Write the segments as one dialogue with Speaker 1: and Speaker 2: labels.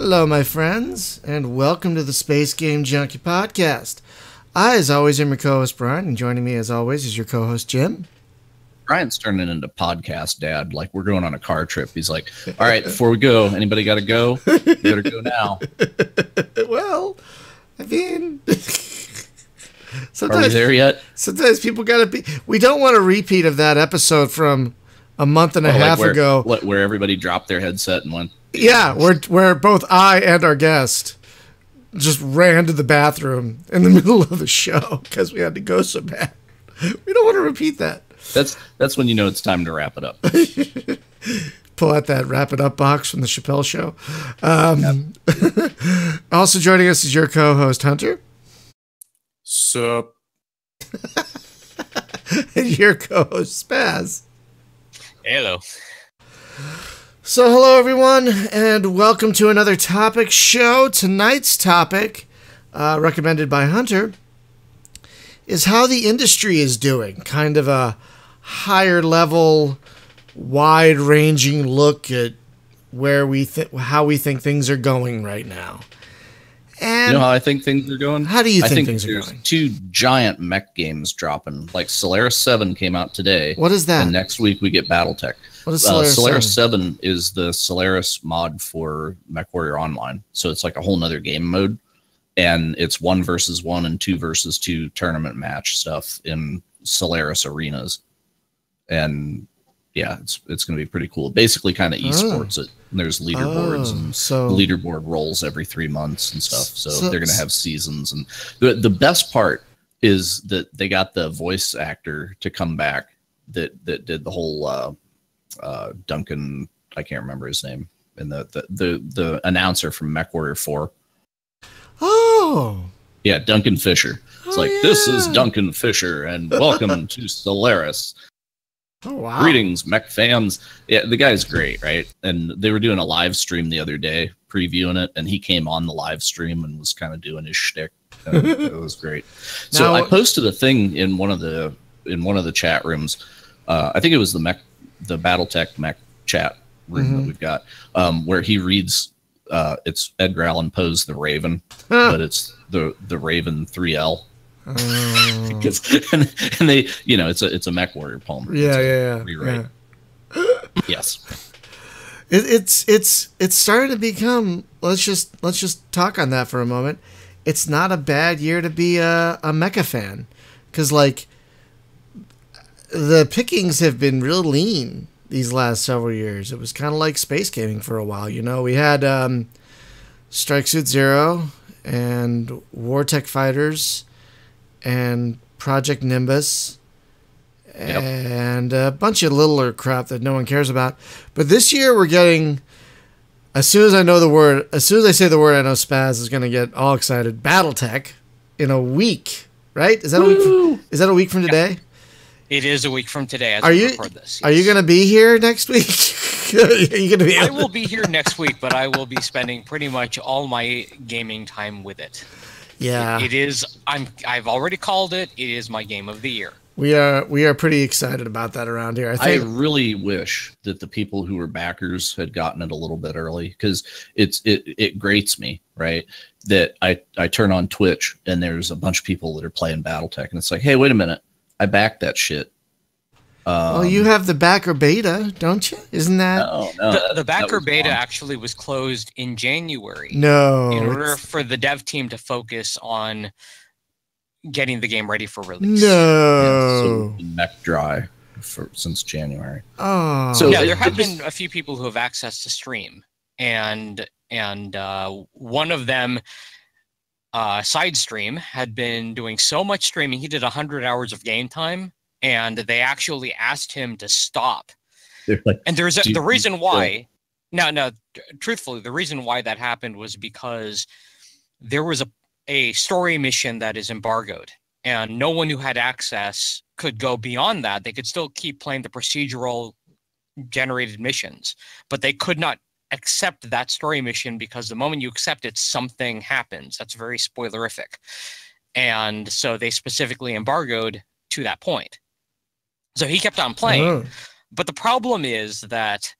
Speaker 1: Hello, my friends, and welcome to the Space Game Junkie Podcast. I, as always, am your co-host, Brian, and joining me, as always, is your co-host, Jim.
Speaker 2: Brian's turning into podcast dad. Like, we're going on a car trip. He's like, all right, before we go, anybody got to go? You better go now.
Speaker 1: Well, I mean...
Speaker 2: Are we there yet?
Speaker 1: Sometimes people got to be... We don't want a repeat of that episode from a month and a half ago.
Speaker 2: Where everybody dropped their headset and went...
Speaker 1: Yeah, where both I and our guest just ran to the bathroom in the middle of the show because we had to go so bad. We don't want to repeat that.
Speaker 2: That's when you know it's time to wrap it up.
Speaker 1: Pull out that wrap it up box from the Chappelle Show. Also joining us is your co-host, Hunter.
Speaker 3: Sup?
Speaker 1: And your co-host, Spaz.
Speaker 4: Hello.
Speaker 1: So hello everyone, and welcome to another topic show. Tonight's topic, recommended by Hunter, is how the industry is doing. Kind of a higher level, wide-ranging look at where how we think things are going right now. And
Speaker 2: you know how I think things are going?
Speaker 1: How do you think things are going?
Speaker 2: Two giant mech games dropping. Like Solaris 7 came out today.
Speaker 1: What is that?
Speaker 2: And next week we get Battletech.
Speaker 1: What is Solaris
Speaker 2: 7 is the Solaris mod for MechWarrior Online. So it's like a whole nother game mode. And it's 1 versus 1 and 2 versus 2 tournament match stuff in Solaris arenas. And yeah, it's going to be pretty cool. Basically kind of esports. There's leaderboards and the leaderboard rolls every 3 months and stuff. So they're going to have seasons. And the best part is that they got the voice actor to come back that did the whole Duncan, I can't remember his name, and the announcer from MechWarrior 4.
Speaker 1: Oh.
Speaker 2: Yeah, Duncan Fisher. It's this is Duncan Fisher, and welcome to Solaris.
Speaker 1: Oh, wow.
Speaker 2: Greetings, mech fans. Yeah, the guy's great, right? And they were doing a live stream the other day, previewing it, and he came on the live stream and was kind of doing his shtick. It was great. So I posted a thing in one of the chat rooms. I think it was the Battletech mech chat room that we've got, where he reads. It's Edgar Allan Poe's The Raven, but it's the Raven 3L. and they, it's a MechWarrior poem.
Speaker 1: Yeah.
Speaker 2: Rewrite. Yes.
Speaker 1: It's starting to become. Let's just talk on that for a moment. It's not a bad year to be a mecha fan, because like the pickings have been real lean these last several years. It was kind of like space gaming for a while. We had Strike Suit Zero and Wartech Fighters and Project Nimbus and a bunch of littler crap that no one cares about. But this year we're getting, as soon as I say the word, I know Spaz is going to get all excited. Battletech in a week, right? Is that a week from today?
Speaker 4: It is a week from today as we record this. Yes.
Speaker 1: Are you going to be here next week? Are you going to be?
Speaker 4: I will be here next week, but I will be spending pretty much all my gaming time with it.
Speaker 1: Yeah.
Speaker 4: It is. I've already called it. It is my game of the year.
Speaker 1: We are pretty excited about that around here.
Speaker 2: I really wish that the people who were backers had gotten it a little bit early, because it grates me, right? That I turn on Twitch and there's a bunch of people that are playing Battletech, and it's like, hey, wait a minute. I backed that shit.
Speaker 1: Well, you have the backer beta, don't you? Isn't that?
Speaker 4: No, the backer beta actually was closed in January.
Speaker 1: No.
Speaker 4: In order for the dev team to focus on getting the game ready for release.
Speaker 1: No.
Speaker 2: So mech dry since January.
Speaker 1: Oh.
Speaker 4: So yeah, there have been a few people who have access to stream, and one of them. Sidestream had been doing so much streaming. He did 100 hours of game time, and they actually asked him to stop.
Speaker 2: Like,
Speaker 4: and there's the reason why. No, truthfully, the reason why that happened was because there was a story mission that is embargoed, and no one who had access could go beyond that. They could still keep playing the procedural generated missions, but they could not accept that story mission, because the moment you accept it, something happens. That's very spoilerific. And so they specifically embargoed to that point. So he kept on playing. But the problem is that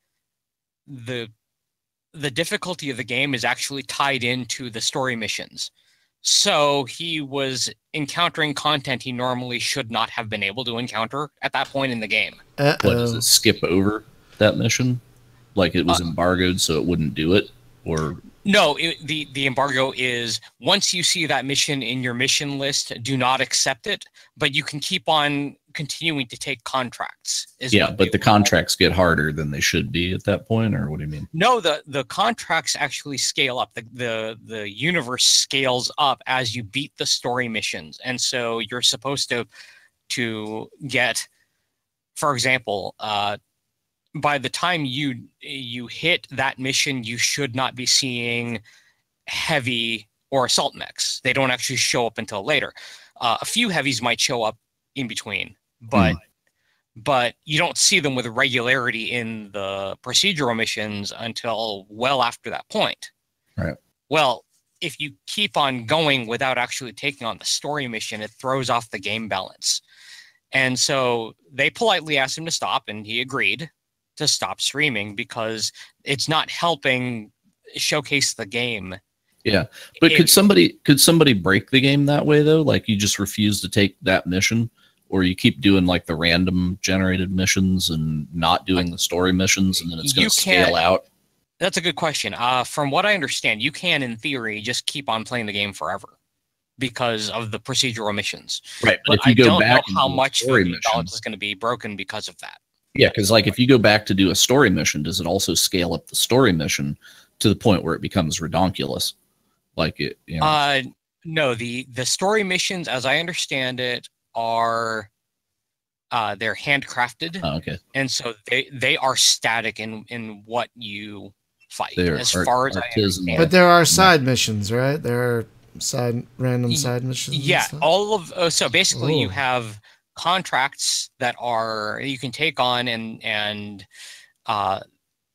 Speaker 4: the the difficulty of the game is actually tied into the story missions. So he was encountering content he normally should not have been able to encounter at that point in the game.
Speaker 2: What, does it skip over that mission? Like it was embargoed, so it wouldn't do it? Or
Speaker 4: no, the embargo is once you see that mission in your mission list, do not accept it, but you can keep on continuing to take contracts.
Speaker 2: Yeah, but the contracts get harder than they should be at that point, or what do you mean?
Speaker 4: No, the contracts actually scale up. The universe scales up as you beat the story missions, and so you're supposed to get, for example, by the time you hit that mission, you should not be seeing heavy or assault mechs. They don't actually show up until later. A few heavies might show up in between, but you don't see them with regularity in the procedural missions until well after that point.
Speaker 2: Right.
Speaker 4: Well, if you keep on going without actually taking on the story mission, it throws off the game balance. And so they politely asked him to stop, and he agreed to stop streaming because it's not helping showcase the game.
Speaker 2: Yeah, but could somebody break the game that way though? Like you just refuse to take that mission, or you keep doing like the random generated missions and not doing the story missions, and then it's going to scale out?
Speaker 4: That's a good question. From what I understand, you can, in theory, just keep on playing the game forever because of the procedural missions.
Speaker 2: Right, but if you go back,
Speaker 4: how much the balance is going to be broken because of that.
Speaker 2: Yeah, because like if you go back to do a story mission, does it also scale up the story mission to the point where it becomes redonkulous? Like it, you know?
Speaker 4: No, the story missions, as I understand it, are they're handcrafted.
Speaker 2: Oh, okay.
Speaker 4: And so they are static in what you fight. As
Speaker 2: far as I understand.
Speaker 1: But there are side missions, right? There are random side missions.
Speaker 4: Yeah, all of so basically you have contracts that you can take on, and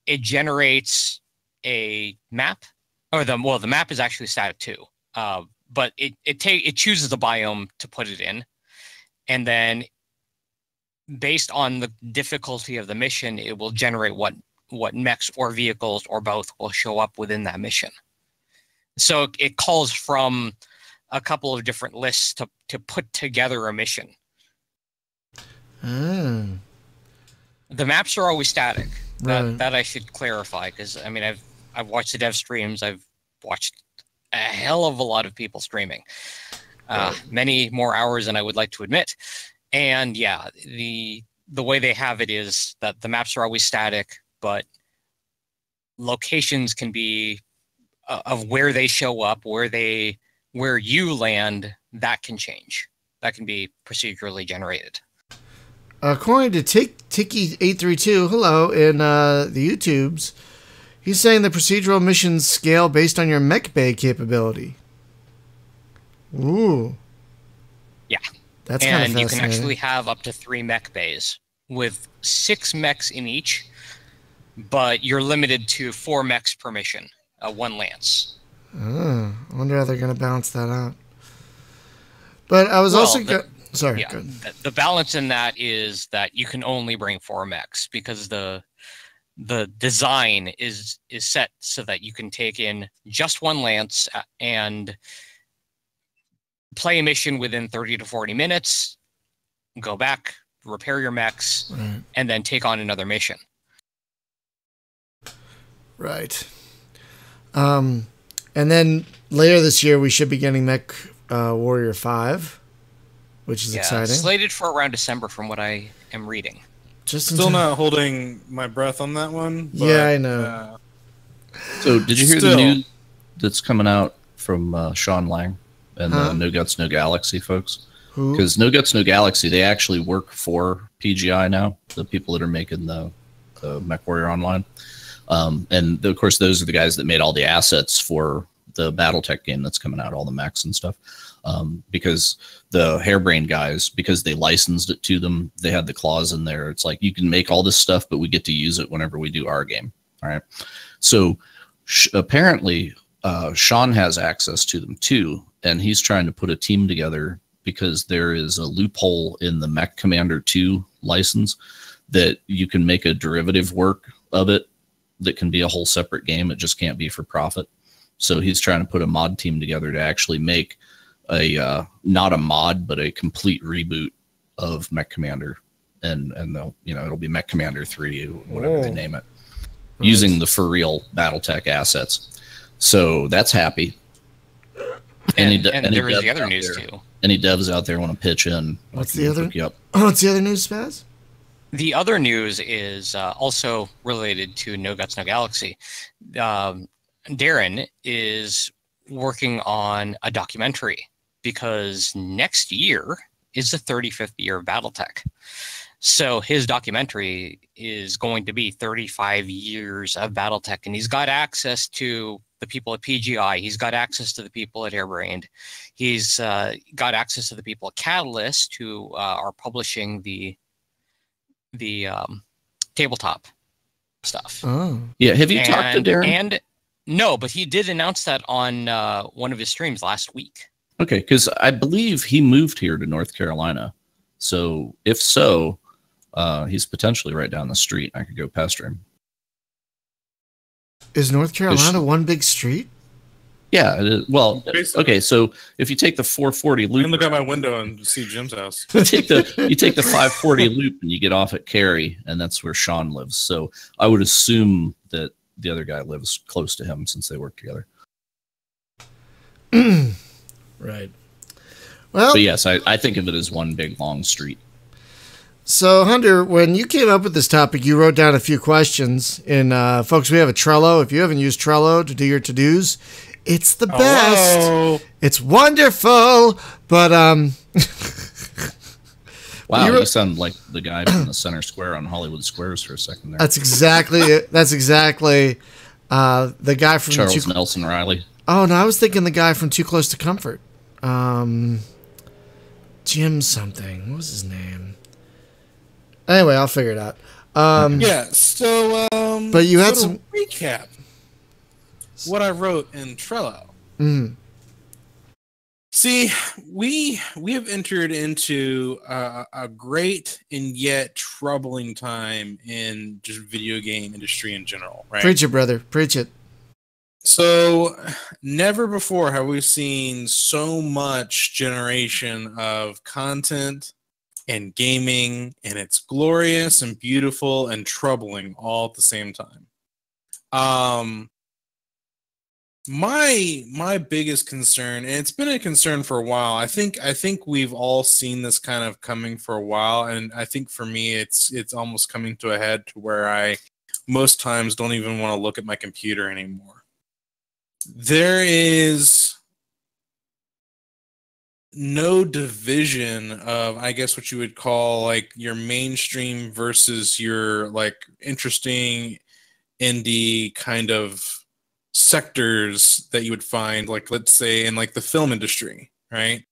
Speaker 4: it generates a map. Or the map is actually static too, but it chooses the biome to put it in, and then based on the difficulty of the mission, it will generate what mechs or vehicles or both will show up within that mission. So it calls from a couple of different lists to put together a mission. The maps are always static. That I should clarify, because I mean I've watched the dev streams. I've watched a hell of a lot of people streaming, many more hours than I would like to admit. And yeah, the way they have it is that the maps are always static, but locations can be of where they show up, where you land, that can change. That can be procedurally generated.
Speaker 1: According to Tiki832, hello, in the YouTubes, he's saying the procedural missions scale based on your mech bay capability. Ooh.
Speaker 4: Yeah.
Speaker 1: That's kind of fascinating.
Speaker 4: And you can actually have up to 3 mech bays with 6 mechs in each, but you're limited to 4 mechs per mission, 1 lance.
Speaker 1: I wonder how they're going to balance that out. But I was Sorry.
Speaker 4: Yeah, the balance in that is that you can only bring 4 mechs because the design is set so that you can take in just 1 lance and play a mission within 30 to 40 minutes, go back, repair your mechs, and then take on another mission.
Speaker 1: Right. And then later this year, we should be getting Mech Warrior 5. Which is exciting.
Speaker 4: Slated for around December from what I am reading.
Speaker 3: Still not holding my breath on that one. But,
Speaker 1: yeah, I know.
Speaker 2: So did you hear the news that's coming out from Sean Lang and the No Guts, No Galaxy folks? Because No Guts, No Galaxy, they actually work for PGI now, the people that are making the MechWarrior Online. And of course, those are the guys that made all the assets for the BattleTech game that's coming out, all the mechs and stuff. Because the Harebrained guys, because they licensed it to them, they had the clause in there. It's like, you can make all this stuff, but we get to use it whenever we do our game. All right. So apparently Sean has access to them too. And he's trying to put a team together because there is a loophole in the Mech Commander 2 license that you can make a derivative work of it that can be a whole separate game. It just can't be for profit. So he's trying to put a mod team together to actually make a not a mod, but a complete reboot of Mech Commander, and they'll, it'll be Mech Commander 3, whatever they name it, using the for real BattleTech assets. So that's happy.
Speaker 4: And there is the other news too.
Speaker 2: Any devs out there want to pitch in?
Speaker 1: What's the other? What's the other news, Spaz?
Speaker 4: The other news is also related to No Guts, No Galaxy. Darren is working on a documentary because next year is the 35th year of BattleTech. So his documentary is going to be 35 years of BattleTech, and he's got access to the people at PGI. He's got access to the people at Harebrained. He's got access to the people at Catalyst who are publishing the tabletop stuff.
Speaker 1: Oh,
Speaker 2: yeah. Have you talked to Darren?
Speaker 4: And no, but he did announce that on one of his streams last week.
Speaker 2: Okay, because I believe he moved here to North Carolina. So if so, he's potentially right down the street. I could go pester him.
Speaker 1: Is North Carolina one big street?
Speaker 2: Yeah. Well, okay. So if you take the 440 loop,
Speaker 3: I can look out my window and see Jim's house.
Speaker 2: you take the 540 loop and you get off at Cary, and that's where Sean lives. So I would assume that the other guy lives close to him since they work together.
Speaker 1: Right. Well,
Speaker 2: but yes, I think of it as one big long street.
Speaker 1: So, Hunter, when you came up with this topic, you wrote down a few questions. And, folks, we have a Trello. If you haven't used Trello to do your to-dos, it's the best.
Speaker 3: Hello.
Speaker 1: It's wonderful. But,
Speaker 2: wow, you sound like the guy from the Center Square on Hollywood Squares for a second there.
Speaker 1: That's exactly it. That's exactly the guy from
Speaker 2: Charles Nelson Riley.
Speaker 1: Oh, no, I was thinking the guy from Too Close to Comfort. Jim something. What was his name? Anyway, I'll figure it out.
Speaker 3: So
Speaker 1: but you had some
Speaker 3: recap. What I wrote in Trello.
Speaker 1: Mm.
Speaker 3: See, we have entered into a great and yet troubling time in just video game industry in general, right?
Speaker 1: Preach it, brother. Preach it.
Speaker 3: So, never before have we seen so much generation of content and gaming, and it's glorious and beautiful and troubling all at the same time. My biggest concern, and it's been a concern for a while. I think we've all seen this kind of coming for a while, and I think for me, it's almost coming to a head to where I most times don't even want to look at my computer anymore. There is no division of, I guess, what you would call like your mainstream versus your like interesting indie kind of sectors that you would find, like, let's say in like the film industry, right?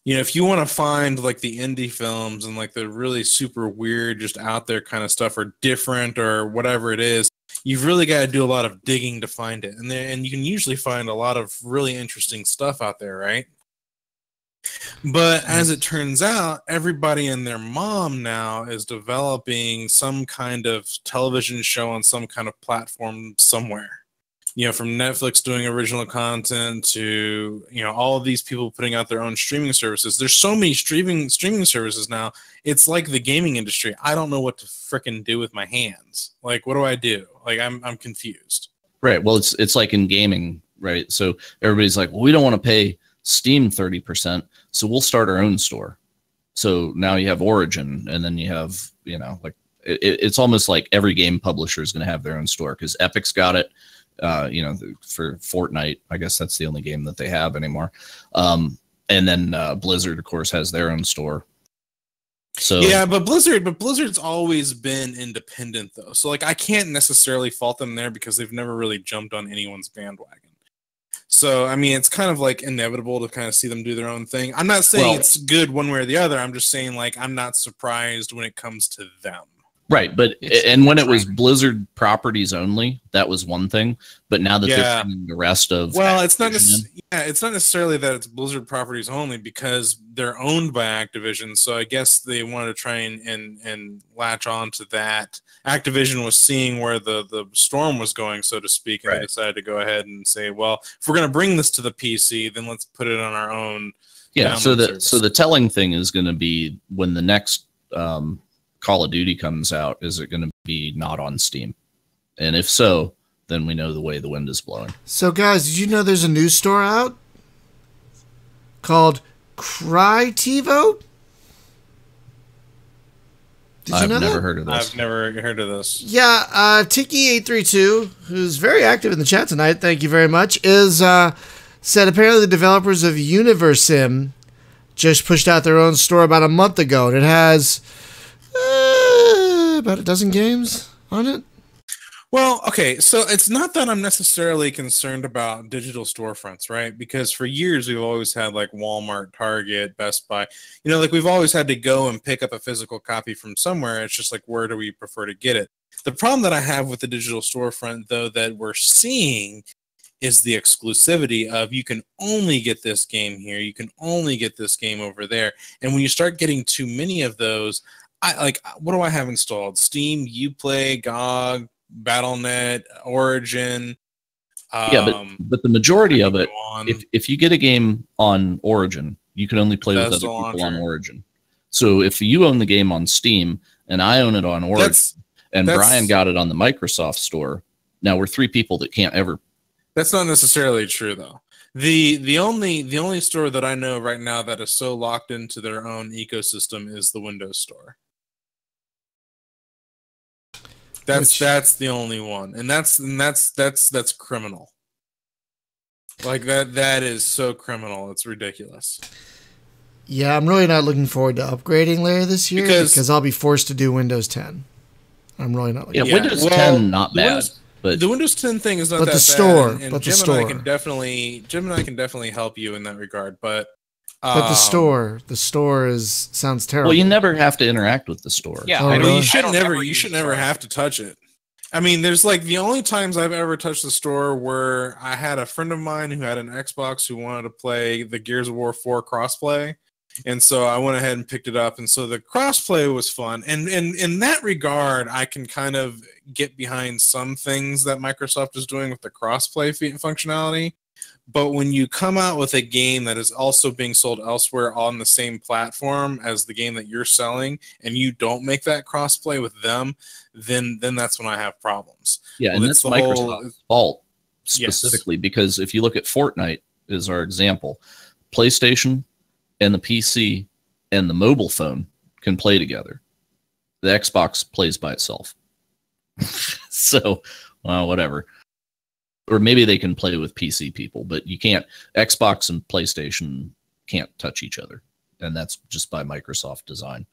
Speaker 3: If you want to find like the indie films and like the really super weird, just out there kind of stuff, or different or whatever it is, you've really got to do a lot of digging to find it. And you can usually find a lot of really interesting stuff out there, right? But as it turns out, everybody and their mom now is developing some kind of television show on some kind of platform somewhere. From Netflix doing original content to, all of these people putting out their own streaming services. There's so many streaming services now. It's like the gaming industry. I don't know what to frickin' do with my hands. Like, what do I do? Like, I'm confused.
Speaker 2: Right. Well, it's like in gaming, right? So everybody's like, well, we don't want to pay Steam 30%, so we'll start our own store. So now you have Origin, and then you have, like it's almost like every game publisher is going to have their own store, because Epic's got it. For Fortnite, I guess that's the only game that they have anymore. And then Blizzard, of course, has their own store. So
Speaker 3: yeah, but Blizzard's always been independent though. So like I can't necessarily fault them there because they've never really jumped on anyone's bandwagon. So I mean, it's kind of like inevitable to kind of see them do their own thing. I'm not saying it's good one way or the other. I'm just saying like I'm not surprised when it comes to them.
Speaker 2: Right, but and when it was Blizzard properties only, that was one thing. But now that they're bringing the rest of
Speaker 3: it's not it's not necessarily that it's Blizzard properties only because they're owned by Activision. So I guess they wanted to try and latch on to that. Activision was seeing where the storm was going, so to speak, and they decided to go ahead and say, well, if we're going to bring this to the PC, then let's put it on our own.
Speaker 2: Yeah. So the telling thing is going to be when the next Call of Duty comes out, is it going to be not on Steam? And if so, then we know the way the wind is blowing.
Speaker 1: So, guys, did you know there's a news store out called Crytivo?
Speaker 2: I've never heard of this.
Speaker 3: I've never heard of this.
Speaker 1: Yeah, Tiki832, who's very active in the chat tonight, thank you very much, is said apparently the developers of Universim just pushed out their own store about a month ago, and it has about a dozen games on it.
Speaker 3: Well, okay, so it's not that I'm necessarily concerned about digital storefronts, right? Because for years we've always had like Walmart, Target, Best Buy. You know, like we've always had to go and pick up a physical copy from somewhere. It's just like, where do we prefer to get it? The problem that I have with the digital storefront, though, that we're seeing is the exclusivity of you can only get this game here, you can only get this game over there. And when you start getting too many of those, what do I have installed? Steam, Uplay, GOG, BattleNet, Origin.
Speaker 2: But the majority of it, if you get a game on Origin, you can only play with other people on Origin. So if you own the game on Steam and I own it on Origin, and Brian got it on the Microsoft store, now we're three people that can't ever.
Speaker 3: That's not necessarily true, though. The only store that I know right now that is so locked into their own ecosystem is the Windows Store. That's the only one, and that's criminal. Like that is so criminal. It's ridiculous.
Speaker 1: Yeah, I'm really not looking forward to upgrading later this year because I'll be forced to do Windows 10. I'm really not looking.
Speaker 2: Yeah, Windows 10 not bad. But
Speaker 3: the Windows 10 thing is not that bad. And Jim and I can definitely help you in that regard. But
Speaker 1: the store sounds terrible.
Speaker 2: Well, you never have to interact with the store.
Speaker 4: Yeah,
Speaker 3: you should never have to touch it. I mean, there's like the only times I've ever touched the store where I had a friend of mine who had an Xbox who wanted to play the Gears of War 4 crossplay. And so I went ahead and picked it up. And so the crossplay was fun. And in that regard, I can kind of get behind some things that Microsoft is doing with the crossplay functionality. But when you come out with a game that is also being sold elsewhere on the same platform as the game that you're selling, and you don't make that crossplay with them, then that's when I have problems.
Speaker 2: Yeah, and that's Microsoft's fault specifically, because if you look at Fortnite as our example, PlayStation and the PC and the mobile phone can play together. The Xbox plays by itself. So, well, whatever. Or maybe they can play with PC people, but you can't. Xbox and PlayStation can't touch each other. And that's just by Microsoft design.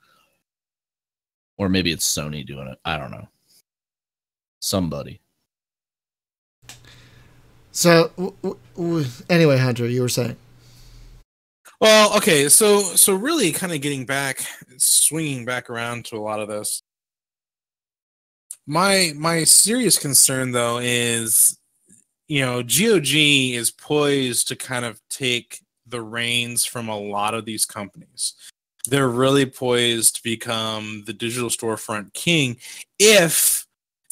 Speaker 2: Or maybe it's Sony doing it. I don't know. Somebody.
Speaker 1: So, anyway, Hunter, you were saying.
Speaker 3: Well, okay, so really kind of swinging back around to a lot of this. My serious concern, though, is, GOG is poised to kind of take the reins from a lot of these companies. They're really poised to become the digital storefront king if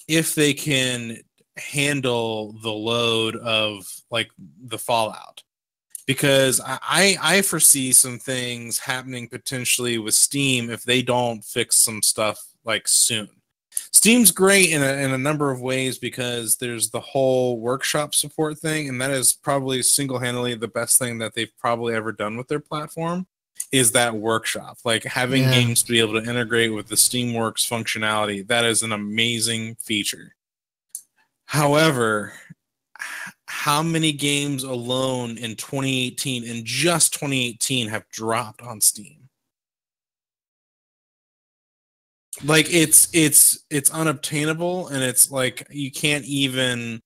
Speaker 3: they can handle the load of like the fallout. Because I foresee some things happening potentially with Steam if they don't fix some stuff like soon. Steam's great in a number of ways because there's the whole workshop support thing, and that is probably single-handedly the best thing that they've probably ever done with their platform is that workshop. Like having games to be able to integrate with the Steamworks functionality, that is an amazing feature. However, how many games alone in 2018, in just 2018, have dropped on Steam? Like it's unobtainable, and it's like you can't even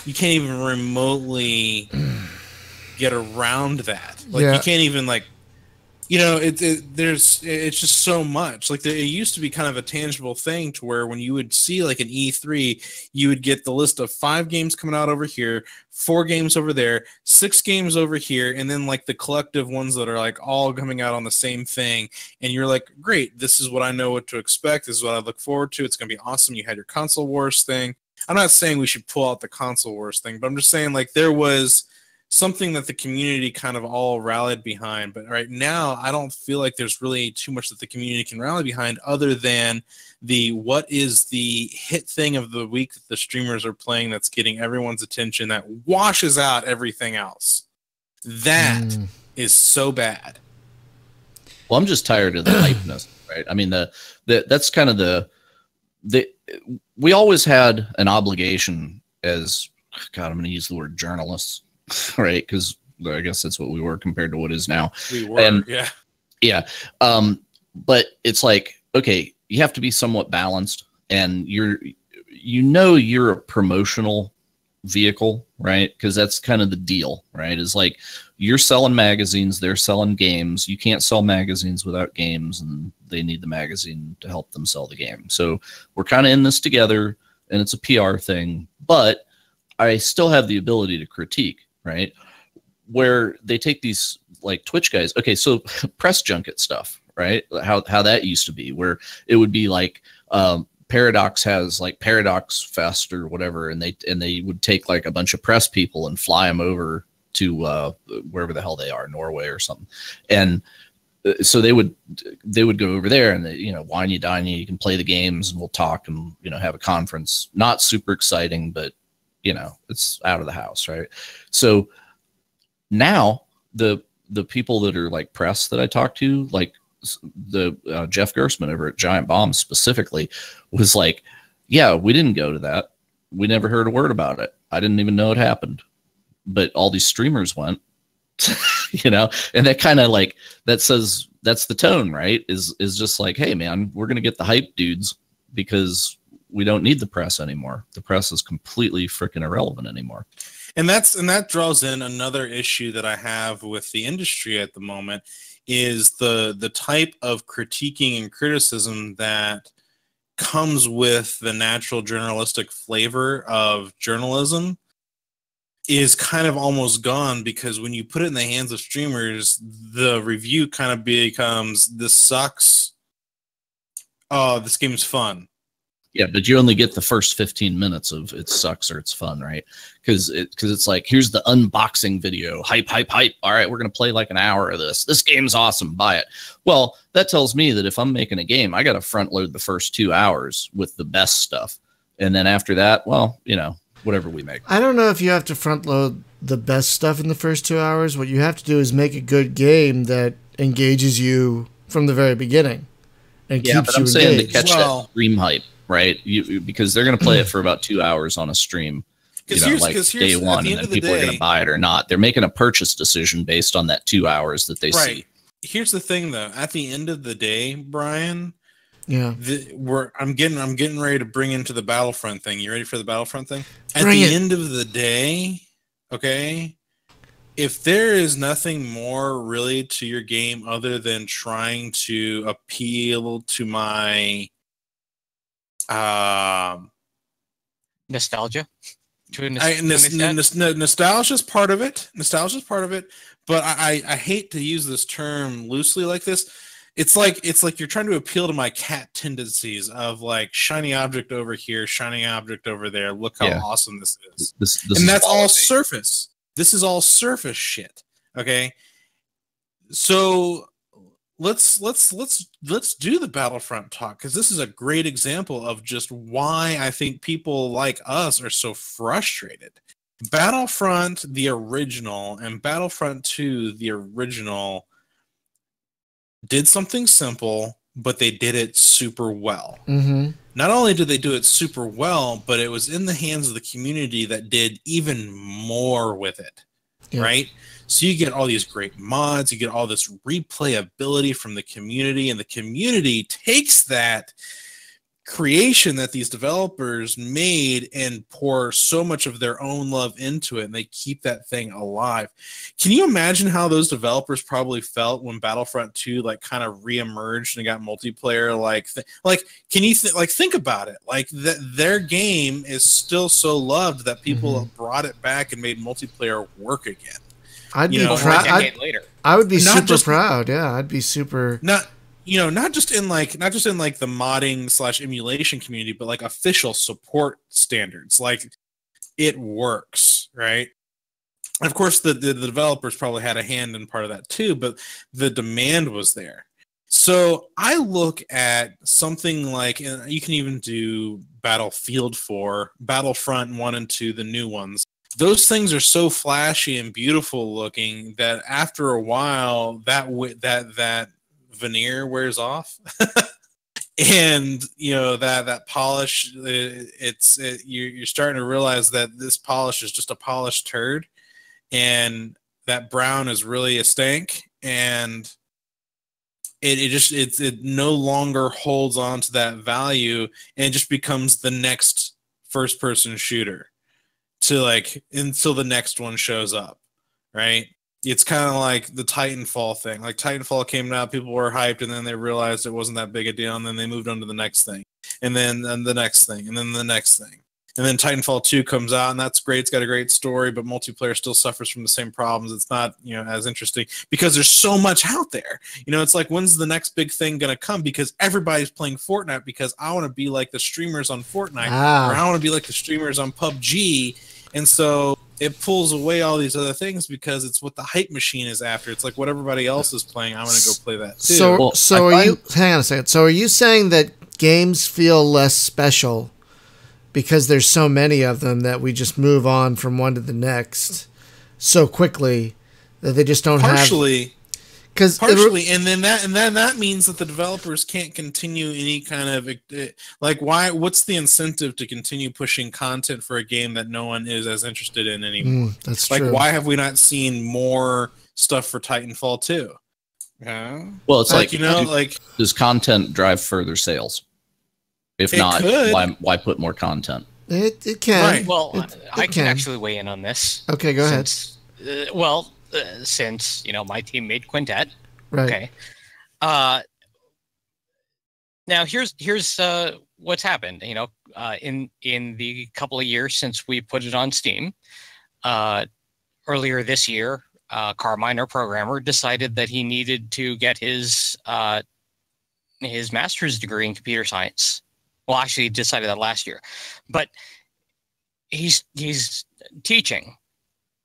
Speaker 3: remotely get around that. Like you can't even like it's just so much. Like it used to be kind of a tangible thing to where when you would see like an E3, you would get the list of 5 games coming out over here, 4 games over there, 6 games over here, and then like the collective ones that are like all coming out on the same thing. And you're like, great, this is what I know what to expect. This is what I look forward to. It's going to be awesome. You had your console wars thing. I'm not saying we should pull out the console wars thing, but I'm just saying like there was something that the community kind of all rallied behind. But right now, I don't feel like there's really too much that the community can rally behind other than what is the hit thing of the week that the streamers are playing that's getting everyone's attention that washes out everything else. That is so bad.
Speaker 2: Well, I'm just tired of the hypeness, right? I mean, that's kind of we always had an obligation as, God, I'm going to use the word journalists, right? Because I guess that's what we were compared to what is now.
Speaker 3: We were,
Speaker 2: yeah. But it's like, okay, you have to be somewhat balanced, and you're a promotional vehicle, right? Because that's kind of the deal, right? Is like you're selling magazines, they're selling games. You can't sell magazines without games, and they need the magazine to help them sell the game. So we're kind of in this together, and it's a PR thing, but I still have the ability to critique, right? Where they take these like Twitch guys. Okay, so press junket stuff, right? How that used to be, where it would be like Paradox has like Paradox Fest or whatever, and they would take like a bunch of press people and fly them over to wherever the hell they are, Norway or something, and so they would go over there and wine you, dine you, you can play the games and we'll talk and have a conference. Not super exciting, but it's out of the house, right? So now the people that are like press that I talk to, like the Jeff Gersman over at Giant Bomb specifically, was like, yeah, we didn't go to that. We never heard a word about it. I didn't even know it happened. But all these streamers went, and that kind of like, that says, that's the tone, right? Is just like, hey man, we're going to get the hype dudes because we don't need the press anymore. The press is completely freaking irrelevant anymore.
Speaker 3: And that draws in another issue that I have with the industry at the moment, is the type of critiquing and criticism that comes with the natural journalistic flavor of journalism is kind of almost gone, because when you put it in the hands of streamers, the review kind of becomes, this sucks. Oh, this game is fun.
Speaker 2: Yeah, but you only get the first 15 minutes of it sucks or it's fun, right? Because it's like, here's the unboxing video, hype. All right, we're going to play like an hour of this. This game's awesome, buy it. Well, that tells me that if I'm making a game, I got to front load the first 2 hours with the best stuff. And then after that, well, whatever we make.
Speaker 1: I don't know if you have to front load the best stuff in the first 2 hours. What you have to do is make a good game that engages you from the very beginning and keeps you engaged. Yeah, but I'm saying
Speaker 2: to catch that stream hype. Right, because they're going to play it for about 2 hours on a stream, like day one, and then people are going to buy it or not. They're making a purchase decision based on that 2 hours that they see.
Speaker 3: Here's the thing, though. At the end of the day, Brian, I'm getting ready to bring into the Battlefront thing. You ready for the Battlefront thing? At the end of the day, okay, if there is nothing more really to your game other than trying to appeal to my
Speaker 4: nostalgia.
Speaker 3: Nostalgia is part of it. But I hate to use this term loosely like this. It's like you're trying to appeal to my cat tendencies of like shiny object over here, shiny object over there. Look how awesome this is. This and that's all surface. This is all surface shit. Okay, so let's do the Battlefront talk, because this is a great example of just why I think people like us are so frustrated. Battlefront the original and Battlefront 2 the original did something simple, but they did it super well.
Speaker 1: Mm-hmm.
Speaker 3: Not only did they do it super well, but it was in the hands of the community that did even more with it, right? So you get all these great mods, you get all this replayability from the community, and the community takes that creation that these developers made and pour so much of their own love into it, and they keep that thing alive. Can you imagine how those developers probably felt when Battlefront 2 like kind of reemerged and got multiplayer? Can you think about it? Like their game is still so loved that people brought it back and made multiplayer work again.
Speaker 1: I'd be proud. I would be super proud. Yeah, I'd be super.
Speaker 3: Not just in like the modding / emulation community, but like official support standards. Like it works, right? And of course, the developers probably had a hand in part of that too, but the demand was there. So I look at something like, and you can even do Battlefield 4, Battlefront 1 and 2, the new ones. Those things are so flashy and beautiful looking that after a while, that veneer wears off. And that polish, you're starting to realize that this polish is just a polished turd, and that brown is really a stank, and it no longer holds on to that value, and it just becomes the next first person shooter until the next one shows up, right? It's kind of like the Titanfall thing. Like Titanfall came out, people were hyped, and then they realized it wasn't that big a deal, and then they moved on to the next thing, and then the next thing, and then the next thing. And then Titanfall 2 comes out, and that's great. It's got a great story, but multiplayer still suffers from the same problems. It's not, as interesting because there's so much out there. It's like, when's the next big thing going to come? Because everybody's playing Fortnite because I want to be like the streamers on Fortnite, or I want to be like the streamers on PUBG. And so it pulls away all these other things because it's what the hype machine is after. It's like what everybody else is playing. I want to go play that too.
Speaker 1: Hang on a second. So are you saying that games feel less special because there's so many of them that we just move on from one to the next so quickly that they just don't
Speaker 3: partially, and then that means that the developers can't continue any kind of what's the incentive to continue pushing content for a game that no one is as interested in anymore?
Speaker 1: That's true.
Speaker 3: Why have we not seen more stuff for Titanfall 2?
Speaker 2: Well, it's does content drive further sales? If not, why put more content?
Speaker 1: It can.
Speaker 4: Right. Well, I can actually weigh in on this.
Speaker 1: Okay, go ahead.
Speaker 4: Since my team made Quintet.
Speaker 1: Right.
Speaker 4: Okay. Now here's what's happened. In the couple of years since we put it on Steam, earlier this year, Carmine, our programmer, decided that he needed to get his master's degree in computer science. Well, actually, he decided that last year, but he's teaching.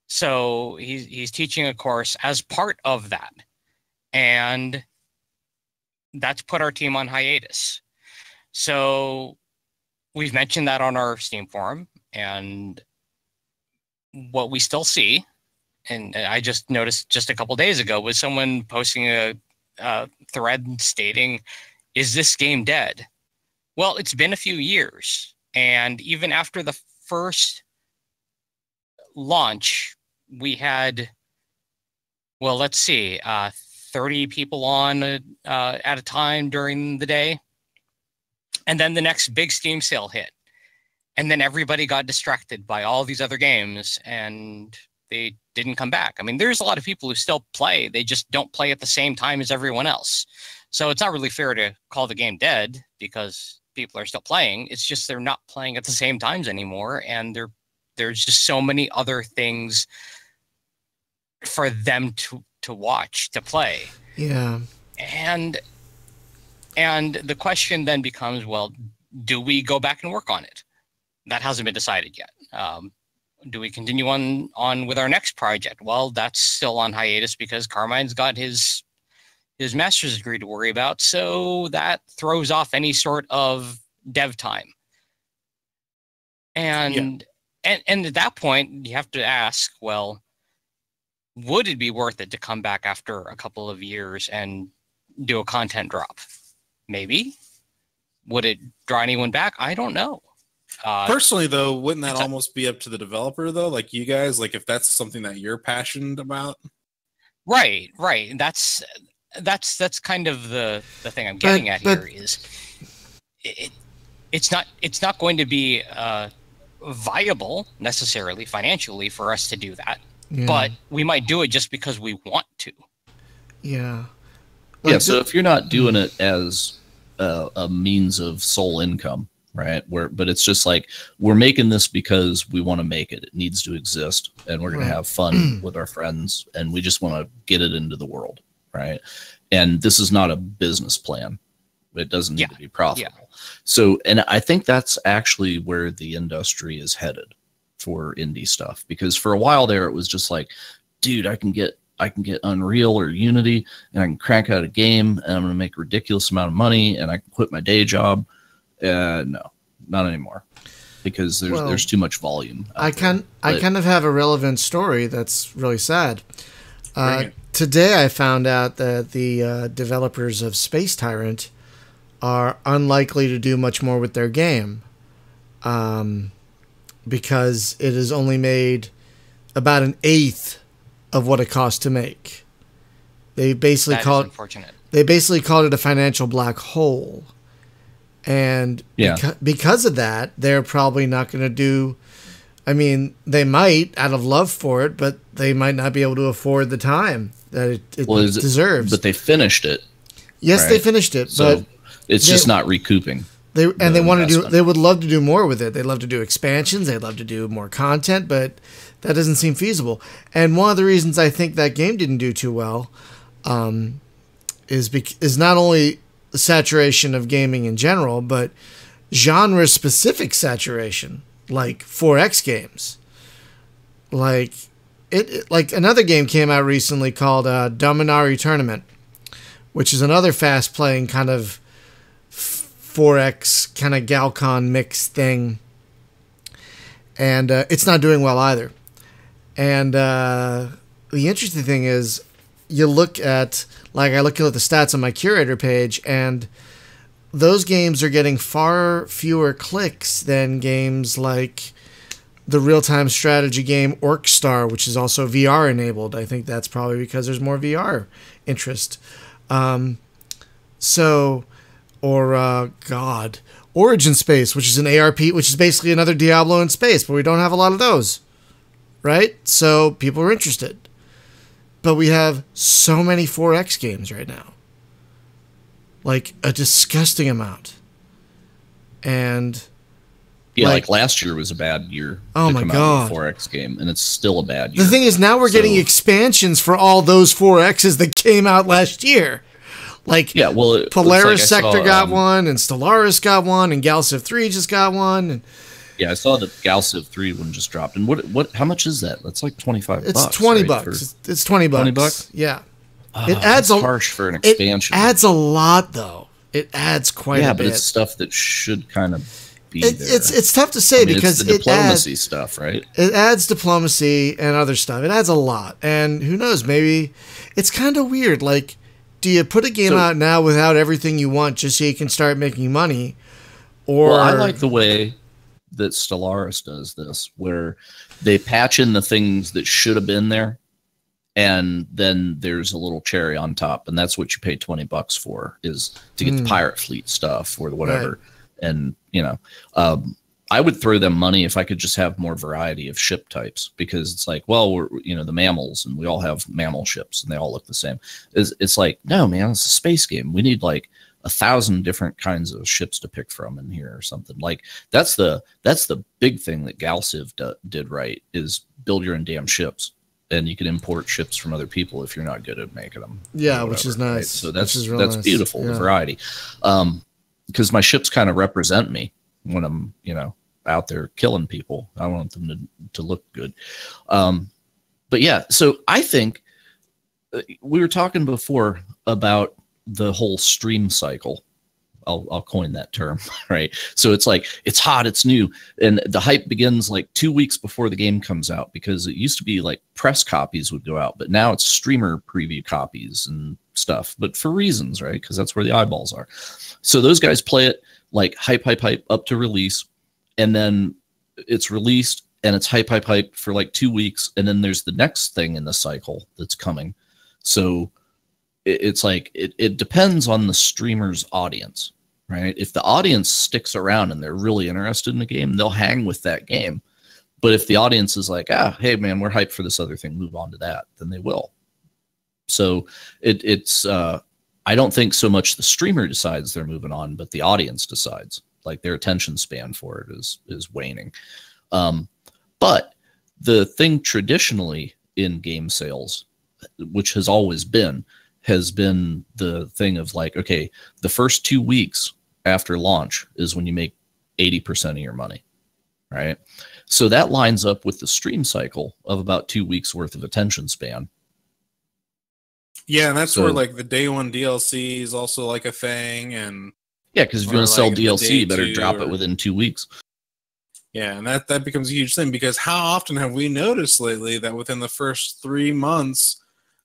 Speaker 4: So he's teaching a course as part of that, and that's put our team on hiatus. So we've mentioned that on our Steam forum, and what we still see, and I just noticed just a couple days ago, was someone posting a thread stating, "Is this game dead?" Well, it's been a few years, and even after the first launch, we had, 30 people on at a time during the day. And then the next big Steam sale hit. And then everybody got distracted by all these other games, and they didn't come back. I mean, there's a lot of people who still play. They just don't play at the same time as everyone else. So it's not really fair to call the game dead because people are still playing. It's just they're not playing at the same times anymore, and there's just so many other things for them to watch, to play.
Speaker 1: Yeah.
Speaker 4: And the question then becomes, well, do we go back and work on it? That hasn't been decided yet. Do we continue on with our next project? Well, that's still on hiatus because Carmine's got his master's degree to worry about, so that throws off any sort of dev time. And at that point, you have to ask, well, would it be worth it to come back after a couple of years and do a content drop? Maybe. Would it draw anyone back? I don't know.
Speaker 3: Personally, though, wouldn't that almost be up to the developer, though? Like you guys, like if that's something that you're passionate about?
Speaker 4: Right. That's kind of the thing I'm getting at here is it's not going to be viable necessarily financially for us to do that, but we might do it just because we want to.
Speaker 1: Yeah.
Speaker 2: Yeah, so if you're not doing it as a means of sole income, right? But it's just like, we're making this because we want to make it. It needs to exist, and we're going to have fun with our friends, and we just want to get it into the world, right? And this is not a business plan. It doesn't need to be profitable. Yeah. So, and I think that's actually where the industry is headed for indie stuff, because for a while there, it was just like, dude, I can get Unreal or Unity, and I can crank out a game, and I'm going to make a ridiculous amount of money, and I can quit my day job. No, not anymore, because there's too much volume.
Speaker 1: I kind of have a relevant story that's really sad. Today I found out that the developers of Space Tyrant are unlikely to do much more with their game, because it has only made about an eighth of what it cost to make. They basically called it a financial black hole. And because of that, they're probably not going to do, I mean, they might out of love for it, but they might not be able to afford the time that it deserves.
Speaker 2: But they finished it.
Speaker 1: Yes, right? They finished it.
Speaker 2: So
Speaker 1: but
Speaker 2: it's just not recouping.
Speaker 1: They would love to do more with it. They'd love to do expansions. They'd love to do more content, but that doesn't seem feasible. And one of the reasons I think that game didn't do too well is not only the saturation of gaming in general, but genre-specific saturation, like 4X games. Like another game came out recently called Dominaria Tournament, which is another fast-playing kind of 4X kind of Galcon mix thing, and it's not doing well either. And the interesting thing is, I look at the stats on my curator page, and those games are getting far fewer clicks than games like the real-time strategy game Orcstar, which is also VR enabled. I think that's probably because there's more VR interest. Origin Space, which is an ARP, which is basically another Diablo in space, but we don't have a lot of those, right? So people are interested. But we have so many 4X games right now. Like a disgusting amount. And
Speaker 2: yeah, like last year was a bad year to come out with a 4X game, and it's still a bad year.
Speaker 1: The thing is, now we're getting expansions for all those 4Xs that came out last year. Like, Polaris Sector got one, and Stellaris got one, and Galciv 3 just got one. And
Speaker 2: yeah, I saw the Galciv 3 one just dropped. And what? How much is that? That's like $25.
Speaker 1: It's $20. Right? It's $20.
Speaker 2: $20?
Speaker 1: Yeah.
Speaker 2: It adds harsh for an expansion.
Speaker 1: It adds a lot, though. It adds quite a bit. Yeah,
Speaker 2: but it's stuff that should kind of be there.
Speaker 1: It's tough to say because
Speaker 2: it's the diplomacy stuff, right?
Speaker 1: It adds diplomacy and other stuff. It adds a lot. And who knows, maybe it's kind of weird. Like, do you put a game out now without everything you want just so you can start making money? Or
Speaker 2: I like the way that Stellaris does this, where they patch in the things that should have been there, and then there's a little cherry on top, and that's what you pay $20 for, is to get the pirate fleet stuff or whatever. Right. And I would throw them money if I could just have more variety of ship types, because it's like, well, we're the mammals, and we all have mammal ships, and they all look the same. It's like, no, man, it's a space game. We need like 1,000 different kinds of ships to pick from in here or something. Like that's the big thing that Galciv did right, is build your own damn ships, and you can import ships from other people if you're not good at making them.
Speaker 1: Yeah, which is nice. Right?
Speaker 2: So that's nice. Beautiful, the variety. Because my ships kind of represent me when I'm out there killing people. I want them to look good. But yeah, so I think we were talking before about the whole stream cycle. I'll coin that term, right? So it's like, it's hot, it's new, and the hype begins like 2 weeks before the game comes out, because it used to be like press copies would go out, but now it's streamer preview copies and stuff, but for reasons, right? Because that's where the eyeballs are. So those guys play it like hype up to release, and then it's released and it's hype for like 2 weeks, and then there's the next thing in the cycle that's coming. So it's like it depends on the streamer's audience. right? If the audience sticks around and they're really interested in the game, they'll hang with that game. But if the audience is like, hey man, we're hyped for this other thing, move on to that, then they will. So it's I don't think so much the streamer decides they're moving on, but the audience decides. Like their attention span for it is waning. But the thing traditionally in game sales, which has always been the thing of like, okay, the first 2 weeks after launch is when you make 80% of your money, right? So that lines up with the stream cycle of about 2 weeks worth of attention span.
Speaker 3: Yeah, and that's where like the day one DLC is also like a thing, and
Speaker 2: yeah, because if you want to sell
Speaker 3: like
Speaker 2: DLC, you better drop it within 2 weeks.
Speaker 3: Yeah, and that becomes a huge thing, because how often have we noticed lately that within the first 3 months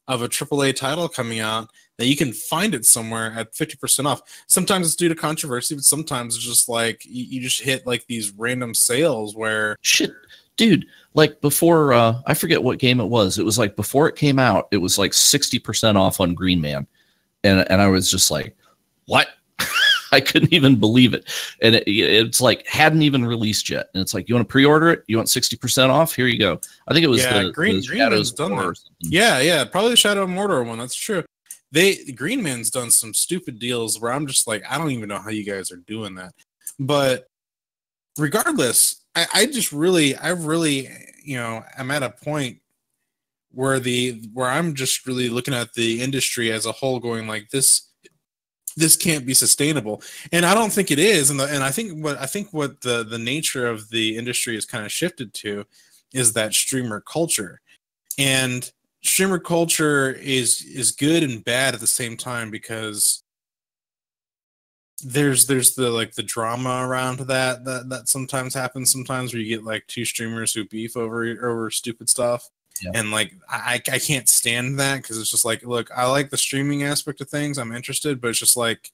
Speaker 3: of a AAA title coming out, that you can find it somewhere at 50% off? Sometimes it's due to controversy, but sometimes it's just like you just hit like these random sales where
Speaker 2: shit, dude. Like before, I forget what game it was. It was like before it came out, it was like 60% off on Green Man, and I was just like, what? I couldn't even believe it. And it's like hadn't even released yet. And it's like, you want to pre-order it? You want 60% off? Here you go. I think it was the
Speaker 3: Green Man's done that. Yeah, probably the Shadow of Mordor one. That's true. Green Man's done some stupid deals where I'm just like, I don't even know how you guys are doing that. But regardless, I really, you know, I'm at a point where I'm just really looking at the industry as a whole, going like, this can't be sustainable, and I don't think it is. And I think what the nature of the industry has kind of shifted to is that streamer culture, and streamer culture is good and bad at the same time, because there's the drama around that sometimes happens sometimes, where you get like two streamers who beef over stupid stuff. Yeah. And like I can't stand that, because it's just like, look, I like the streaming aspect of things, I'm interested, but it's just like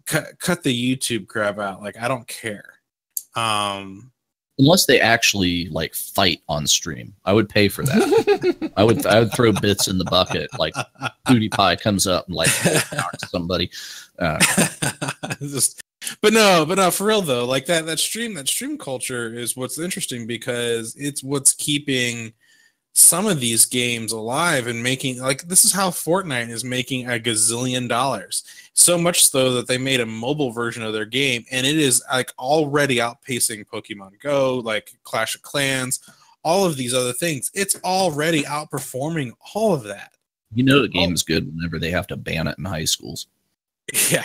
Speaker 3: cut the YouTube crap out. Like I don't care.
Speaker 2: Unless they actually like fight on stream, I would pay for that. I would throw bits in the bucket, like PewDiePie comes up and like knocks somebody.
Speaker 3: But no, for real though, like that stream culture is what's interesting, because it's what's keeping some of these games alive and making, like, this is how Fortnite is making a gazillion dollars. So much so that they made a mobile version of their game, and it is like already outpacing Pokemon Go, like Clash of Clans, all of these other things. It's already outperforming all of that.
Speaker 2: You know the game is good whenever they have to ban it in high schools.
Speaker 3: Yeah.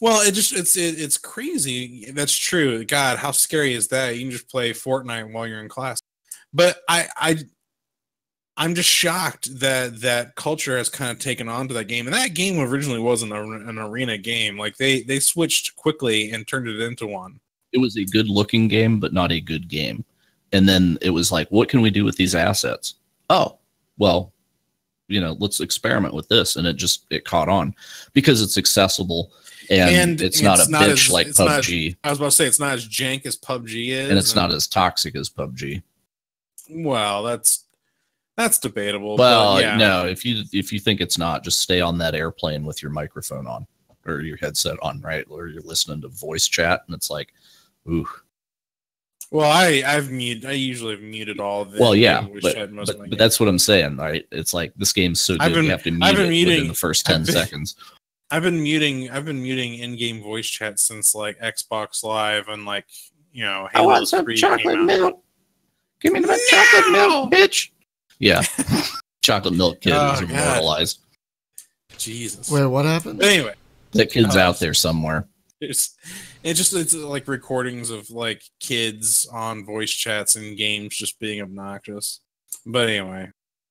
Speaker 3: Well, it's crazy. That's true. God, how scary is that? You can just play Fortnite while you're in class. But I'm just shocked that culture has kind of taken on to that game. And that game originally wasn't an arena game. Like they switched quickly and turned it into one.
Speaker 2: It was a good looking game, but not a good game. And then it was like, what can we do with these assets? Oh, well, you know, let's experiment with this. And it caught on because it's accessible and it's not a bitch like PUBG.
Speaker 3: I was about to say, it's not as jank as PUBG is.
Speaker 2: And it's not as toxic as PUBG.
Speaker 3: Well, that's debatable.
Speaker 2: Well,
Speaker 3: but yeah.
Speaker 2: No, if you think it's not, just stay on that airplane with your microphone on or your headset on, right? Or you're listening to voice chat and it's like, ooh.
Speaker 3: Well, I usually have muted all the
Speaker 2: but that's what I'm saying, right? It's like this game's so good you have to mute it within the first 10 seconds.
Speaker 3: I've been muting in-game voice chat since like Xbox Live and like, you know,
Speaker 2: Halo, I want some chocolate milk. Give me the chocolate milk, bitch. Yeah. Chocolate milk kid is immortalized.
Speaker 3: Jesus.
Speaker 1: Wait, what happened?
Speaker 3: But anyway.
Speaker 2: That kid's out there somewhere.
Speaker 3: It's like recordings of like kids on voice chats and games just being obnoxious. But anyway.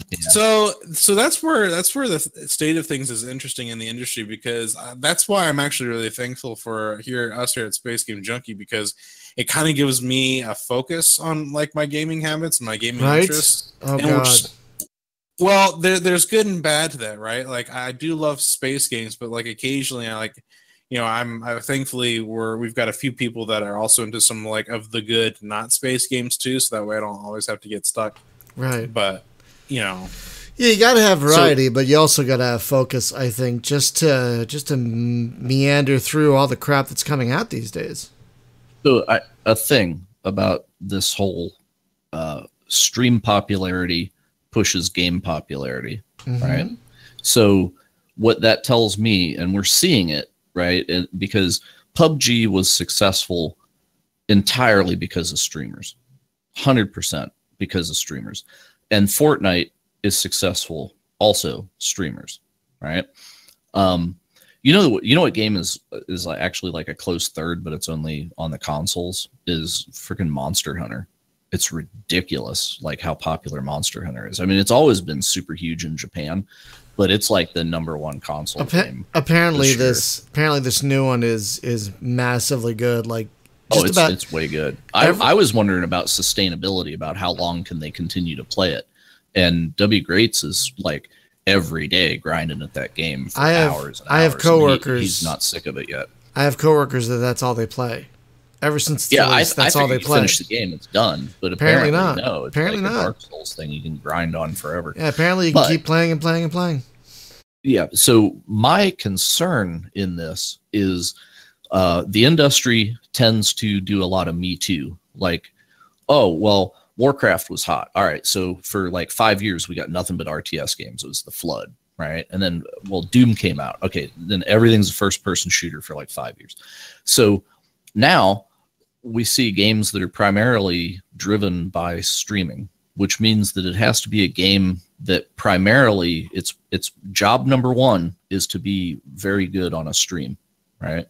Speaker 3: Yeah. So that's where the state of things is interesting in the industry, because that's why I'm actually really thankful for us here at Space Game Junkie, because it kind of gives me a focus on like my gaming habits and my gaming interests.
Speaker 1: Oh god.
Speaker 3: Well, there's good and bad to that, right? Like I do love space games, but like occasionally I like, you know, I thankfully we've got a few people that are also into some like of the good not space games too, so that way I don't always have to get stuck.
Speaker 1: Right.
Speaker 3: But you know.
Speaker 1: Yeah, you got to have variety, but you also got to have focus, I think, just to meander through all the crap that's coming out these days.
Speaker 2: So a thing about this whole stream popularity pushes game popularity, right? So what that tells me, and we're seeing it, right? Because PUBG was successful entirely because of streamers, 100% because of streamers. And Fortnite is successful also streamers, right? You know what game is actually like a close third, but it's only on the consoles, is freaking Monster Hunter. It's ridiculous, like how popular Monster Hunter is. I mean, it's always been super huge in Japan, but it's like the #1 console game.
Speaker 1: Apparently this new one is massively good. Like,
Speaker 2: it's way good. I was wondering about sustainability, about how long can they continue to play it. And W. Greats is like every day grinding at that game for hours and hours.
Speaker 1: I have coworkers.
Speaker 2: He's not sick of it yet.
Speaker 1: I have coworkers that's all they play. Ever since that's all they play.
Speaker 2: Finish the game, it's done. But apparently not. No, it's apparently like a Dark Souls thing you can grind on forever.
Speaker 1: Yeah, apparently you can keep playing and playing and playing.
Speaker 2: Yeah. So my concern in this is the industry tends to do a lot of Me Too. Like, oh well, Warcraft was hot. All right, so for like 5 years, we got nothing but RTS games. It was the flood, right? And then, well, Doom came out. Okay, then everything's a first-person shooter for like 5 years. So now we see games that are primarily driven by streaming, which means that it has to be a game that primarily its job #1 is to be very good on a stream, right?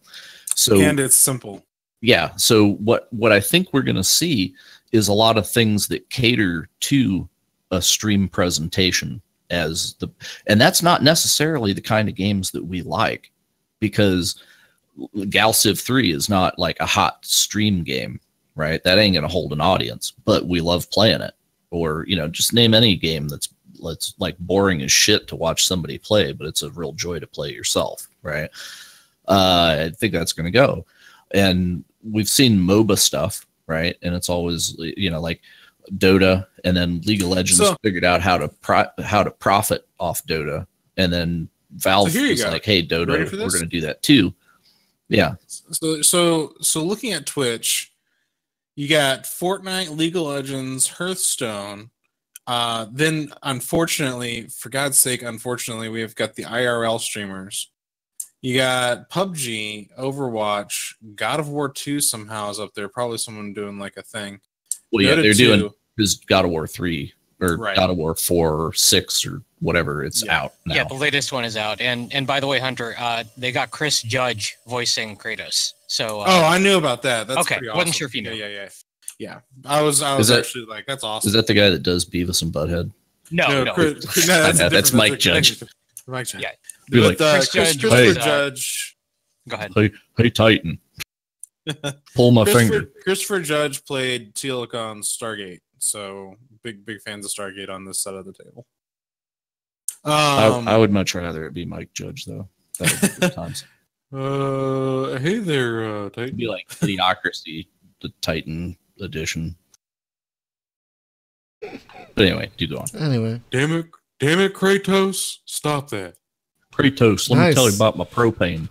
Speaker 2: So
Speaker 3: and it's simple.
Speaker 2: Yeah. So what I think we're going to see is a lot of things that cater to a stream presentation and that's not necessarily the kind of games that we like, because Galciv 3 is not like a hot stream game, right? That ain't going to hold an audience, but we love playing it. Or, just name any game that's like boring as shit to watch somebody play, but it's a real joy to play yourself, right? I think that's going to go. And we've seen MOBA stuff, right? And it's always, like Dota, and then League of Legends figured out how to profit off Dota, and then Valve was like, "Hey, Dota, we're going to do that too." Yeah.
Speaker 3: So looking at Twitch, you got Fortnite, League of Legends, Hearthstone. Then, unfortunately, for God's sake, we've got the IRL streamers. You got PUBG, Overwatch, God of War 2 somehow is up there. Probably someone doing like a thing.
Speaker 2: Well, yeah, they're doing is God of War 3 or God of War 4 or 6 or whatever. It's out now.
Speaker 4: Yeah, the latest one is out. And by the way, Hunter, they got Chris Judge voicing Kratos. So
Speaker 3: I knew about that. That's
Speaker 4: okay.
Speaker 3: Pretty awesome.
Speaker 4: Wasn't sure if you knew.
Speaker 3: Yeah. I was actually like, that's awesome.
Speaker 2: Is that the guy that does Beavis and Butthead?
Speaker 4: No.
Speaker 2: That's Mike Judge.
Speaker 3: Mike Judge.
Speaker 4: Yeah.
Speaker 3: With Christopher Judge.
Speaker 4: Go ahead.
Speaker 2: Hey, Titan. Pull my finger.
Speaker 3: Christopher Judge played Teal'c on Stargate, so big fans of Stargate on this side of the table.
Speaker 2: I would much rather it be Mike Judge, though. That would be good times.
Speaker 3: Hey there, Titan.
Speaker 2: It'd be like Idiocracy, the Titan edition. But anyway, do go on.
Speaker 1: Anyway,
Speaker 3: damn it, Kratos, stop that.
Speaker 2: Kratos, let me tell you about my propane.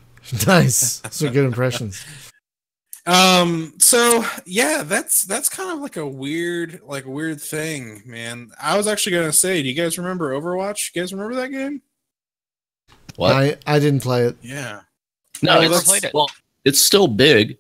Speaker 1: Nice. Those are good impressions.
Speaker 3: So yeah, that's kind of like a weird thing, man. I was actually gonna say, do you guys remember Overwatch? You guys remember that game?
Speaker 2: What?
Speaker 1: I didn't play it.
Speaker 3: Yeah.
Speaker 2: No, I never played it. Well, it's still big.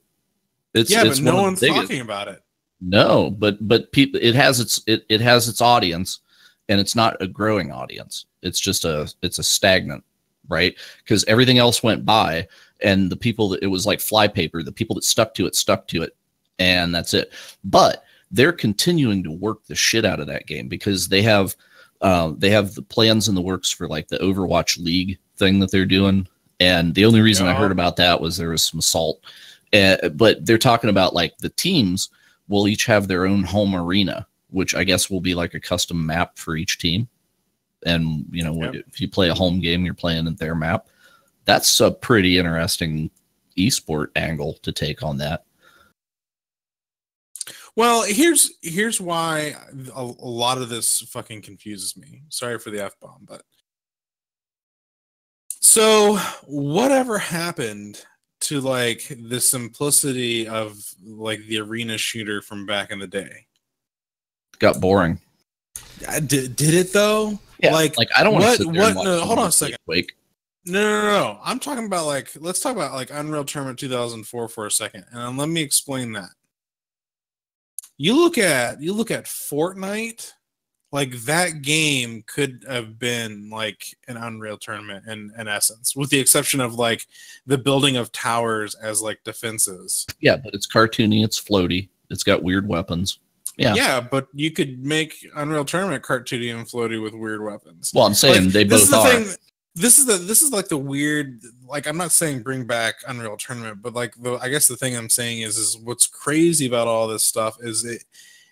Speaker 2: It's
Speaker 3: but no one's talking about it.
Speaker 2: No, but people, it has its audience, and it's not a growing audience. It's just it's a stagnant, right? Because everything else went by, and the people that it was like flypaper, the people that stuck to it, and that's it. But they're continuing to work the shit out of that game because they have the plans in the works for like the Overwatch League thing that they're doing. And the only reason I heard about that was there was some assault. But they're talking about like the teams will each have their own home arena, which I guess will be like a custom map for each team. And, if you play a home game, you're playing at their map. That's a pretty interesting esport angle to take on that.
Speaker 3: Well, here's why a lot of this fucking confuses me. Sorry for the F-bomb, but so whatever happened to like the simplicity of like the arena shooter from back in the day?
Speaker 2: Got boring.
Speaker 3: Did it though?
Speaker 2: Yeah,
Speaker 3: like
Speaker 2: I don't want to sit there and watch
Speaker 3: no, hold on a
Speaker 2: somebody
Speaker 3: second.
Speaker 2: Quake.
Speaker 3: No. I'm talking about like, let's talk about like Unreal Tournament 2004 for a second, and let me explain that. You look at Fortnite, like that game could have been like an Unreal Tournament in essence, with the exception of like the building of towers as like defenses.
Speaker 2: Yeah, but it's cartoony, it's floaty, it's got weird weapons.
Speaker 3: Yeah, but you could make Unreal Tournament cartoony and floaty with weird weapons.
Speaker 2: Well, I'm saying
Speaker 3: like,
Speaker 2: they both are.
Speaker 3: This is like the weird, like, I'm not saying bring back Unreal Tournament, but like I guess the thing I'm saying is what's crazy about all this stuff is it,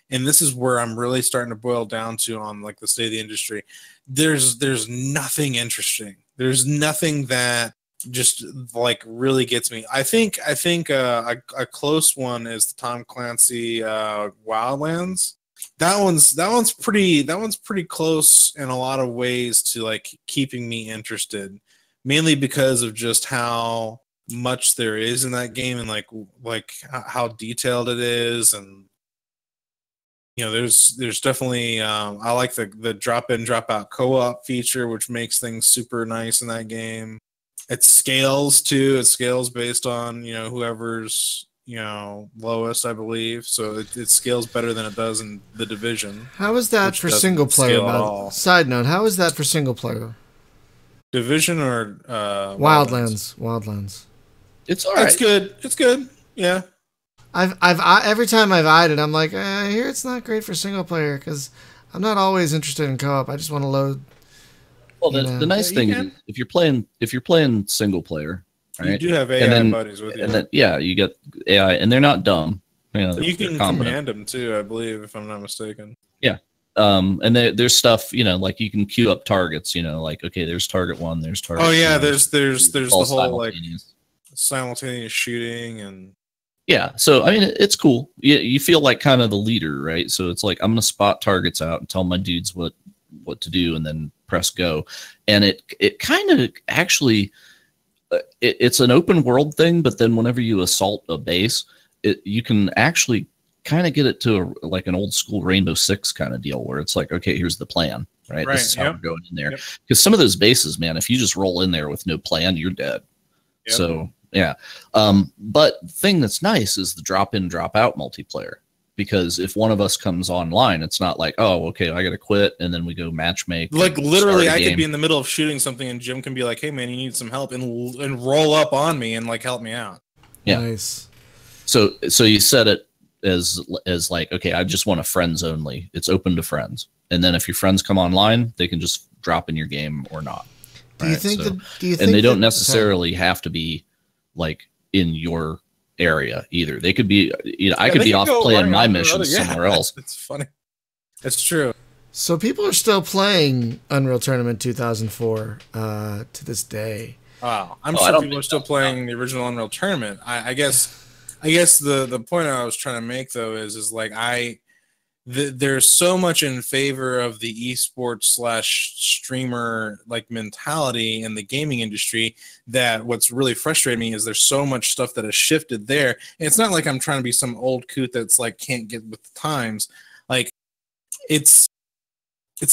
Speaker 3: and this is where I'm really starting to boil down to on like the state of the industry. There's nothing interesting. There's nothing that just like really gets me. I think a close one is the Tom Clancy Wildlands. That one's pretty close in a lot of ways to like keeping me interested, mainly because of just how much there is in that game and like how detailed it is. And you know, there's definitely I like the drop in drop out co-op feature, which makes things super nice in that game. It scales too. It scales based on, you know, whoever's, you know, lowest, I believe. So it scales better than it does in The Division.
Speaker 1: How is that for single player? Side note, how is that for single player?
Speaker 3: Division or
Speaker 1: Wildlands.
Speaker 2: It's all right.
Speaker 3: It's good. Yeah.
Speaker 1: I've every time I've eyed it, I'm like, I hear it's not great for single player because I'm not always interested in co-op. I just want to load.
Speaker 2: Well, the nice thing is if you're playing single player, right?
Speaker 3: You do have AI buddies with you.
Speaker 2: And then, yeah, you get AI, and they're not dumb. You know,
Speaker 3: you can command them too, I believe, if I'm not mistaken.
Speaker 2: Yeah. And there's stuff, you know, like you can queue up targets, you know, like, okay, there's target 1, there's target 2.
Speaker 3: Oh yeah, there's the whole like simultaneous shooting and
Speaker 2: yeah. So I mean, it's cool. You feel like kind of the leader, right? So it's like I'm gonna spot targets out and tell my dudes what to do, and then press go. And it kind of actually it's an open world thing, but then whenever you assault a base, you can actually kind of get it to like an old school Rainbow Six kind of deal where it's like, okay, here's the plan, right? This is how we're going in there. Because some of those bases, man, if you just roll in there with no plan, you're dead. Yep. So yeah. But the thing that's nice is the drop in, drop out multiplayer. Because if one of us comes online, it's not like, oh, okay, I got to quit, and then we go match make.
Speaker 3: Like literally, I could be in the middle of shooting something, and Jim can be like, "Hey, man, you need some help," and roll up on me and like help me out.
Speaker 2: Yeah.
Speaker 1: Nice.
Speaker 2: So you set it as like, okay, I just want a friends only. It's open to friends, and then if your friends come online, they can just drop in your game or not.
Speaker 1: Do you think?
Speaker 2: And they don't necessarily have to be like in your area either. They could be, you know, I could be off playing my missions somewhere else.
Speaker 3: It's funny. It's true.
Speaker 1: So people are still playing Unreal Tournament 2004 to this day.
Speaker 3: Wow. I'm sure people are still playing the original Unreal Tournament. I guess the point I was trying to make though is like there's so much in favor of the esports / streamer like mentality in the gaming industry that what's really frustrating me is there's so much stuff that has shifted there. And it's not like I'm trying to be some old coot that's like can't get with the times. Like it's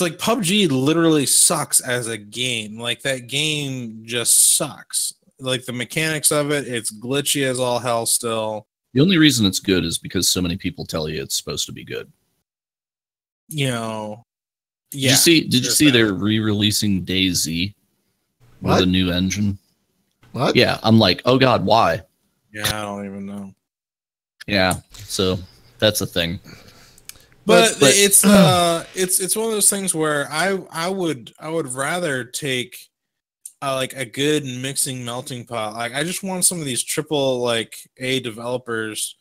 Speaker 3: like PUBG literally sucks as a game. Like that game just sucks. Like the mechanics of it, it's glitchy as all hell still.
Speaker 2: The only reason it's good is because so many people tell you it's supposed to be good.
Speaker 3: You know, yeah.
Speaker 2: Did you see they're re-releasing DayZ with a new engine?
Speaker 1: What?
Speaker 2: Yeah, I'm like, oh god, why?
Speaker 3: Yeah, I don't even know.
Speaker 2: Yeah, so that's a thing.
Speaker 3: But it's one of those things where I would rather take like a good mixing melting pot. Like I just want some of these triple like A developers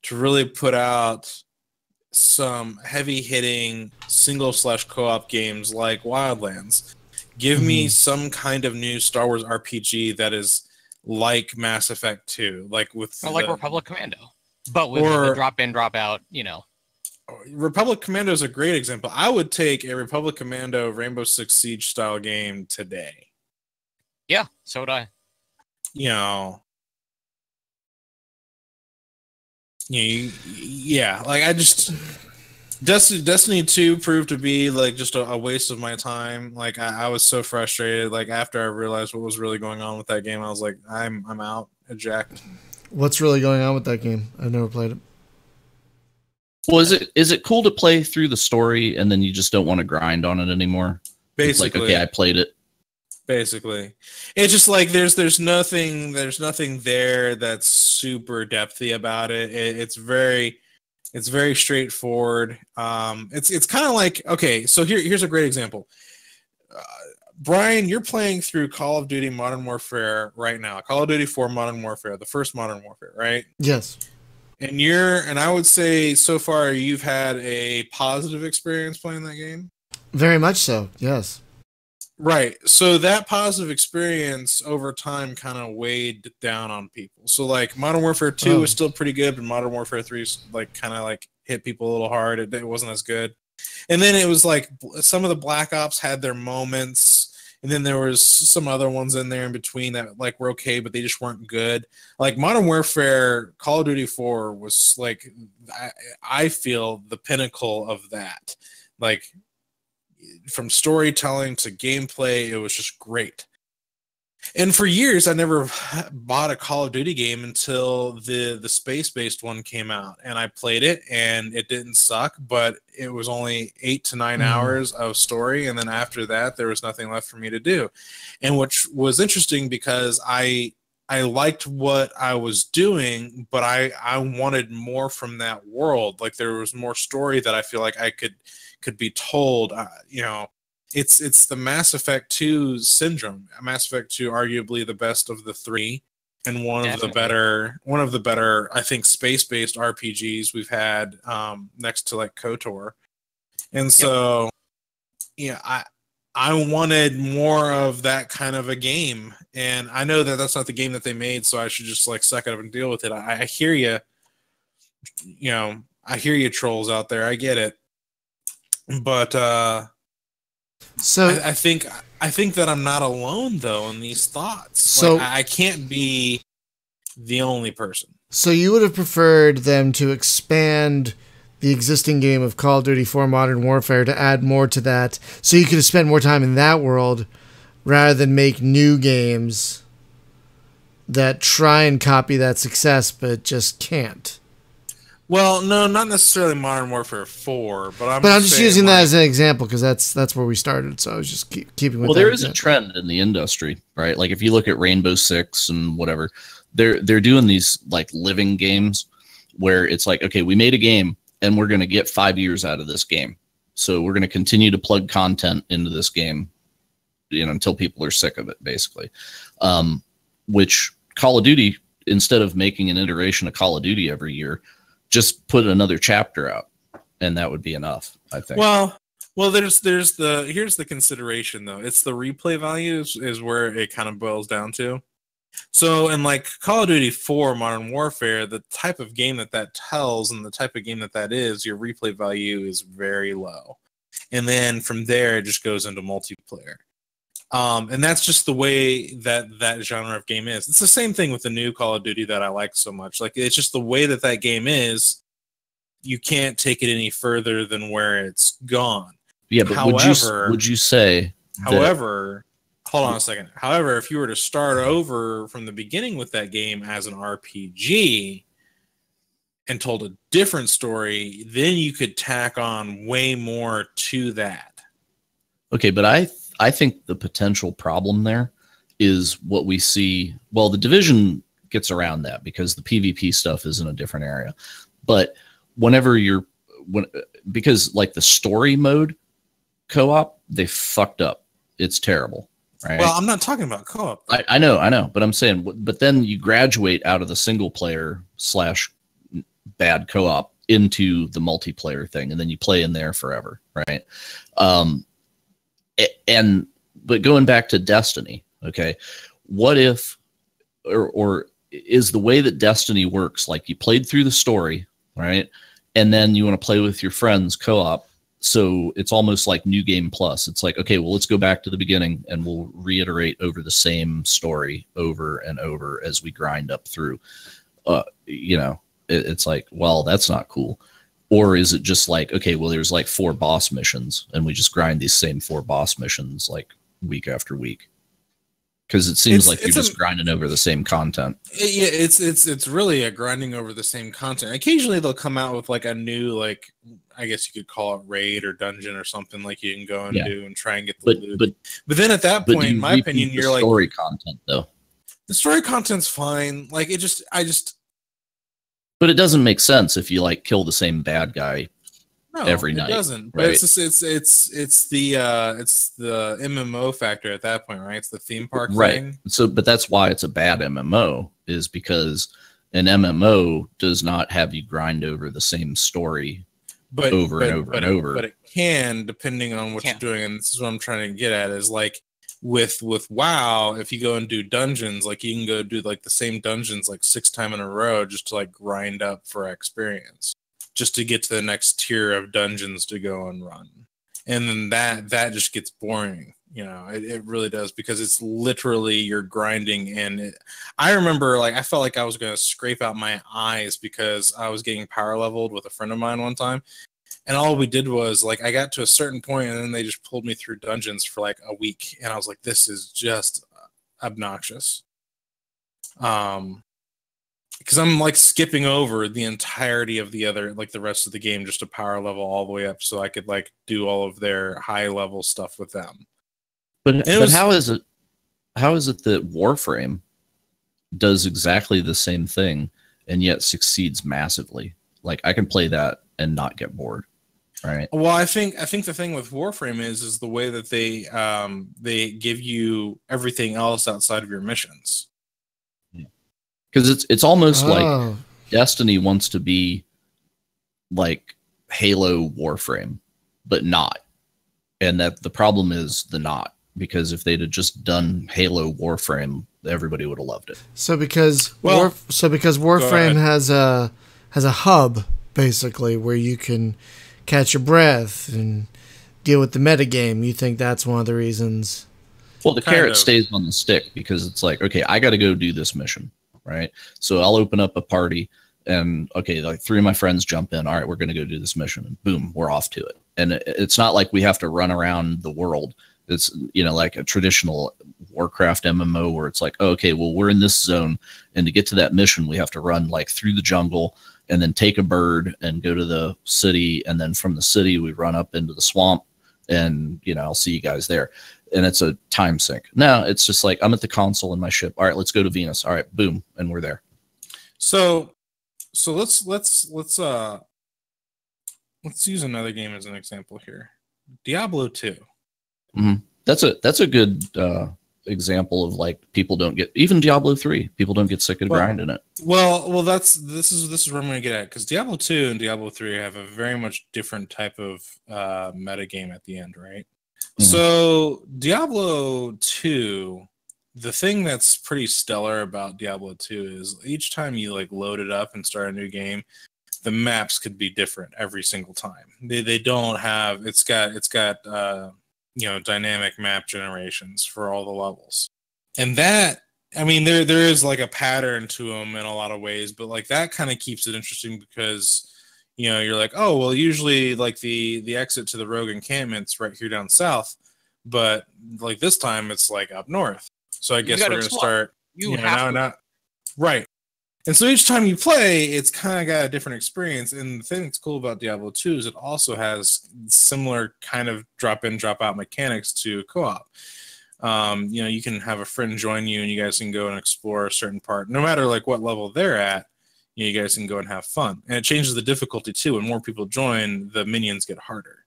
Speaker 3: to really put out some heavy hitting single / co-op games like Wildlands. Give me some kind of new Star Wars RPG that is like Mass Effect 2, like with
Speaker 4: like Republic Commando, but with the drop in, drop out, you know.
Speaker 3: Republic Commando is a great example. I would take a Republic Commando Rainbow Six Siege style game today.
Speaker 4: Yeah, so would I.
Speaker 3: You know, yeah, like I just Destiny 2 proved to be like just a waste of my time. Like I was so frustrated. Like after I realized what was really going on with that game, I was like, I'm out, eject.
Speaker 1: What's really going on with that game? I've never played it.
Speaker 2: Well, is it cool to play through the story and then you just don't want to grind on it anymore?
Speaker 3: Basically,
Speaker 2: it's like, okay, I played it.
Speaker 3: Basically, it's just like there's nothing there that's super depthy about it. It's very straightforward. It's kind of like, okay, so here's a great example. Brian, you're playing through Call of Duty Modern Warfare right now. Call of Duty 4 Modern Warfare, the first Modern Warfare, right?
Speaker 1: Yes.
Speaker 3: And I would say so far you've had a positive experience playing that game.
Speaker 1: Very much so. Yes.
Speaker 3: Right. So that positive experience over time kind of weighed down on people. So like Modern Warfare 2 is still pretty good, but Modern Warfare 3 is like kind of like hit people a little hard. It wasn't as good. And then it was like some of the Black Ops had their moments. And then there was some other ones in there in between that like were okay, but they just weren't good. Like Modern Warfare, Call of Duty 4 was like, I feel the pinnacle of that. Like from storytelling to gameplay, it was just great. And for years, I never bought a Call of Duty game until the space-based one came out. And I played it, and it didn't suck, but it was only 8 to 9 hours of story. And then after that, there was nothing left for me to do. And which was interesting because I liked what I was doing, but I wanted more from that world. Like there was more story that I feel like I could be told. It's the Mass Effect 2 syndrome. Mass Effect 2, arguably the best of the three, and one of the better, I think, space-based RPGs we've had, next to like KOTOR. And so, yeah, I wanted more of that kind of a game, and I know that that's not the game that they made, so I should just like suck it up and deal with it. I hear you. I hear you, trolls out there. I get it, but
Speaker 1: so
Speaker 3: I think that I'm not alone though in these thoughts.
Speaker 1: So
Speaker 3: like, I can't be the only person.
Speaker 1: So you would have preferred them to expand the existing game of Call of Duty 4 Modern Warfare to add more to that, so you could have spent more time in that world, rather than make new games that try and copy that success but just can't.
Speaker 3: Well, no, not necessarily Modern Warfare 4, but
Speaker 1: I'm just using that as an example because that's where we started. So I was just keeping with.
Speaker 2: Well,
Speaker 1: that
Speaker 2: there is a trend in the industry, right? Like if you look at Rainbow Six and whatever, they're doing these like living games where it's like, okay, we made a game and we're going to get 5 years out of this game, so we're going to continue to plug content into this game, until people are sick of it, basically. Which Call of Duty, instead of making an iteration of Call of Duty every year, just put another chapter out, and that would be enough, I think.
Speaker 3: Well, here's the consideration though. It's the replay value is where it kind of boils down to. So in like Call of Duty 4 Modern Warfare, the type of game that tells and the type of game that is, your replay value is very low. And then from there, it just goes into multiplayer. And that's just the way that genre of game is. It's the same thing with the new Call of Duty that I like so much. Like, it's just the way that game is. You can't take it any further than where it's gone.
Speaker 2: Yeah, but would you say?
Speaker 3: However, hold on a second. However, if you were to start over from the beginning with that game as an RPG and told a different story, then you could tack on way more to that.
Speaker 2: Okay, but I think the potential problem there is what we see. Well, the Division gets around that because the PvP stuff is in a different area. But because like the story mode co-op, they fucked up. It's terrible, right?
Speaker 3: Well, I'm not talking about co-op.
Speaker 2: I know, but I'm saying, but then you graduate out of the single player / bad co-op into the multiplayer thing, and then you play in there forever, right? But going back to Destiny, okay, what if, or is the way that Destiny works, like you played through the story, right? and then you want to play with your friends co-op. So it's almost like New Game Plus. It's like, okay, well, let's go back to the beginning and we'll reiterate over the same story over and over as we grind up through. It's like, well, that's not cool. Or is it just like, okay, well, there's like 4 boss missions and we just grind these same 4 boss missions like week after week? Because it seems like you're just grinding over the same content.
Speaker 3: Yeah, it's really a grinding over the same content. Occasionally they'll come out with like a new, like, I guess you could call it raid or dungeon or something like you can go and do and try and get the loot. But then at that point, in my opinion, you're like,
Speaker 2: story content though.
Speaker 3: The story content's fine. Like
Speaker 2: But it doesn't make sense if you like kill the same bad guy every night.
Speaker 3: It doesn't.
Speaker 2: Right?
Speaker 3: But it's the MMO factor at that point, right? It's the theme park thing.
Speaker 2: So, but that's why it's a bad MMO, is because an MMO does not have you grind over the same story over and over.
Speaker 3: But it can, depending on what you're doing. And this is what I'm trying to get at, is like with WoW, if you go and do dungeons, like you can go do like the same dungeons like 6 times in a row just to like grind up for experience, just to get to the next tier of dungeons to go and run. And then that just gets boring. It really does, because it's literally you're grinding. And I remember, like, I felt like I was going to scrape out my eyes because I was getting power leveled with a friend of mine one time. And all we did was, like, I got to a certain point and then they just pulled me through dungeons for like a week. And I was like, this is just obnoxious. Because I'm like skipping over the entirety of the rest of the game just to power level all the way up so I could like do all of their high level stuff with them.
Speaker 2: But how is it that Warframe does exactly the same thing and yet succeeds massively? Like, I can play that and not get bored, right?
Speaker 3: Well, I think the thing with Warframe is the way that they give you everything else outside of your missions.
Speaker 2: Because it's almost like Destiny wants to be like Halo Warframe, but not. And that the problem is the not. Because if they'd have just done Halo Warframe, everybody would have loved it.
Speaker 1: So because Warframe has a hub basically where you can catch your breath and deal with the metagame, you think that's one of the reasons?
Speaker 2: Well, the carrot stays on the stick because it's like, okay, I got to go do this mission, right? So I'll open up a party and okay, like 3 of my friends jump in. All right, we're going to go do this mission, and boom, we're off to it. And it's not like we have to run around the world. It's, like a traditional Warcraft MMO where it's like, oh, okay, well, we're in this zone, and to get to that mission, we have to run like through the jungle and then take a bird and go to the city. And then from the city, we run up into the swamp and, I'll see you guys there. And it's a time sink. No, it's just like, I'm at the console in my ship. All right, let's go to Venus. All right, boom. And we're there.
Speaker 3: So let's use another game as an example here. Diablo 2.
Speaker 2: Mm-hmm. That's a good example of like people don't get, even Diablo 3, people don't get sick of grinding it.
Speaker 3: Well, this is where I'm going to get at, because Diablo 2 and Diablo 3 have a very much different type of meta game at the end, right? Mm-hmm. So Diablo 2, the thing that's pretty stellar about Diablo 2 is each time you like load it up and start a new game, the maps could be different every single time. They don't have, it's got dynamic map generations for all the levels. And that, I mean, there is like a pattern to them in a lot of ways, but like that kind of keeps it interesting because, you're like, oh, well, usually like the exit to the rogue encampment's right here down south, but like this time it's like up north. So I guess we're going to start, right. And so each time you play, it's kind of got a different experience. And the thing that's cool about Diablo 2 is it also has similar kind of drop-in, drop-out mechanics to co-op. You can have a friend join you and you guys can go and explore a certain part. No matter like what level they're at, you guys can go and have fun. And it changes the difficulty too. When more people join, the minions get harder.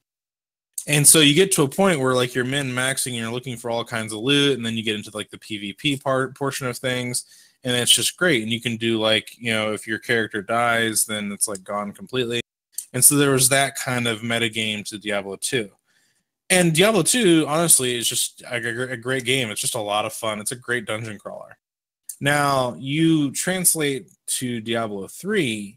Speaker 3: And so you get to a point where like you're min-maxing and you're looking for all kinds of loot, and then you get into like the PvP portion of things. And it's just great. And you can do like, if your character dies, then it's like gone completely. And so there was that kind of metagame to Diablo 2. And Diablo 2, honestly, is just a great game. It's just a lot of fun. It's a great dungeon crawler. Now, you translate to Diablo 3,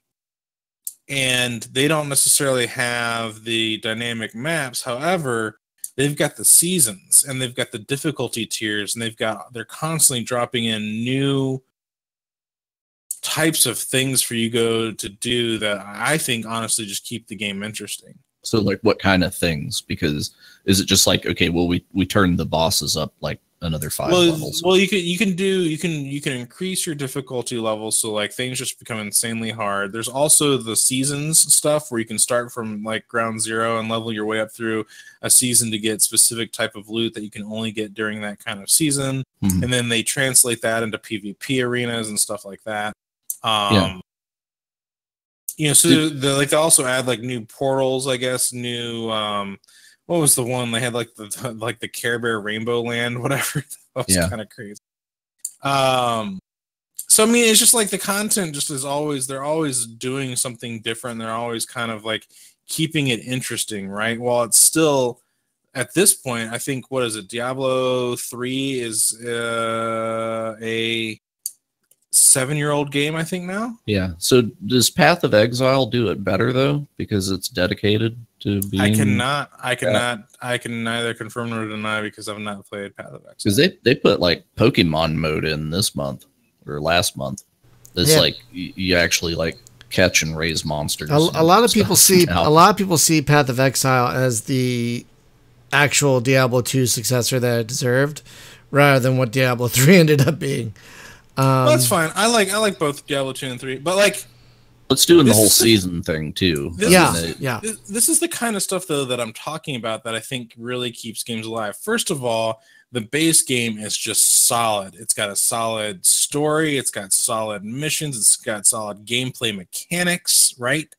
Speaker 3: and they don't necessarily have the dynamic maps. However, they've got the seasons and they've got the difficulty tiers, and they're constantly dropping in new types of things for you to do that I think honestly just keep the game interesting.
Speaker 2: So like what kind of things? Because is it just like, okay, well we turned the bosses up like another 5 levels?
Speaker 3: Well, you can increase your difficulty level, so like things just become insanely hard. There's also the seasons stuff where you can start from like ground zero and level your way up through a season to get specific type of loot that you can only get during that kind of season.
Speaker 2: Mhm.
Speaker 3: And then they translate that into PvP arenas and stuff like that. So they also add like new portals, I guess, new what was the one they had, like the Care Bear Rainbow Land, whatever. That was kind of crazy. So I mean, it's just like the content just is always, they're always doing something different. They're always kind of like keeping it interesting, right? While it's still at this point, I think, what is it? Diablo 3 is a 7-year-old game, I think now.
Speaker 2: Yeah. So does Path of Exile do it better though, because it's dedicated to being?
Speaker 3: I can neither confirm nor deny because I've not played Path of Exile.
Speaker 2: Because they put like Pokemon mode in this month or last month. It's like you actually like catch and raise monsters.
Speaker 1: A lot of people see Path of Exile as the actual Diablo 2 successor that it deserved, rather than what Diablo 3 ended up being.
Speaker 3: Well, that's fine. I like both Diablo 2 and 3, but like,
Speaker 2: let's do the whole season thing too.
Speaker 3: This is the kind of stuff though that I'm talking about that I think really keeps games alive. First of all, the base game is just solid. It's got a solid story. It's got solid missions. It's got solid gameplay mechanics, right?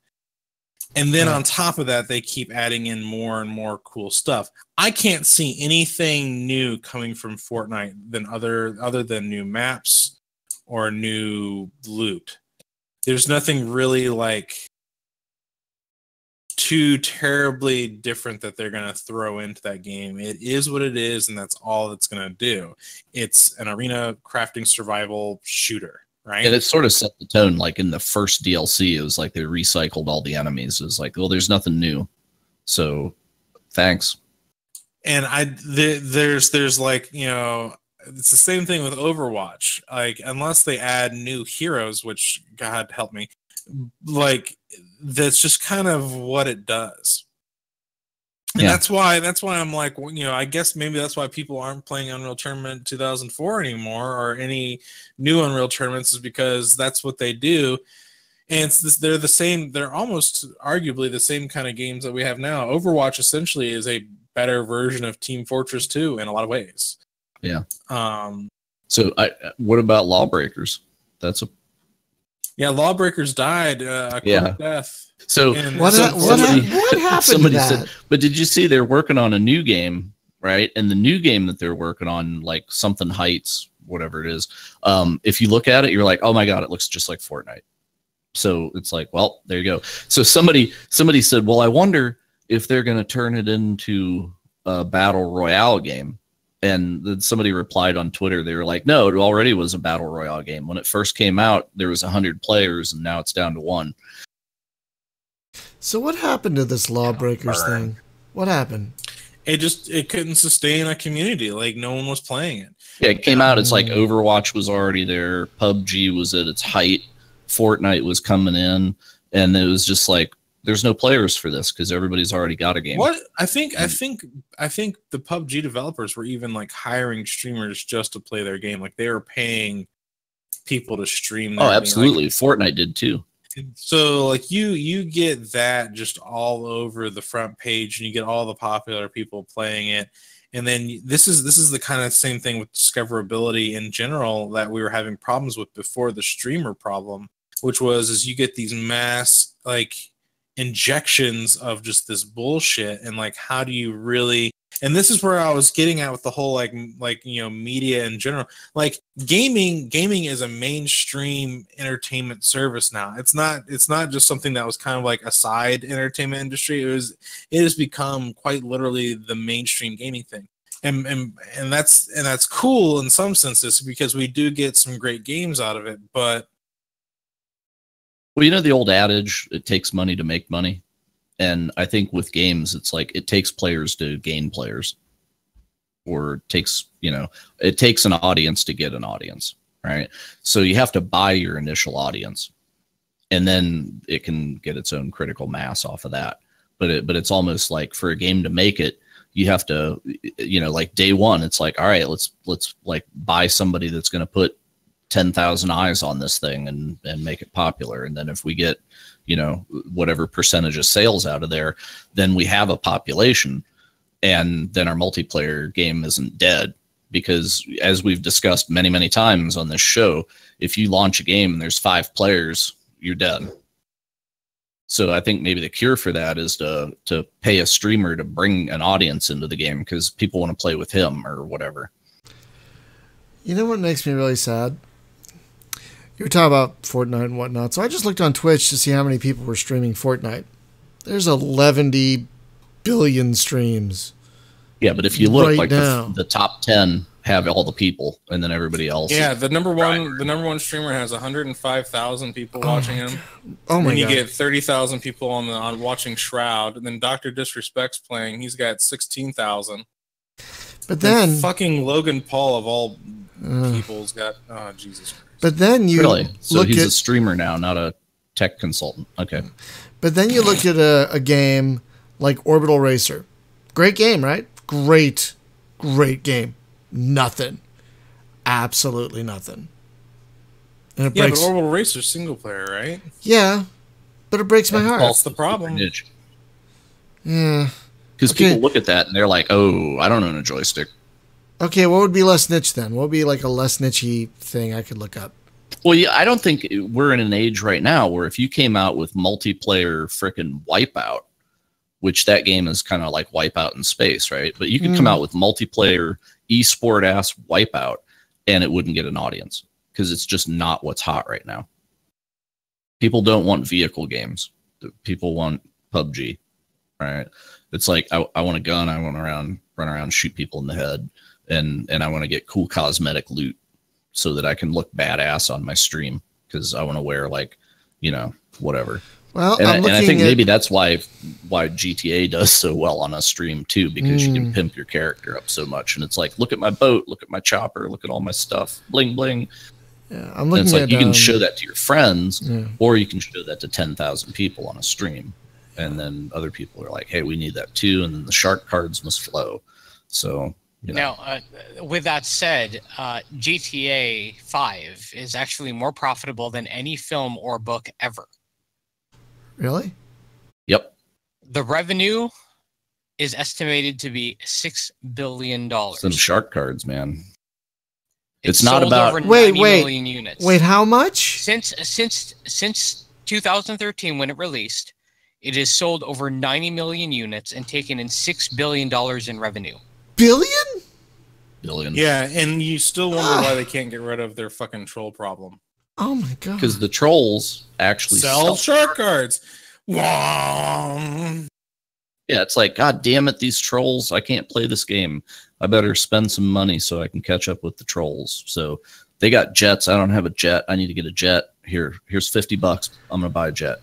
Speaker 3: And then on top of that, they keep adding in more and more cool stuff. I can't see anything new coming from Fortnite than other than new maps or new loot. There's nothing really like too terribly different that they're going to throw into that game. It is what it is, and that's all it's going to do. It's an arena crafting survival shooter, right?
Speaker 2: And it sort of set the tone. Like in the first DLC, it was like they recycled all the enemies. It was like, well, there's nothing new, so thanks.
Speaker 3: And there's like, you know, it's the same thing with Overwatch. Like, unless they add new heroes, which God help me, like that's just kind of what it does. And that's why I'm like, you know, I guess maybe that's why people aren't playing Unreal Tournament 2004 anymore, or any new Unreal Tournaments, is because that's what they do. And they're the same. They're almost arguably the same kind of games that we have now. Overwatch essentially is a better version of Team Fortress 2 in a lot of ways.
Speaker 2: Yeah. So what about Lawbreakers?
Speaker 3: Lawbreakers died a quick death.
Speaker 1: So what happened
Speaker 2: somebody
Speaker 1: to that?
Speaker 2: said, but did you see they're working on a new game, right? And the new game that they're working on, like something Heights, whatever it is, if you look at it, you're like, oh my God, it looks just like Fortnite. So it's like, well, there you go. So somebody said, well, I wonder if they're going to turn it into a battle royale game. And then somebody replied on Twitter. They were like, no, it already was a battle royale game. When it first came out, there was 100 players, and now it's down to 1.
Speaker 1: So what happened to this Lawbreakers thing? What happened?
Speaker 3: It couldn't sustain a community. Like, no one was playing it.
Speaker 2: Yeah, it came out. It's like Overwatch was already there. PUBG was at its height. Fortnite was coming in. And it was just like, there's no players for this because everybody's already got a game.
Speaker 3: What I think the PUBG developers were even like hiring streamers just to play their game. Like, they were paying people to stream their game.
Speaker 2: Absolutely. Like, Fortnite did too.
Speaker 3: So like you get that just all over the front page, and you get all the popular people playing it. And then this is the kind of same thing with discoverability in general that we were having problems with before the streamer problem, which was you get these mass like injections of just this bullshit, and like, how do you really, and this is where I was getting at with the whole like you know, media in general. Like, gaming is a mainstream entertainment service now. It's not just something that was kind of like a side entertainment industry. It has become quite literally the mainstream gaming thing. And that's cool in some senses, because we do get some great games out of it, but
Speaker 2: Well, you know the old adage, it takes money to make money. And I think with games, it's like it takes players to gain players. Or it takes an audience to get an audience, right? So you have to buy your initial audience. And then it can get its own critical mass off of that. But it's almost like for a game to make it, you have to, like day one, it's like, all right, let's like buy somebody that's going to put 10,000 eyes on this thing and make it popular. And then if we get, whatever percentage of sales out of there, then we have a population, and then our multiplayer game isn't dead. Because as we've discussed many, many times on this show, if you launch a game and there's 5 players, you're dead. So I think maybe the cure for that is to pay a streamer to bring an audience into the game because people want to play with him or whatever.
Speaker 1: You know what makes me really sad? You were talking about Fortnite and whatnot. So I just looked on Twitch to see how many people were streaming Fortnite. There's 11 billion streams.
Speaker 2: Yeah, but if you look
Speaker 1: right
Speaker 2: like
Speaker 1: now,
Speaker 2: the top 10 have all the people, and then everybody else.
Speaker 3: Yeah, the number one streamer has 105,000 people watching him.
Speaker 1: Oh my
Speaker 3: god! And you
Speaker 1: God.
Speaker 3: get 30,000 people on watching Shroud, and then Dr. Disrespect's playing. He's got 16,000.
Speaker 1: But then
Speaker 3: fucking Logan Paul of all people's got Jesus Christ.
Speaker 1: But then you
Speaker 2: really, so
Speaker 1: look
Speaker 2: he's
Speaker 1: at
Speaker 2: a streamer now, not a tech consultant. Okay.
Speaker 1: But then you look at a game like Orbital Racer. Great game, right? Great game. Nothing. Absolutely nothing. And it breaks.
Speaker 3: But Orbital Racer's single player, right?
Speaker 1: Yeah, but it breaks my heart.
Speaker 3: That's the problem.
Speaker 1: Yeah.
Speaker 2: Because people look at that and they're like, oh, I don't own a joystick.
Speaker 1: Okay, what would be less niche then? What would be like a less niche-y thing I could look up?
Speaker 2: Well, yeah, I don't think we're in an age right now where if you came out with multiplayer frickin' Wipeout, which that game is kind of like Wipeout in space, right? But you could come out with multiplayer esport ass Wipeout and it wouldn't get an audience because it's just not what's hot right now. People don't want vehicle games. People want PUBG, right? It's like I want a gun. I want to run around, shoot people in the head, and I want to get cool cosmetic loot so that I can look badass on my stream because I want to wear whatever.
Speaker 1: Well,
Speaker 2: and I think maybe that's why GTA does so well on a stream too, because you can pimp your character up so much, and it's like, look at my boat, look at my chopper, look at all my stuff, bling bling.
Speaker 1: Yeah, I'm looking
Speaker 2: it's like
Speaker 1: at,
Speaker 2: you can show that to your friends, or you can show that to 10,000 people on a stream, and then other people are like, hey, we need that too, and then the shark cards must flow. So
Speaker 4: Now, with that said, GTA 5 is actually more profitable than any film or book ever.
Speaker 1: Really?
Speaker 2: Yep.
Speaker 4: The revenue is estimated to be $6 billion.
Speaker 2: Some shark cards, man. It's
Speaker 4: sold
Speaker 2: not about
Speaker 4: over 90 million units.
Speaker 1: Wait, how much?
Speaker 4: Since 2013, when it released, it has sold over 90 million units and taken in $6 billion in revenue.
Speaker 2: Billion?
Speaker 3: Yeah, and you still wonder why they can't get rid of their fucking troll problem.
Speaker 1: Oh my god!
Speaker 2: Because the trolls actually
Speaker 3: sell shark cards. Yeah,
Speaker 2: it's like, god damn it, these trolls! I can't play this game. I better spend some money so I can catch up with the trolls. So they got jets. I don't have a jet. I need to get a jet. Here's $50. I'm gonna buy a jet.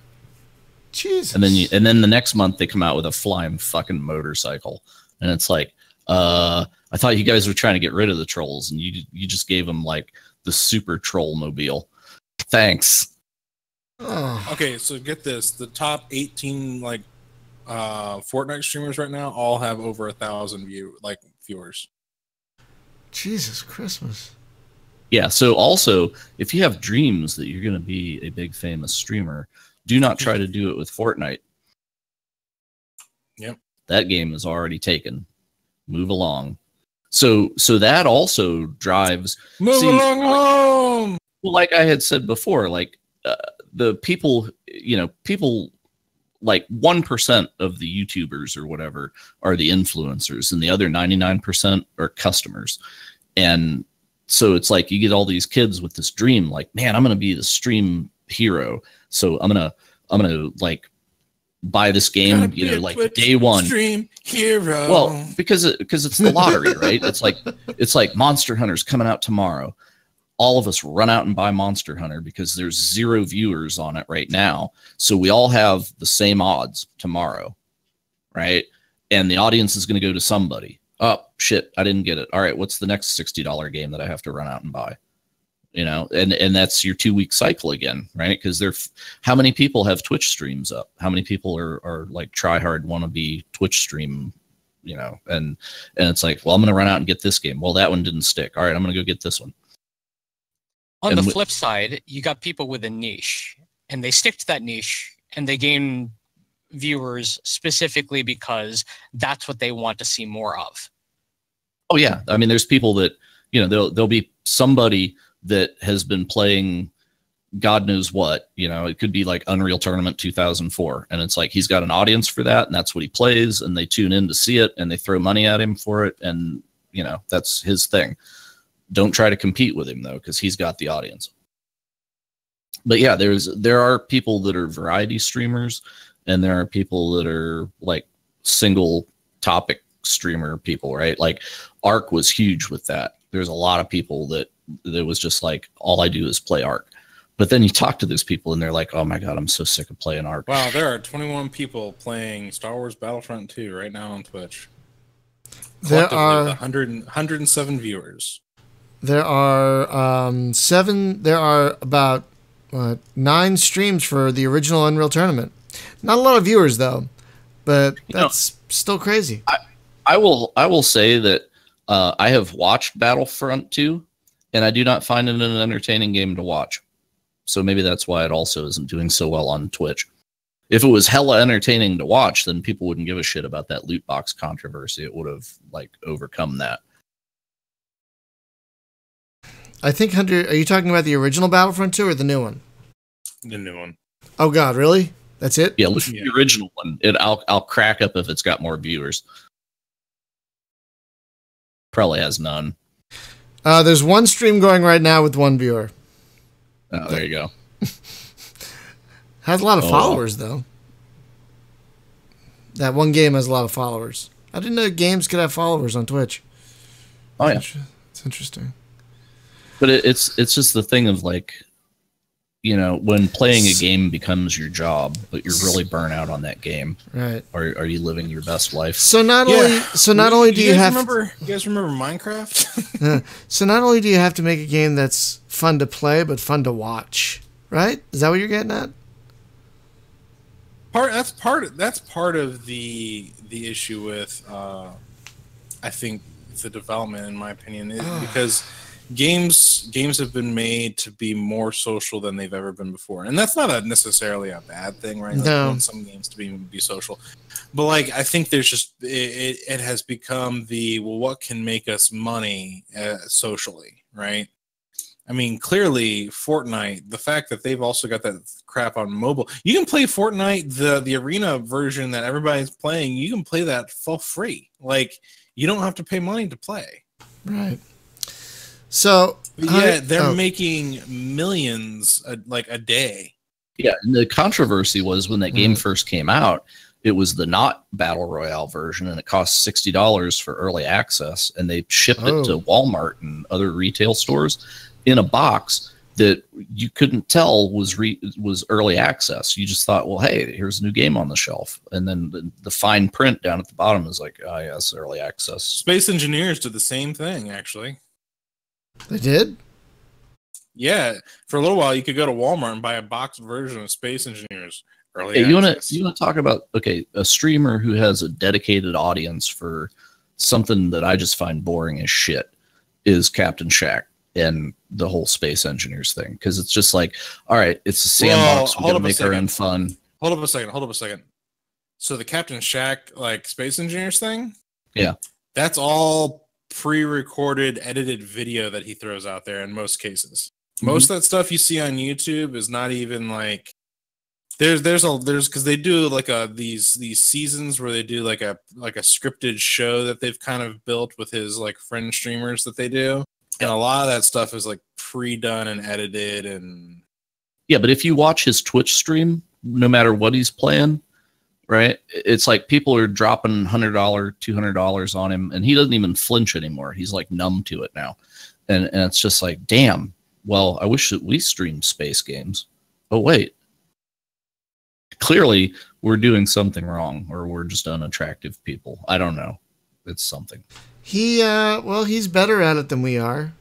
Speaker 1: Jesus.
Speaker 2: And then the next month they come out with a flying fucking motorcycle, and it's like, I thought you guys were trying to get rid of the trolls, and you just gave them like the super troll mobile. Thanks.
Speaker 1: Oh.
Speaker 3: Okay, so get this: the top 18 Fortnite streamers right now all have over 1,000 viewers.
Speaker 1: Jesus Christmas.
Speaker 2: Yeah. So also, if you have dreams that you're going to be a big famous streamer, do not try to do it with Fortnite.
Speaker 3: Yep.
Speaker 2: That game is already taken. Move along. So that also drives.
Speaker 3: Move along home.
Speaker 2: Well, like I had said before, the people, people like 1% of the YouTubers or whatever are the influencers, and the other 99% are customers. And so it's like you get all these kids with this dream, like, man, I'm going to be the stream hero. So I'm going to like buy this game, like day one.
Speaker 3: Stream hero.
Speaker 2: Well, because it's the lottery, right? It's like Monster Hunter's coming out tomorrow. all of us run out and buy Monster Hunter because there's 0 viewers on it right now. So we all have the same odds tomorrow, right? And the audience is going to go to somebody. Oh, shit, I didn't get it. All right, what's the next $60 game that I have to run out and buy? You know, and that's your 2-week cycle again, right? Because how many people have Twitch streams up? How many people are like try hard want to be Twitch stream, you know? And it's like, well, I'm going to run out and get this game. Well, that one didn't stick. All right, I'm going to go get this one.
Speaker 4: On the flip side, you got people with a niche, and they stick to that niche, and they gain viewers specifically because that's what they want to see more of.
Speaker 2: Oh yeah, I mean, there's people that, you know, there'll be somebody that has been playing God knows what, you know, it could be like Unreal Tournament 2004, and it's like he's got an audience for that, and that's what he plays, and they tune in to see it, and they throw money at him for it, and you know, that's his thing. Don't try to compete with him though, because he's got the audience. But yeah, there are people that are variety streamers, and there are people that are like single topic streamer people, right? Like Ark was huge with that. There's a lot of people that was just like, all I do is play Ark. But then you talk to those people and they're like, oh my God, I'm so sick of playing Ark.
Speaker 3: Wow, there are 21 people playing Star Wars Battlefront 2 right now on Twitch.
Speaker 1: There are
Speaker 3: 107 viewers.
Speaker 1: There are 7. There are about 9 streams for the original Unreal Tournament. Not a lot of viewers though, but that's still crazy.
Speaker 2: I will say that I have watched Battlefront 2, and I do not find it an entertaining game to watch. So maybe that's why it also isn't doing so well on Twitch. If it was hella entertaining to watch, then people wouldn't give a shit about that loot box controversy. It would have like overcome that.
Speaker 1: I think Hunter, are you talking about the original Battlefront 2 or the new one?
Speaker 3: The new one.
Speaker 1: Oh God, really? That's it?
Speaker 2: Yeah, look at the original one. I'll crack up if it's got more viewers. Probably has none.
Speaker 1: There's one stream going right now with 1 viewer.
Speaker 2: Oh, there you go.
Speaker 1: Has a lot of followers though. That one game has a lot of followers. I didn't know games could have followers on Twitch.
Speaker 2: Oh yeah,
Speaker 1: it's interesting.
Speaker 2: But it's just the thing of like, you know, when playing a game becomes your job, but you're really burnt out on that game.
Speaker 1: Right.
Speaker 2: Are you living your best life?
Speaker 1: So not only do you have
Speaker 3: remember, you guys remember Minecraft?
Speaker 1: So not only do you have to make a game that's fun to play, but fun to watch, right? Is that what you're getting at?
Speaker 3: That's part of the issue with I think the development, in my opinion, because games have been made to be more social than they've ever been before, and that's not necessarily a bad thing, right?
Speaker 1: No.
Speaker 3: I want some games to be social, but like I think there's just it has become what can make us money socially, right? I mean, clearly Fortnite, the fact that they've also got that crap on mobile, you can play Fortnite, the arena version that everybody's playing, you can play that for free. Like, you don't have to pay money to play.
Speaker 1: Right. So
Speaker 3: yeah, they're making millions a day.
Speaker 2: Yeah, and the controversy was when that game first came out, it was the not battle royale version, and it cost $60 for early access, and they shipped it to Walmart and other retail stores in a box that you couldn't tell was early access. You just thought, well, hey, here's a new game on the shelf, and then the fine print down at the bottom is like, oh yes, early access.
Speaker 3: Space Engineers did the same thing, actually.
Speaker 1: They did?
Speaker 3: Yeah, for a little while you could go to Walmart and buy a box version of Space Engineers. Early
Speaker 2: you want to talk about a streamer who has a dedicated audience for something that I just find boring as shit is Captain Shack and the whole Space Engineers thing, because it's just like, all right, it's a sandbox, we're gonna make our own fun.
Speaker 3: Hold up a second. So the Captain Shack like Space Engineers thing,
Speaker 2: yeah,
Speaker 3: that's all pre-recorded, edited video that he throws out there in most cases. Most of that stuff you see on YouTube is not even like there's because they do like these seasons where they do like a scripted show that they've kind of built with his like friend streamers that they do, and a lot of that stuff is like pre-done and edited. And
Speaker 2: yeah, but if you watch his Twitch stream, no matter what he's playing, right, it's like people are dropping $100, $200 on him, and he doesn't even flinch anymore. He's like numb to it now, and it's just like, damn, well, I wish that we streamed space games. Oh, wait. Clearly, we're doing something wrong, or we're just unattractive people. I don't know. It's something.
Speaker 1: He's better at it than we are.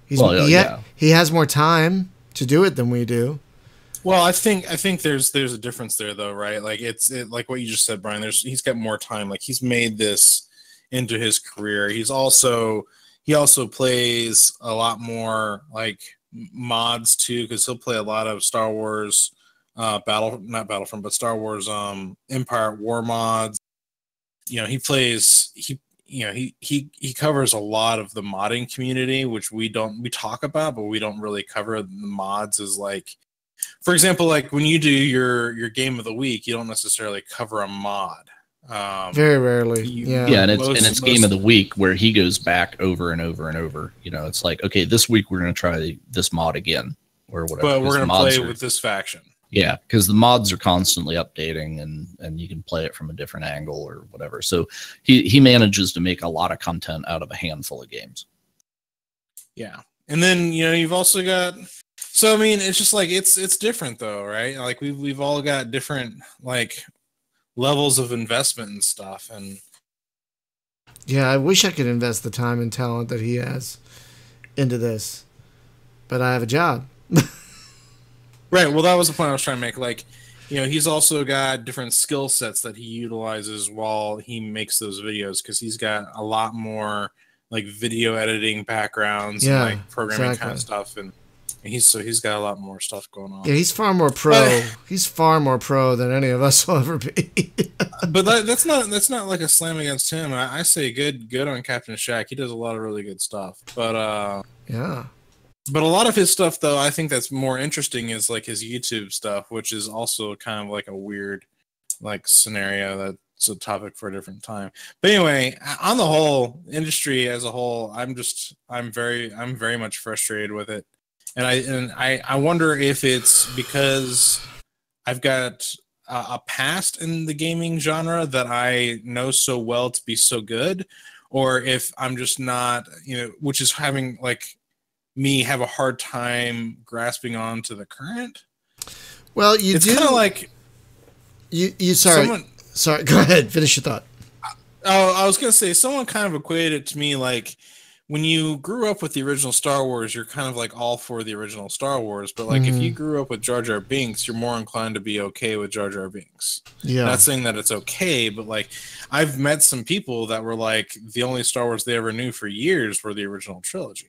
Speaker 2: Yeah.
Speaker 1: He has more time to do it than we do.
Speaker 3: Well, I think there's a difference there though, right? Like like what you just said, Brian. He's got more time. Like he's made this into his career. He also plays a lot more like mods too, because he'll play a lot of Star Wars not Battlefront, but Star Wars Empire War mods. You know, he covers a lot of the modding community, which we talk about, but we don't really cover the mods as like, for example, like when you do your game of the week, you don't necessarily cover a mod.
Speaker 1: Very rarely.
Speaker 2: And it's game of the week where he goes back over and over and over. You know, it's like, okay, this week we're going to try this mod again or whatever.
Speaker 3: But we're going to play with this faction.
Speaker 2: Yeah, because the mods are constantly updating and you can play it from a different angle or whatever. So he manages to make a lot of content out of a handful of games.
Speaker 3: Yeah. And then, you know, you've also got, so I mean, it's just like it's different though, right? Like we've all got different like levels of investment and stuff. And
Speaker 1: yeah, I wish I could invest the time and talent that he has into this, but I have a job.
Speaker 3: Right. Well, that was the point I was trying to make. Like, you know, he's also got different skill sets that he utilizes while he makes those videos, because he's got a lot more like video editing backgrounds and like programming kind of stuff, and he's got a lot more stuff going on.
Speaker 1: Yeah, he's far more pro. He's far more pro than any of us will ever be.
Speaker 3: But that's not like a slam against him. I say good on Captain Shack. He does a lot of really good stuff. But
Speaker 1: yeah.
Speaker 3: But a lot of his stuff, though, I think that's more interesting is like his YouTube stuff, which is also kind of like a weird like scenario that's a topic for a different time. But anyway, on the whole, industry as a whole, I'm very much frustrated with it. And I wonder if it's because I've got a past in the gaming genre that I know so well to be so good, or if I'm just not, you know, which is having like me have a hard time grasping on to the current.
Speaker 1: Well,
Speaker 3: it's kind of like
Speaker 1: sorry, go ahead, finish your thought.
Speaker 3: I was gonna say, someone kind of equated it to me like when you grew up with the original Star Wars, you're kind of like all for the original Star Wars, but like if you grew up with Jar Jar Binks, you're more inclined to be okay with Jar Jar Binks.
Speaker 1: Yeah,
Speaker 3: not saying that it's okay, but like I've met some people that were like the only Star Wars they ever knew for years were the original trilogy.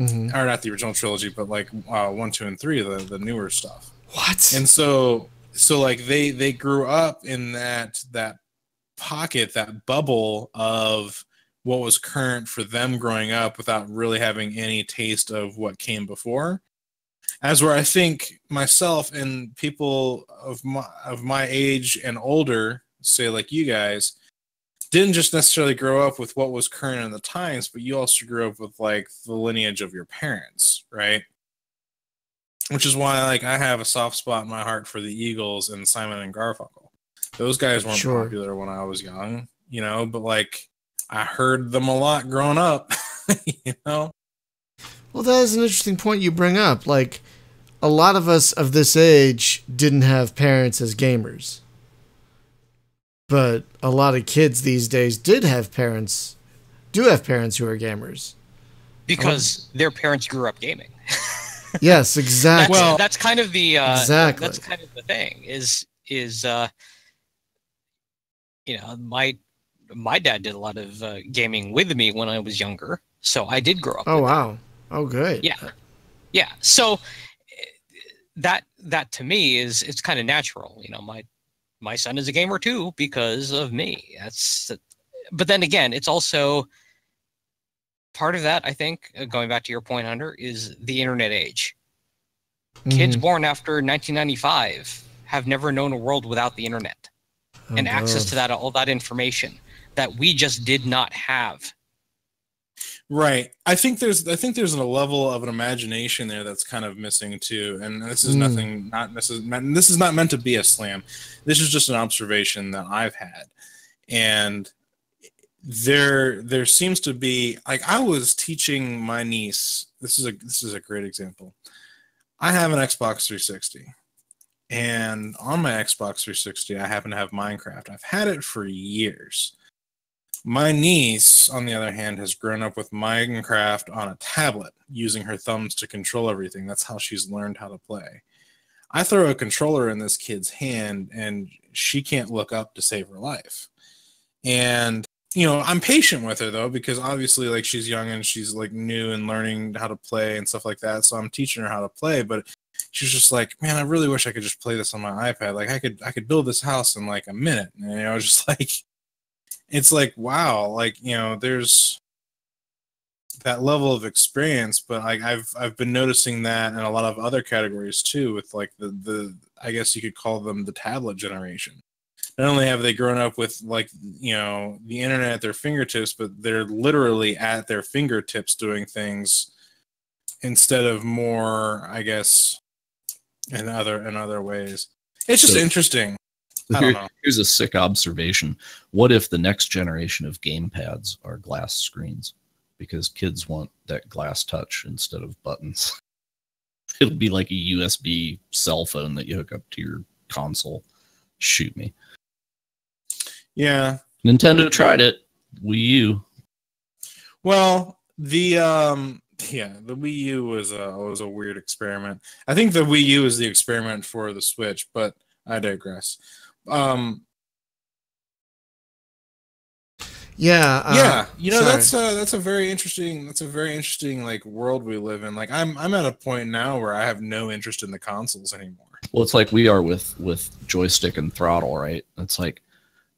Speaker 3: Or not the original trilogy, but like 1, 2, and 3, the newer stuff.
Speaker 1: What?
Speaker 3: And so like they grew up in that pocket, that bubble of what was current for them growing up without really having any taste of what came before. As where I think myself and people of my age and older, say like you guys, didn't just necessarily grow up with what was current in the times, but you also grew up with like the lineage of your parents, right? Which is why like I have a soft spot in my heart for the Eagles and Simon and Garfunkel. Those guys weren't popular when I was young, you know, but like I heard them a lot growing up, you know?
Speaker 1: Well, that is an interesting point you bring up. Like a lot of us of this age didn't have parents as gamers. But a lot of kids these days do have parents who are gamers.
Speaker 4: Because their parents grew up gaming.
Speaker 1: Yes, exactly.
Speaker 4: That's kind of the
Speaker 1: exactly.
Speaker 4: That's kind of the thing. Is you know, my dad did a lot of gaming with me when I was younger, so I did grow up.
Speaker 1: Oh wow! Oh good.
Speaker 4: Yeah. So that to me it's kind of natural. You know, my son is a gamer too because of me. But then again, it's also part of that, I think, going back to your point, Hunter, is the internet age. Kids born after 1995 have never known a world without the internet and access to all that information that we just did not have.
Speaker 3: Right. I think there's a level of an imagination there that's kind of missing too. And this is this is not meant to be a slam. This is just an observation that I've had. And there seems to be, like, I was teaching my niece. This is a great example. I have an Xbox 360, and on my Xbox 360, I happen to have Minecraft. I've had it for years. My niece, on the other hand, has grown up with Minecraft on a tablet, using her thumbs to control everything. That's how she's learned how to play. I throw a controller in this kid's hand, and she can't look up to save her life. And I'm patient with her, though, because obviously, like, she's young and she's, like, new and learning how to play and stuff like that. So I'm teaching her how to play, but she's just like, man, I really wish I could just play this on my iPad. Like, I could build this house in like a minute. And I was just like, it's like, wow, like, there's that level of experience, but like I've been noticing that in a lot of other categories too, with like the I guess you could call them the tablet generation. Not only have they grown up with, like, the internet at their fingertips, but they're literally at their fingertips doing things instead of more, I guess, in other ways. It's just interesting. I don't know.
Speaker 2: Here's a sick observation. What if the next generation of gamepads are glass screens? Because kids want that glass touch instead of buttons. It'll be like a USB cell phone that you hook up to your console. Shoot me.
Speaker 3: Yeah.
Speaker 2: Nintendo tried it. Wii U.
Speaker 3: Well, the Wii U was a weird experiment. I think the Wii U is the experiment for the Switch, but I digress.
Speaker 1: Yeah,
Speaker 3: that's a very interesting like world we live in. Like I'm at a point now where I have no interest in the consoles anymore.
Speaker 2: Well, it's like we are with joystick and throttle, right? It's like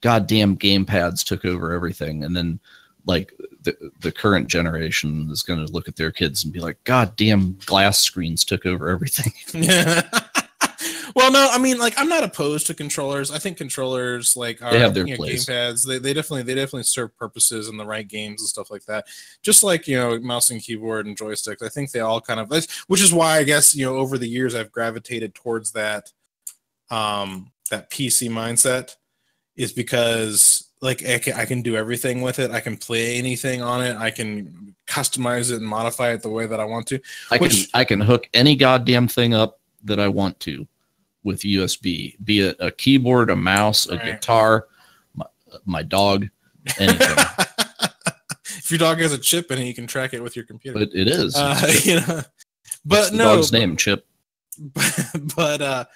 Speaker 2: goddamn gamepads took over everything, and then like the current generation is going to look at their kids and be like, goddamn glass screens took over everything.
Speaker 3: Yeah. Well, no, I mean, like, I'm not opposed to controllers. I think controllers, like,
Speaker 2: they have their place.
Speaker 3: Gamepads. They definitely serve purposes in the right games and stuff like that. Just like, mouse and keyboard and joysticks. I think they all kind of, which is why I guess, over the years I've gravitated towards that PC mindset, is because, like, I can do everything with it. I can play anything on it. I can customize it and modify it the way that I want to.
Speaker 2: I can hook any goddamn thing up that I want to with USB, be it a keyboard, a mouse, a guitar, my dog, anything.
Speaker 3: If your dog has a chip in it, you can track it with your computer.
Speaker 2: But it is.
Speaker 3: But
Speaker 2: the dog's name, Chip.
Speaker 3: But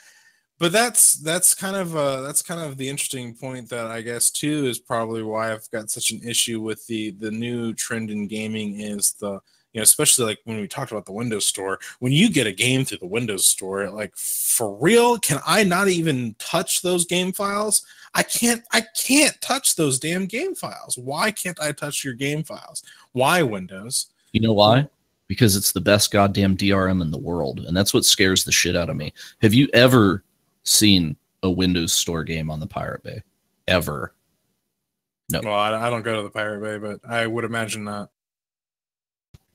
Speaker 3: that's kind of the interesting point that I guess too is probably why I've got such an issue with the new trend in gaming is especially like when we talked about the Windows Store. When you get a game through the Windows Store, like, for real, can I not even touch those game files? I can't touch those damn game files. Why can't I touch your game files? Why, Windows?
Speaker 2: You know why? Because it's the best goddamn DRM in the world, and that's what scares the shit out of me. Have you ever seen a Windows Store game on the Pirate Bay? Ever? No.
Speaker 3: Well, I don't go to the Pirate Bay, but I would imagine not.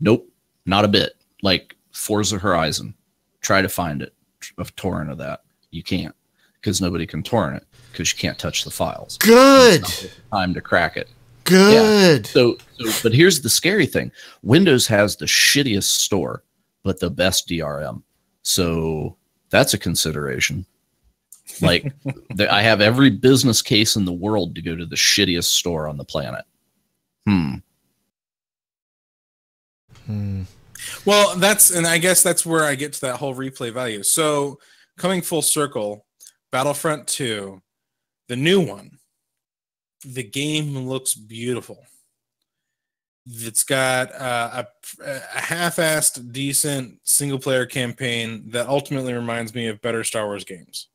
Speaker 2: Nope, not a bit. Like Forza Horizon, try to find it, a torrent of that. You can't, because nobody can torrent it, because you can't touch the files.
Speaker 1: Good.
Speaker 2: Time to crack it.
Speaker 1: Good.
Speaker 2: Yeah. So, but here's the scary thing: Windows has the shittiest store, but the best DRM. So that's a consideration. Like, I have every business case in the world to go to the shittiest store on the planet.
Speaker 3: Well, I guess that's where I get to that whole replay value. So, coming full circle, Battlefront 2, the new one, the game looks beautiful. It's got a half-assed, decent single-player campaign that ultimately reminds me of better Star Wars games.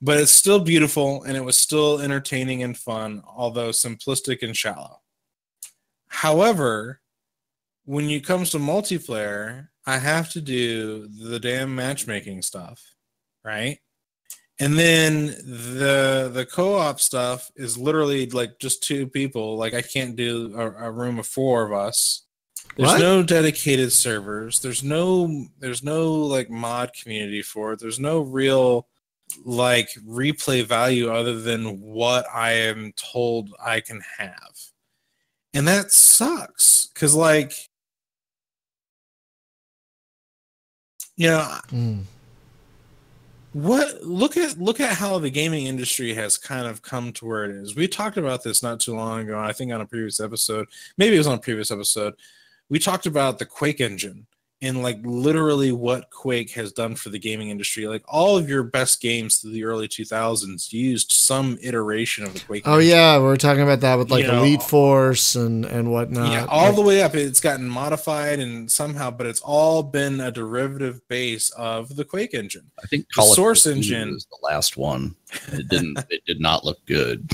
Speaker 3: But it's still beautiful, and it was still entertaining and fun, although simplistic and shallow. However, when it comes to multiplayer, I have to do the damn matchmaking stuff, right? And then the co-op stuff is literally like just two people. Like, I can't do a room of four of us. There's no dedicated servers. There's no like mod community for it. There's no real like replay value other than what I am told I can have. And that sucks because, like, you know, look at how the gaming industry has kind of come to where it is. We talked about this not too long ago, I think on a previous episode. Maybe it was on a previous episode. We talked about the Quake engine and like literally what Quake has done for the gaming industry. Like all of your best games through the early 2000s used some iteration of the Quake engine.
Speaker 1: Yeah, we were talking about that with like Elite Force and whatnot.
Speaker 3: Yeah, all the way up. It's gotten modified and somehow, but it's all been a derivative base of the Quake engine.
Speaker 2: I think
Speaker 3: the Source engine
Speaker 2: was the last one. It did not look good.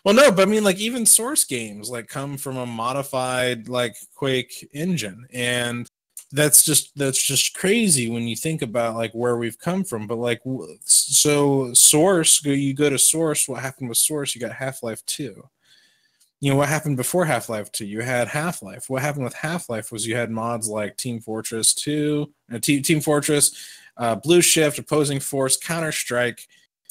Speaker 3: Well, no, but I mean, like even Source games like come from a modified like Quake engine, and that's just crazy when you think about like where we've come from. But like, so Source, you go to Source. What happened with Source? You got Half-Life 2. You know what happened before Half-Life 2? You had Half-Life. What happened with Half-Life was you had mods like Team Fortress 2, Team Fortress, Blue Shift, Opposing Force, Counter-Strike.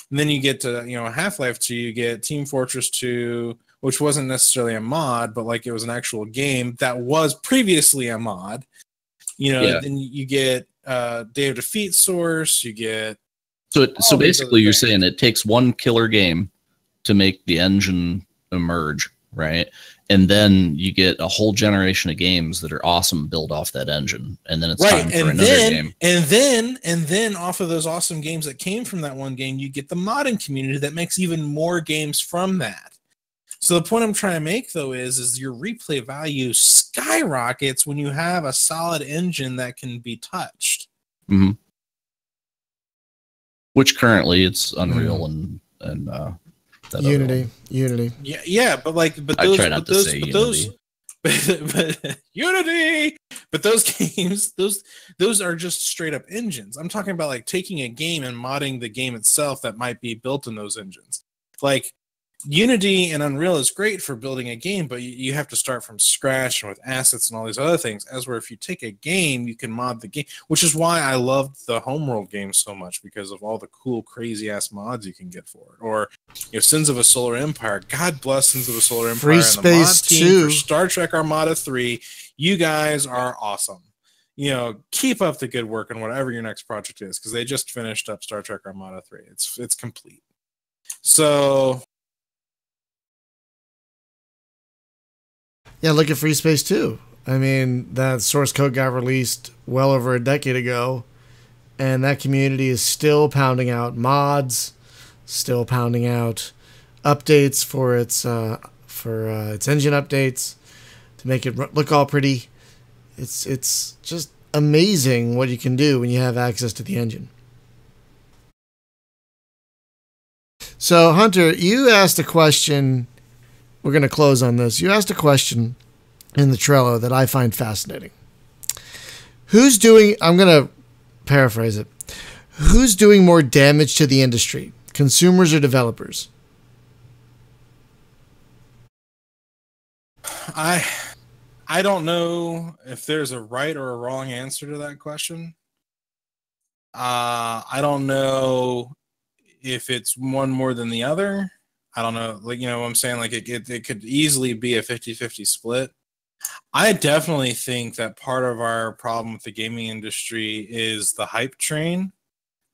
Speaker 3: And then you get to, Half-Life 2, you get Team Fortress 2, which wasn't necessarily a mod, but like it was an actual game that was previously a mod. Then you get Day of Defeat Source, you get...
Speaker 2: So basically you're saying it takes one killer game to make the engine emerge, right? And then you get a whole generation of games that are awesome built off that engine, and then it's time for another game.
Speaker 3: And then off of those awesome games that came from that one game, you get the modding community that makes even more games from that. So the point I'm trying to make though is your replay value skyrockets when you have a solid engine that can be touched.
Speaker 2: Mm-hmm. Which currently it's Unreal and
Speaker 1: Unity.
Speaker 3: Yeah, but those Unity, but those games, those are just straight up engines. I'm talking about like taking a game and modding the game itself that might be built in those engines. Like Unity and Unreal is great for building a game, but you have to start from scratch and with assets and all these other things. As where if you take a game, you can mod the game, which is why I loved the Homeworld game so much, because of all the cool, crazy ass mods you can get for it. Or Sins of a Solar Empire. God bless Sins of a Solar Empire.
Speaker 1: Free Space 2
Speaker 3: for Star Trek Armada 3. You guys are awesome. Keep up the good work on whatever your next project is, because they just finished up Star Trek Armada 3. It's complete. So.
Speaker 1: Yeah, look at Free Space 2. I mean, that source code got released well over a decade ago, and that community is still pounding out mods, still pounding out updates for its engine updates to make it look all pretty. It's just amazing what you can do when you have access to the engine. So, Hunter, you asked a question. We're going to close on this. You asked a question in the Trello that I find fascinating. I'm going to paraphrase it. Who's doing more damage to the industry, consumers or developers?
Speaker 3: I don't know if there's a right or a wrong answer to that question. I don't know if it's one more than the other. I don't know, what I'm saying? Like it could easily be a 50-50 split. I definitely think that part of our problem with the gaming industry is the hype train,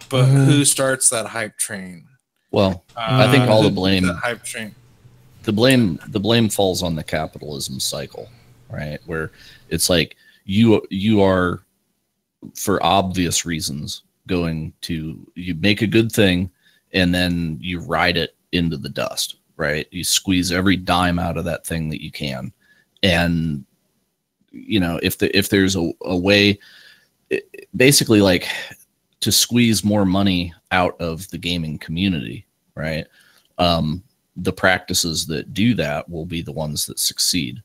Speaker 3: but who starts that hype train?
Speaker 2: Well, I think all the blame,
Speaker 3: that hype train.
Speaker 2: The blame falls on the capitalism cycle, right? Where it's like you are, for obvious reasons, you make a good thing and then you ride it into the dust, right? You squeeze every dime out of that thing that you can. And, if there's a way, basically like to squeeze more money out of the gaming community, right? The practices that do that will be the ones that succeed.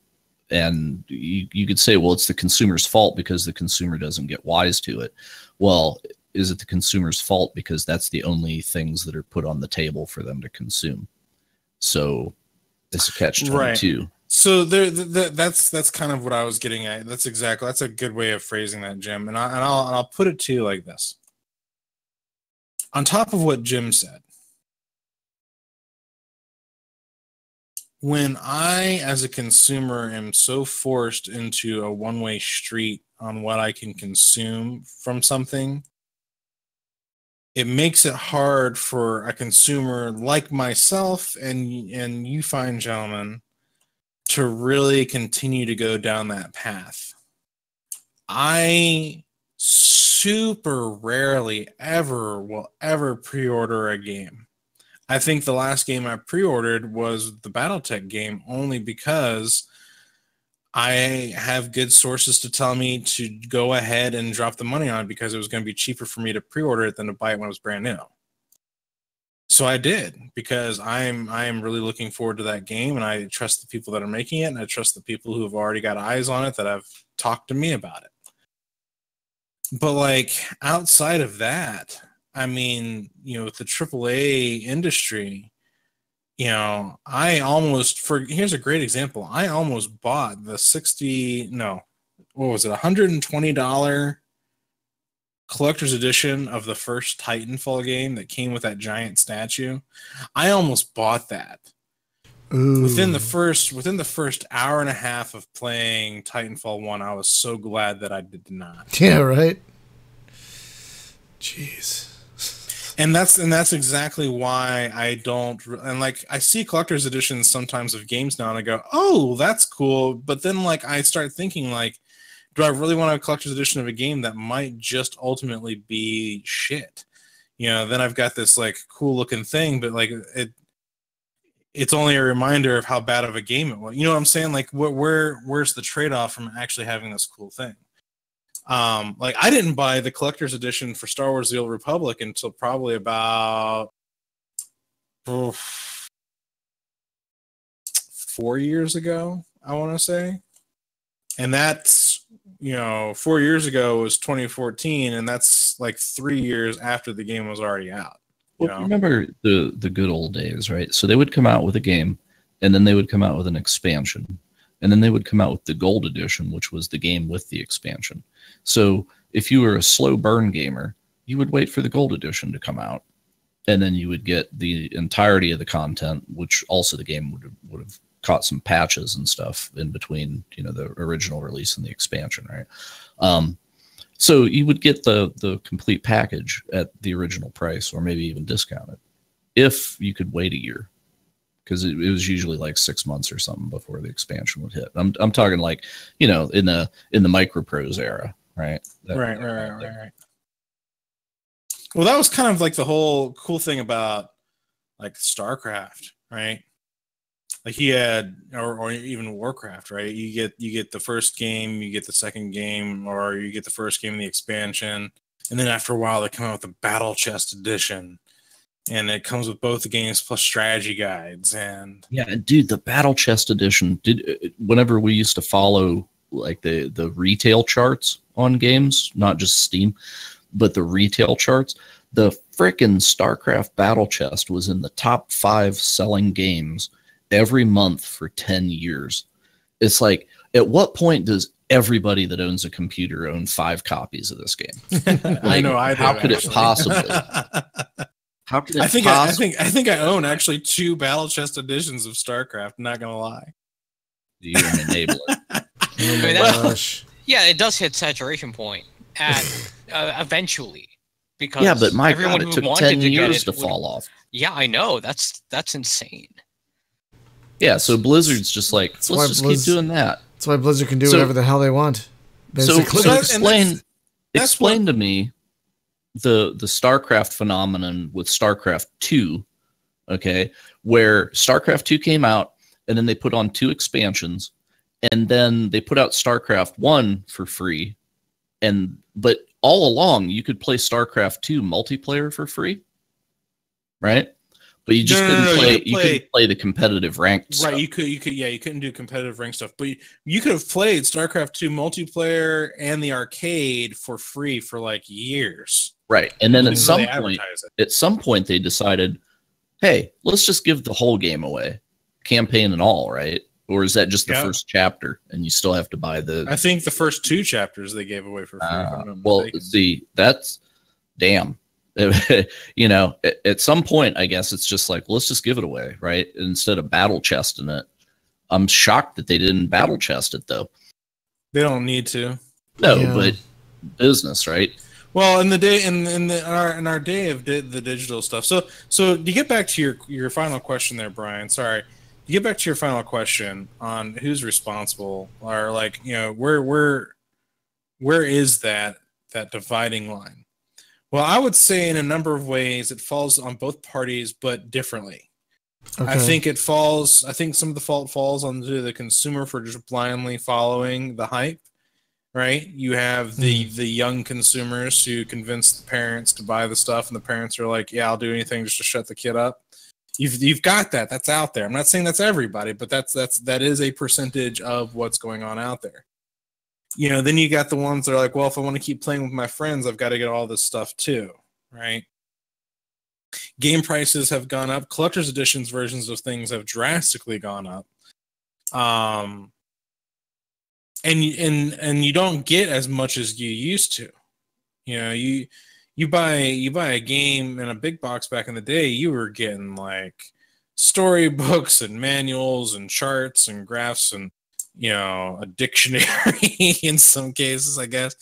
Speaker 2: And you could say, well, it's the consumer's fault because the consumer doesn't get wise to it. Well, is it the consumer's fault because that's the only things that are put on the table for them to consume? So it's a catch-22.
Speaker 3: Right. So that's kind of what I was getting at. That's a good way of phrasing that, Jim. And I'll put it to you like this. On top of what Jim said, when I, as a consumer, am so forced into a one-way street on what I can consume from something, it makes it hard for a consumer like myself and you fine gentlemen to really continue to go down that path. I super rarely will ever pre-order a game. I think the last game I pre-ordered was the BattleTech game, only because I have good sources to tell me to go ahead and drop the money on it because it was going to be cheaper for me to pre-order it than to buy it when it was brand new. So I did, because I am really looking forward to that game, and I trust the people that are making it, and I trust the people who have already got eyes on it that have talked to me about it. But like outside of that, I mean, with the AAA industry, here's a great example. I almost bought the $120 collector's edition of the first Titanfall game that came with that giant statue. I almost bought that. Ooh. Within the first hour and a half of playing Titanfall 1, I was so glad that I did not.
Speaker 1: Yeah, right. Jeez.
Speaker 3: And that's exactly why I don't. And like, I see collector's editions sometimes of games now, and I go, "Oh, that's cool." But then, like, I start thinking, like, do I really want a collector's edition of a game that might just ultimately be shit? Then I've got this like cool looking thing, but like it's only a reminder of how bad of a game it was. You know what I'm saying? Like, where's the trade-off from actually having this cool thing? Like, I didn't buy the collector's edition for Star Wars: The Old Republic until probably about 4 years ago, I want to say. And that's, 4 years ago was 2014, and that's like 3 years after the game was already out.
Speaker 2: Well, remember the good old days, right? So they would come out with a game, and then they would come out with an expansion, and then they would come out with the gold edition, which was the game with the expansion. So if you were a slow burn gamer, you would wait for the gold edition to come out, and then you would get the entirety of the content, which also the game would have caught some patches and stuff in between, the original release and the expansion, right? So you would get the complete package at the original price, or maybe even discounted, if you could wait a year, because it was usually like 6 months or something before the expansion would hit. I'm talking like, in the Microprose era, right?
Speaker 3: Right. Well, that was kind of like the whole cool thing about like StarCraft, right? Like he had, or even Warcraft, right? You get the first game, you get the second game, or you get the first game and the expansion, and then after a while they come out with the Battle Chest edition, and it comes with both the games plus strategy guides. And
Speaker 2: yeah, dude, the Battle Chest edition whenever we used to follow like the retail charts on games, not just Steam, but the retail charts, the frickin' StarCraft Battle Chest was in the top 5 selling games every month for 10 years. It's like, at what point does everybody that owns a computer own 5 copies of this game? Like,
Speaker 3: I know.
Speaker 2: How could it possibly? How could it
Speaker 3: I think I own actually 2 Battle Chest editions of StarCraft. I'm not gonna lie.
Speaker 2: You're an enabler.
Speaker 4: Yeah, it does hit saturation point at eventually, because
Speaker 2: but my
Speaker 4: everyone
Speaker 2: God, it
Speaker 4: who
Speaker 2: took
Speaker 4: wanted
Speaker 2: 10
Speaker 4: to
Speaker 2: years
Speaker 4: get it
Speaker 2: to fall off.
Speaker 4: Yeah, I know. That's insane.
Speaker 2: Yeah, so Blizzard's just like, let's just keep doing that.
Speaker 1: That's why Blizzard can do whatever the hell they want.
Speaker 2: So explain to me the StarCraft phenomenon with StarCraft 2, okay, where StarCraft 2 came out, and then they put on 2 expansions, and then they put out StarCraft 1 for free, but all along you could play StarCraft 2 multiplayer for free, right? But you just couldn't play the competitive ranked stuff.
Speaker 3: Right, you couldn't do competitive ranked stuff. But you could have played StarCraft 2 multiplayer and the arcade for free for like years.
Speaker 2: Right. And then at some point they decided, hey, let's just give the whole game away. Campaign and all, right? Or is that just the first chapter and you still have to buy
Speaker 3: I think the first 2 chapters they gave away for free.
Speaker 2: Well, see, that's damn. You know, at some point, I guess it's just like, let's just give it away, right? Instead of battle chesting it. I'm shocked that they didn't battle chest it though.
Speaker 3: They don't need to.
Speaker 2: No,
Speaker 1: Yeah.
Speaker 2: but business, right?
Speaker 3: Well, in the day in our day of the digital stuff. So to get back to your final question there, Brian. Sorry, to get back to your final question on who's responsible, or like, you know, where is that dividing line? Well, I would say in a number of ways it falls on both parties, but differently.
Speaker 1: Okay.
Speaker 3: I think some of the fault falls onto the consumer for just blindly following the hype, right? You have the young consumers who convince the parents to buy the stuff, and the parents are like, yeah, I'll do anything just to shut the kid up. You've got that. That's out there. I'm not saying that's everybody, but that is a percentage of what's going on out there. You know, then you got the ones that are like, well, if I want to keep playing with my friends, I've got to get all this stuff too, right? Game prices have gone up. Collector's editions versions of things have drastically gone up. And you don't get as much as you used to. You know, you buy a game in a big box back in the day, you were getting like storybooks and manuals and charts and graphs and, you know, a dictionary in some cases, I guess.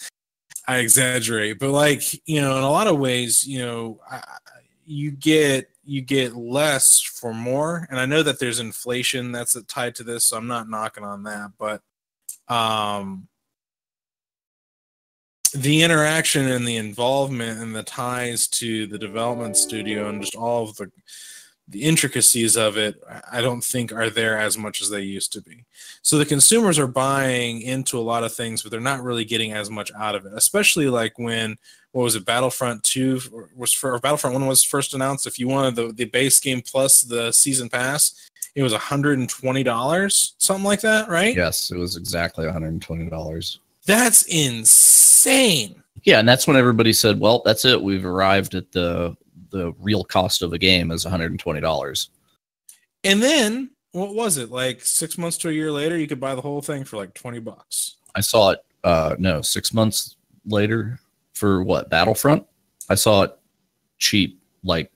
Speaker 3: I exaggerate, but like, you know, in a lot of ways, you know, you get less for more. And I know that there's inflation that's tied to this, so I'm not knocking on that, but the interaction and the involvement and the ties to the development studio and just all of the intricacies of it, I don't think are there as much as they used to be. So the consumers are buying into a lot of things, but they're not really getting as much out of it, especially like when, what was it, Battlefront 2 or Battlefront 1 was first announced. If you wanted the base game plus the season pass, it was $120, something like that, right?
Speaker 2: Yes, it was exactly $120.
Speaker 3: That's insane.
Speaker 2: Yeah, and that's when everybody said, well, that's it. We've arrived at the real cost of a game is $120.
Speaker 3: And then, what was it, like 6 months to a year later, you could buy the whole thing for like $20.
Speaker 2: I saw it, 6 months later for what, Battlefront? I saw it cheap, like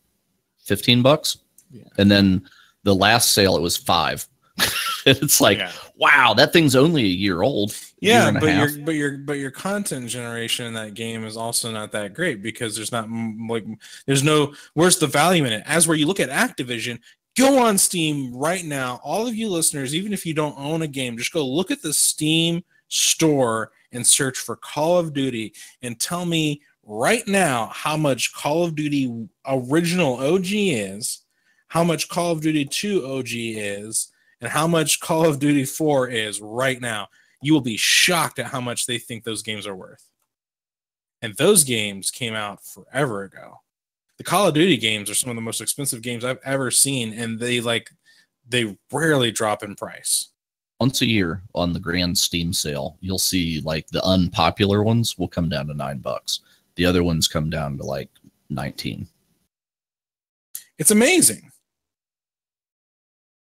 Speaker 2: $15.
Speaker 3: Yeah.
Speaker 2: And then the last sale, it was $5. It's like,
Speaker 3: yeah.
Speaker 2: Wow, that thing's only a year old.
Speaker 3: Yeah, but your content generation in that game is also not that great because there's no where's the value in it? As where you look at Activision, go on Steam right now. All of you listeners, even if you don't own a game, just go look at the Steam store and search for Call of Duty and tell me right now how much Call of Duty original OG is, how much Call of Duty 2 OG is, and how much Call of Duty 4 is right now. You will be shocked at how much they think those games are worth. And those games came out forever ago. The Call of Duty games are some of the most expensive games I've ever seen, and they rarely drop in price.
Speaker 2: Once a year on the grand Steam sale, you'll see like the unpopular ones will come down to $9. The other ones come down to like 19.
Speaker 3: It's amazing.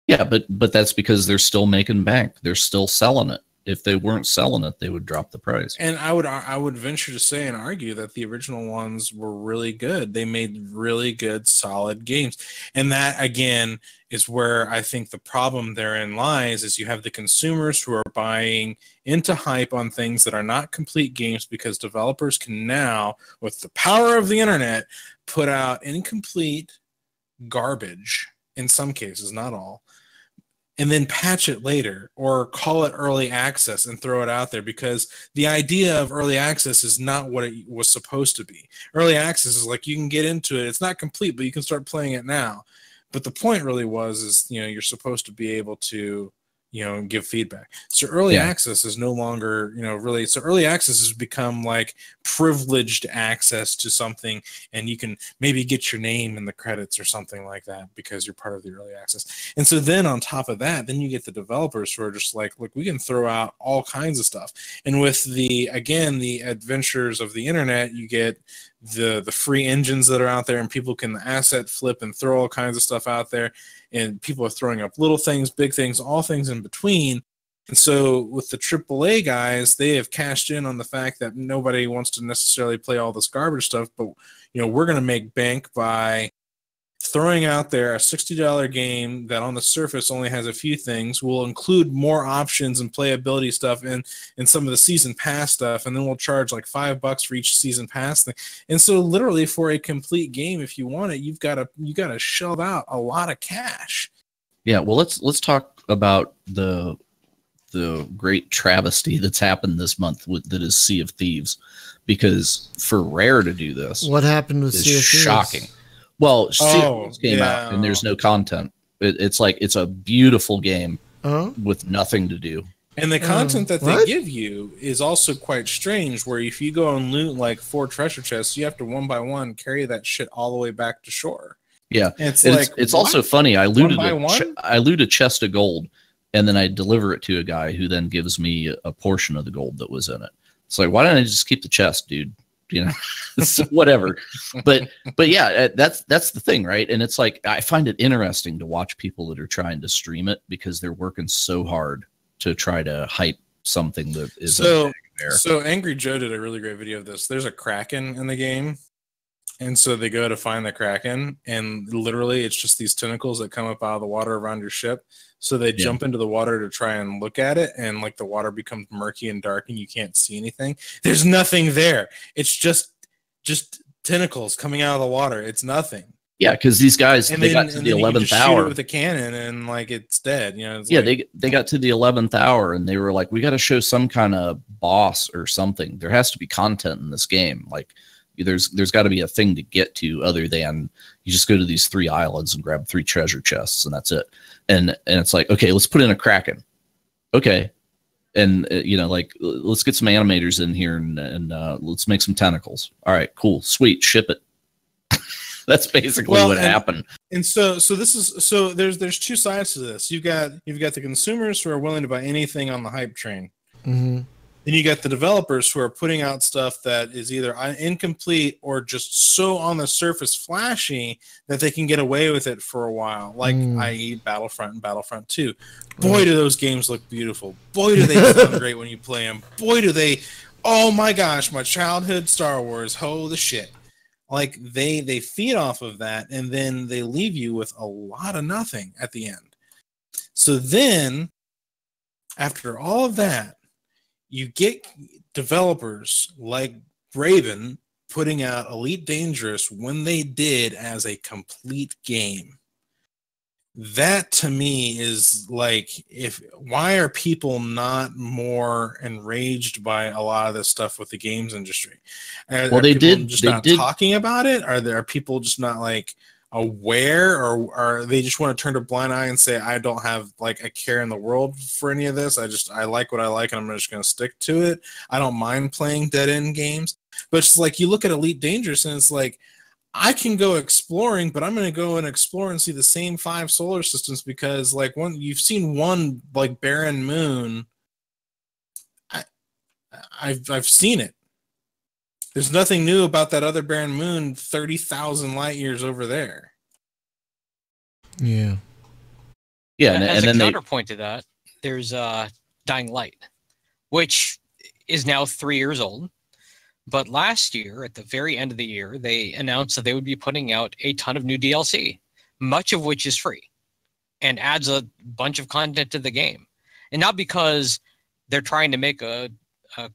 Speaker 2: Yeah, but that's because they're still making bank. They're still selling it. If they weren't selling it, they would drop the price.
Speaker 3: And I would venture to say and argue that the original ones were really good. They made really good, solid games. And that, again, is where I think the problem therein lies, is you have the consumers who are buying into hype on things that are not complete games because developers can now, with the power of the internet, put out incomplete garbage, in some cases, not all, and then patch it later or call it early access and throw it out there, because the idea of early access is not what it was supposed to be. Early access is like you can get into it. It's not complete, but you can start playing it now. But the point really is, you're supposed to be able to, give feedback. So early access is no longer, really. So early access has become like privileged access to something, and you can maybe get your name in the credits or something like that because you're part of the early access. And so then on top of that, then you get the developers who are just like, look, we can throw out all kinds of stuff. And with the adventures of the internet, you get the free engines that are out there, and people can asset flip and throw all kinds of stuff out there, and people are throwing up little things, big things, all things in between. And so with the AAA guys, they have cashed in on the fact that nobody wants to necessarily play all this garbage stuff, but we're going to make bank by throwing out there a $60 game that on the surface only has a few things. We'll include more options and playability stuff in some of the season pass stuff, and then we'll charge like $5 for each season pass thing. And so literally for a complete game, if you want it, you got to shell out a lot of cash.
Speaker 2: Yeah, well, let's talk about the great travesty that's happened this month that is Sea of Thieves, because for Rare to do this,
Speaker 1: what happened with Sea of Thieves?
Speaker 2: Shocking. Well, Sea of Thieves came out and there's no content. It's like it's a beautiful game with nothing to do.
Speaker 3: And the content that they give you is also quite strange, where if you go and loot like 4 treasure chests, you have to one by one carry that shit all the way back to shore.
Speaker 2: Yeah, it's also funny. I looted a chest of gold, and then I deliver it to a guy who then gives me a portion of the gold that was in it. It's like, why don't I just keep the chest, dude? Whatever. But yeah, that's the thing, right? And it's like, I find it interesting to watch people that are trying to stream it because they're working so hard to try to hype something that is there.
Speaker 3: So Angry Joe did a really great video of this. There's a Kraken in the game. And so they go to find the Kraken, and literally it's just these tentacles that come up out of the water around your ship. So they jump into the water to try and look at it, and like the water becomes murky and dark and you can't see anything. There's nothing there. It's just tentacles coming out of the water. It's nothing.
Speaker 2: Yeah, because these guys, they got to the 11th hour
Speaker 3: shoot it with a cannon and like it's dead.
Speaker 2: They got to the 11th hour and they were like, we got to show some kind of boss or something. There has to be content in this game. Like, there's got to be a thing to get to other than you just go to these 3 islands and grab 3 treasure chests and that's it. And it's like, okay, let's put in a Kraken. Okay. And like, let's get some animators in here and let's make some tentacles. All right, cool. Sweet. Ship it. That's basically what happened.
Speaker 3: And so there's 2 sides to this. You've got the consumers who are willing to buy anything on the hype train.
Speaker 1: Mm-hmm.
Speaker 3: Then you got the developers who are putting out stuff that is either incomplete or just so on the surface flashy that they can get away with it for a while, like i.e. Battlefront and Battlefront 2. Boy, do those games look beautiful. Boy, do they sound great when you play them. Boy, do they... Oh my gosh, my childhood Star Wars. Holy shit. Like, they feed off of that, and then they leave you with a lot of nothing at the end. So then, after all of that, you get developers like Raven putting out Elite Dangerous when they did as a complete game. That to me is like, why are people not more enraged by a lot of this stuff with the games industry? Are
Speaker 2: they
Speaker 3: not talking about it? Are people just not like aware, or are they just want to turn a blind eye and say, I don't have like a care in the world for any of this? I like what I like and I'm just going to stick to it. I don't mind playing dead end games. But it's like, you look at Elite Dangerous and it's like, I can go exploring, but I'm going to go and explore and see the same 5 solar systems because like you've seen one like barren moon. I've seen it. There's nothing new about that other barren moon 30,000 light years over there.
Speaker 1: Yeah.
Speaker 2: Yeah,
Speaker 4: and then counterpoint to that, there's Dying Light, which is now 3 years old. But last year, at the very end of the year, they announced that they would be putting out a ton of new DLC, much of which is free and adds a bunch of content to the game. And not because they're trying to make a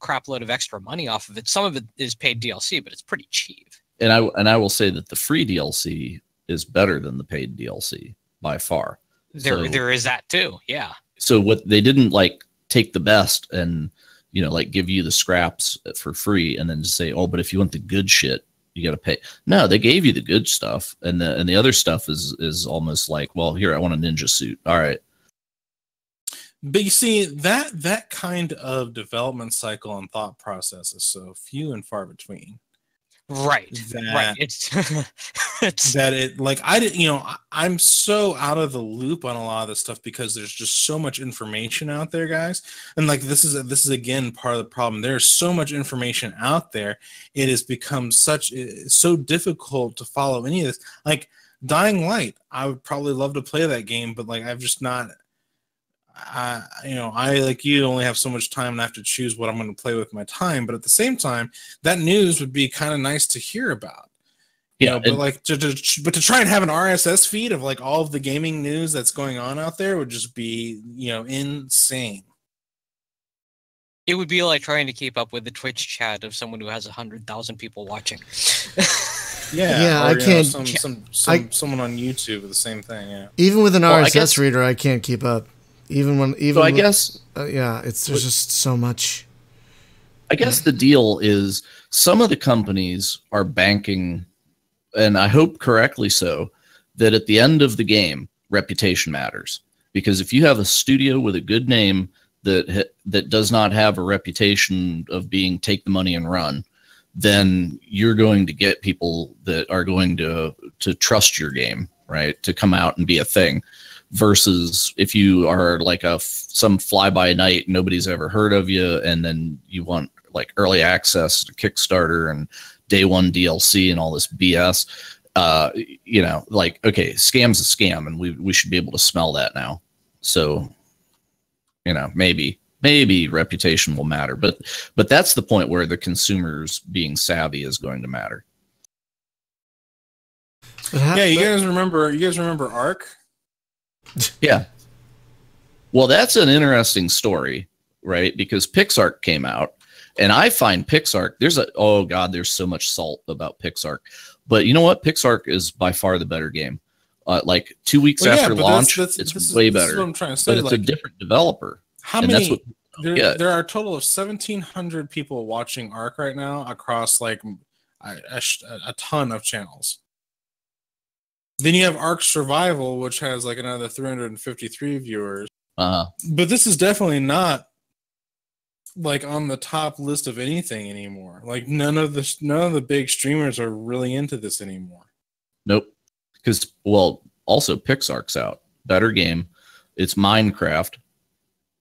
Speaker 4: crap load of extra money off of it. Some of it is paid DLC, but it's pretty cheap.
Speaker 2: And I will say that the free DLC is better than the paid DLC by far.
Speaker 4: There is that too. Yeah.
Speaker 2: So what they didn't like take the best and like give you the scraps for free and then just say, oh, but if you want the good shit, you got to pay. No, they gave you the good stuff, and the other stuff is almost like, well, here, I want a ninja suit. All right.
Speaker 3: But you see, that kind of development cycle and thought process is so few and far between.
Speaker 4: Right. Right. It's
Speaker 3: that it like I'm so out of the loop on a lot of this stuff because there's just so much information out there, guys. And like this is again part of the problem. There's so much information out there. It has become so difficult to follow any of this. Like Dying Light, I would probably love to play that game, but like I like you only have so much time and I have to choose what I'm going to play with my time. But at the same time, that news would be kind of nice to hear about. But like to try and have an RSS feed of like all of the gaming news that's going on out there would just be, insane.
Speaker 4: It would be like trying to keep up with the Twitch chat of someone who has 100,000 people watching.
Speaker 1: Yeah,
Speaker 3: or,
Speaker 1: I can't.
Speaker 3: Someone on YouTube, the same thing. Yeah.
Speaker 1: Even with an RSS reader, I can't keep up. So
Speaker 2: I guess
Speaker 1: there's just so much.
Speaker 2: I guess the deal is some of the companies are banking, and I hope correctly so, that at the end of the game, reputation matters. Because if you have a studio with a good name that does not have a reputation of being take the money and run, then you're going to get people that are going to trust your game, right? To come out and be a thing. Versus if you are like some fly-by-night, nobody's ever heard of you, and then you want like early access to Kickstarter and day one DLC and all this BS, like, okay, scam's a scam, and we should be able to smell that now. So, maybe reputation will matter, but that's the point where the consumers being savvy is going to matter.
Speaker 3: Yeah, you guys remember Ark?
Speaker 2: Yeah. Well, that's an interesting story, right? Because PixARK came out, and I find PixARK, there's so much salt about PixARK. But you know what? PixARK is by far the better game. Like 2 weeks after launch, it's way better. This is what I'm trying to say. But it's a different developer.
Speaker 3: How many? There are a total of 1,700 people watching Ark right now across like a ton of channels. Then you have Ark Survival, which has like another 353 viewers. But this is definitely not like on the top list of anything anymore. Like none of the big streamers are really into this anymore.
Speaker 2: Nope. Because also PixARK's out. Better game. It's Minecraft.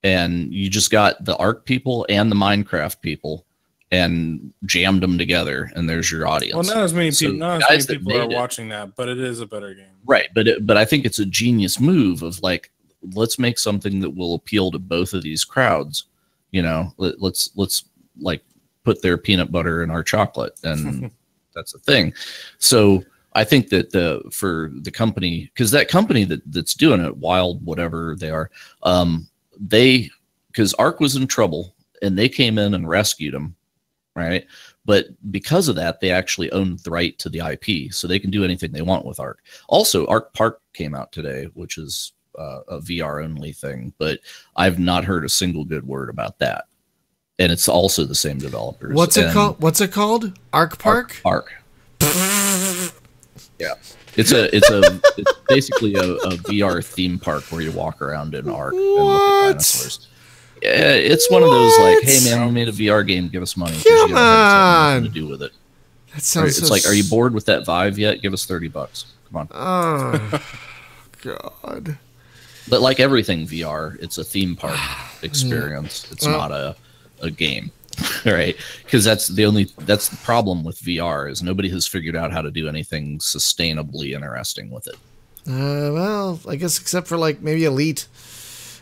Speaker 2: And you just got the Ark people and the Minecraft people and jammed them together, and there's your audience.
Speaker 3: Well, not as many people are watching that, but it is a better game.
Speaker 2: Right, but I think it's a genius move of like, let's make something that will appeal to both of these crowds. Let's like put their peanut butter in our chocolate, and that's the thing. So I think that for the company, because that company that's doing it, Wild whatever they are, because Ark was in trouble and they came in and rescued them, right? But because of that, they actually own the right to the IP, so they can do anything they want with Ark. Also, Ark Park came out today, which is a VR only thing, but I've not heard a single good word about that. And it's also the same developers.
Speaker 1: What's it called? Ark Park?
Speaker 2: Ark. Yeah. It's basically a VR theme park where you walk around in Ark and look at dinosaurs. Yeah, it's one of those like, hey man, we made a VR game, give us money.
Speaker 1: Come on.
Speaker 2: To do with it.
Speaker 1: That sounds.
Speaker 2: It's like, are you bored with that Vive yet? Give us $30. Come on.
Speaker 1: Oh God.
Speaker 2: But like everything VR, it's a theme park experience. It's not a game. Right, because that's the problem with VR is nobody has figured out how to do anything sustainably interesting with it.
Speaker 1: Well, I guess except for like maybe Elite,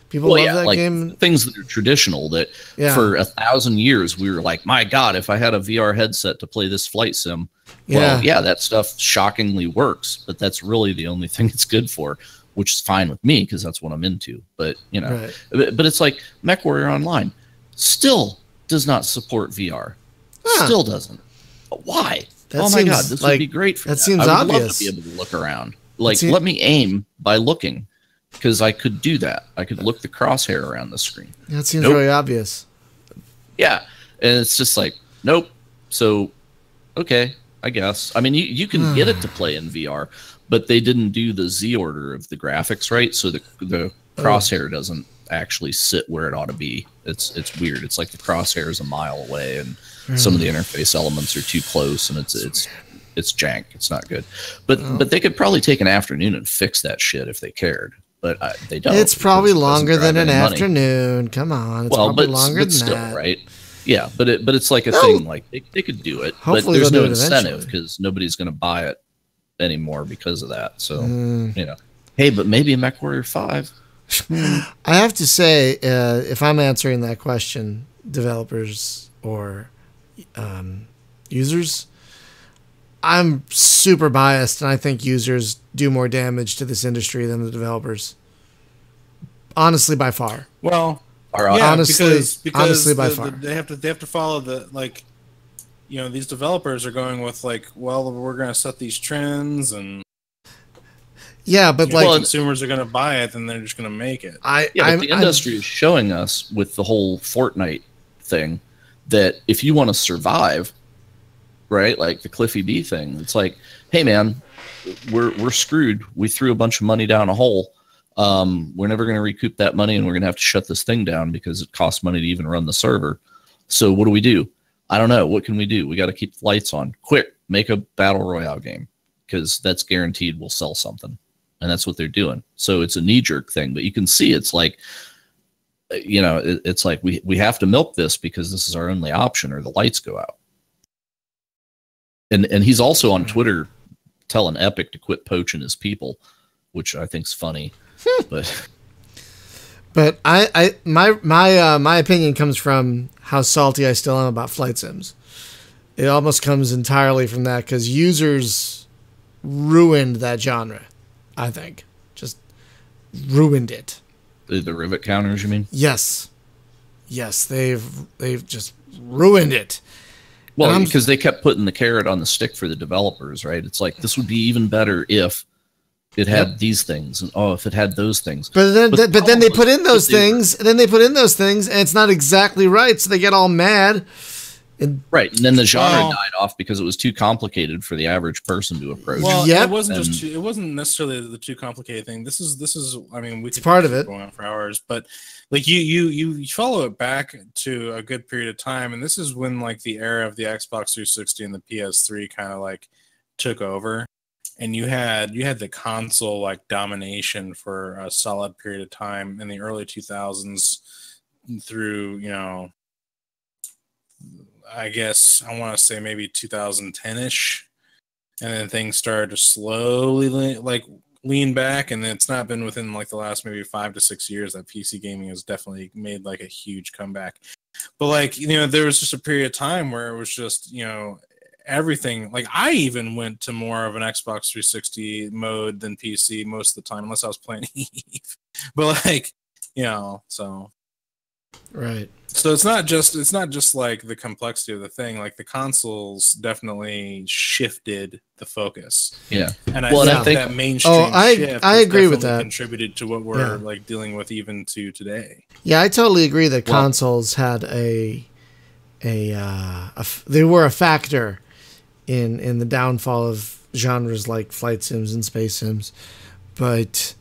Speaker 1: people love that game.
Speaker 2: Things that are traditional that for 1,000 years we were like, my God, if I had a VR headset to play this flight sim, that stuff shockingly works. But that's really the only thing it's good for, which is fine with me because that's what I'm into. But but it's like MechWarrior Online still does not support VR. Still doesn't. But why? Oh my God, this would be great for that.
Speaker 1: Seems
Speaker 2: I would
Speaker 1: obvious.
Speaker 2: love to be able to look around. Like, let me aim by looking, because I could do that. I could look the crosshair around the screen.
Speaker 1: That seems really obvious.
Speaker 2: Yeah, and it's just like, nope. So, okay, I guess. I mean, you can get it to play in VR, but they didn't do the Z order of the graphics right, so the crosshair doesn't actually sit where it ought to be. It's weird. It's like the crosshair is a mile away, and some of the interface elements are too close, and it's jank. It's not good. But they could probably take an afternoon and fix that shit if they cared. But they don't.
Speaker 1: It's probably longer than an afternoon. Come on, it's probably longer than
Speaker 2: still,
Speaker 1: that.
Speaker 2: Right? Yeah, but it's like a thing. Like they could do it, but there's no incentive because nobody's going to buy it anymore because of that. So hey, but maybe a MechWarrior 5.
Speaker 1: I have to say, if I'm answering that question, developers or users, I'm super biased, and I think users do more damage to this industry than the developers. Honestly, by far.
Speaker 3: Well,
Speaker 2: Yeah,
Speaker 1: honestly, by far.
Speaker 3: they have to follow the like, these developers are going with like, well, we're going to set these trends, and
Speaker 1: Yeah, but like
Speaker 3: consumers are going to buy it, then they're just going to make it.
Speaker 2: But the industry is showing us with the whole Fortnite thing that if you want to survive, right, like the Cliffy B thing, it's like, hey man, we're screwed. We threw a bunch of money down a hole. We're never going to recoup that money, and we're going to have to shut this thing down because it costs money to even run the server. So what do we do? I don't know. What can we do? We got to keep the lights on. Quick, make a battle royale game, because that's guaranteed will sell something. And that's what they're doing. So it's a knee-jerk thing, but you can see it's like, it's like we have to milk this because this is our only option, or the lights go out. And he's also on Twitter telling Epic to quit poaching his people, which I think's funny.
Speaker 1: But my opinion comes from how salty I still am about flight sims. It almost comes entirely from that, because users ruined that genre. I think just ruined it.
Speaker 2: The rivet counters, you mean?
Speaker 1: Yes, they've just ruined it.
Speaker 2: Well, because they kept putting the carrot on the stick for the developers, right? It's like, this would be even better if it had these things, and if it had those things.
Speaker 1: But then they put in those things, and it's not exactly right, so they get all mad.
Speaker 2: Right, and then the genre died off because it was too complicated for the average person to approach.
Speaker 3: Well, it wasn't necessarily the too complicated thing. This is. I mean, it's
Speaker 1: part of it.
Speaker 3: Going on for hours, but like you follow it back to a good period of time, and this is when like the era of the Xbox 360 and the PS3 kind of like took over, and you had the console like domination for a solid period of time in the early 2000s through I guess I want to say maybe 2010-ish, and then things started to slowly lean back, and it's not been within like the last maybe 5 to 6 years that PC gaming has definitely made like a huge comeback. But like there was just a period of time where it was just everything. Like I even went to more of an Xbox 360 mode than PC most of the time, unless I was playing Eve. But like so.
Speaker 1: Right.
Speaker 3: So it's not just like the complexity of the thing. Like the consoles definitely shifted the focus.
Speaker 2: Yeah,
Speaker 3: and I think that mainstream shift
Speaker 1: I agree with that.
Speaker 3: Contributed to what we're like dealing with even to today.
Speaker 1: Yeah, I totally agree that consoles had they were a factor in the downfall of genres like flight sims and space sims, but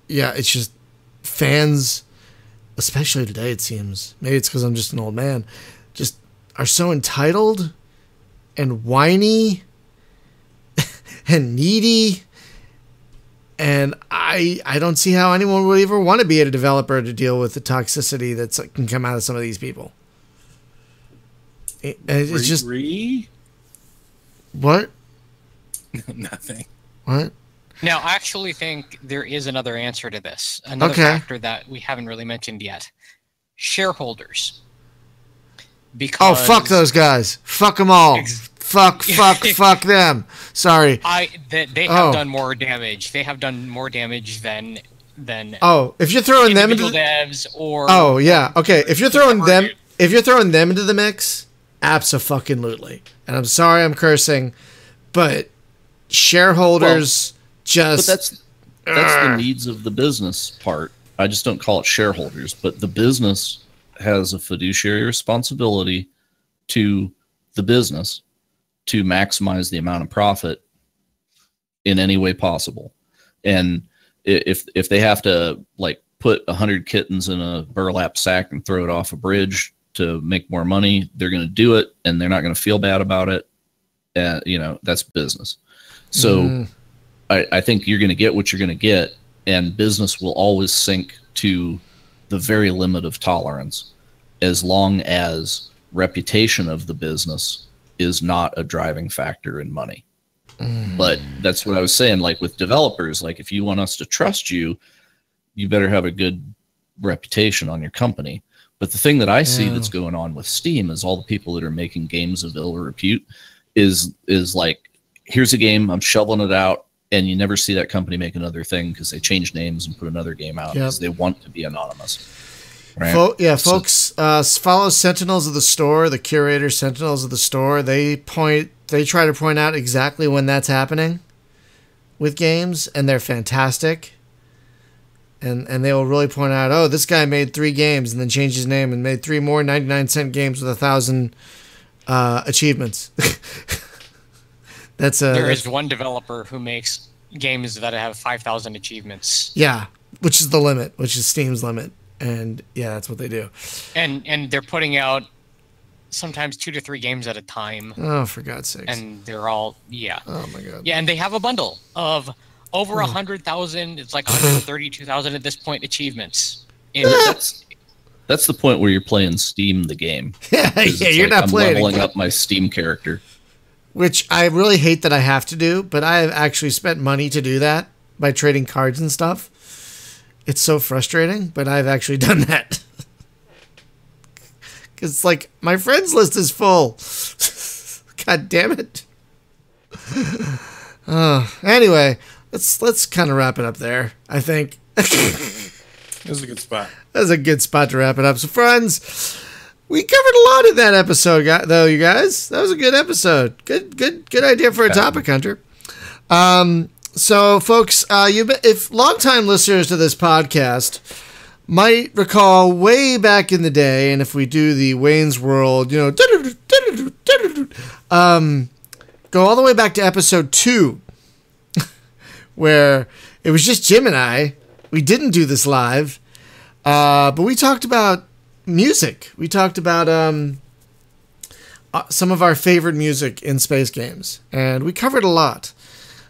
Speaker 1: it's just fans, especially today, it seems, maybe it's because I'm just an old man, just are so entitled and whiny and needy, and I don't see how anyone would ever want to be a developer to deal with the toxicity that can come out of some of these people. It's just what?
Speaker 3: Nothing.
Speaker 1: What?
Speaker 4: Now, I actually think there is another answer to this. Another factor that we haven't really mentioned yet. Shareholders. Because
Speaker 1: fuck those guys. Fuck them all. Fuck them. Sorry.
Speaker 4: They have done more damage. They have done more damage than
Speaker 1: if you're throwing them into
Speaker 4: devs or
Speaker 1: okay. If you're throwing them into the mix, abso-fucking-lutely. And I'm sorry I'm cursing, but shareholders
Speaker 2: but that's the needs of the business part. I just don't call it shareholders, but the business has a fiduciary responsibility to the business to maximize the amount of profit in any way possible. And if they have to like put 100 kittens in a burlap sack and throw it off a bridge to make more money, they're going to do it, and they're not going to feel bad about it. That's business. So I think you're going to get what you're going to get, and business will always sink to the very limit of tolerance as long as reputation of the business is not a driving factor in money. But that's what I was saying. Like with developers, like if you want us to trust you, you better have a good reputation on your company. But the thing that I see that's going on with Steam is all the people that are making games of ill repute is like, here's a game, I'm shoveling it out, and you never see that company make another thing because they change names and put another game out because they want to be anonymous. Right?
Speaker 1: Folks, follow Sentinels of the Store, the curator Sentinels of the Store. They try to point out exactly when that's happening with games, and they're fantastic. And they will really point out, oh, this guy made 3 games and then changed his name and made 3 more 99-cent games with 1,000 achievements.
Speaker 4: There is one developer who makes games that have 5,000 achievements.
Speaker 1: Yeah, which is the limit, which is Steam's limit. And yeah, that's what they do.
Speaker 4: And they're putting out sometimes 2 to 3 games at a time.
Speaker 1: Oh, for God's sakes.
Speaker 4: And they're all,
Speaker 1: Oh, my God.
Speaker 4: Yeah, and they have a bundle of over 100,000. It's like 132,000 at this point achievements.
Speaker 2: That's the point where you're playing Steam the game.
Speaker 1: Yeah, you're not playing.
Speaker 2: I'm leveling up my Steam character.
Speaker 1: Which I really hate that I have to do, but I have actually spent money to do that by trading cards and stuff. It's so frustrating, but I've actually done that. Because it's like, my friends list is full. God damn it. Anyway, let's kind of wrap it up there, I think.
Speaker 3: That's a good spot.
Speaker 1: That's a good spot to wrap it up. So, friends, we covered a lot in that episode, though, you guys. That was a good episode. Good idea for a topic, Hunter. So, folks, if longtime listeners to this podcast might recall way back in the day, and if we do the Wayne's World, go all the way back to episode 2, where it was just Jim and I. We didn't do this live, but we talked about music. We talked about some of our favorite music in space games, and we covered a lot.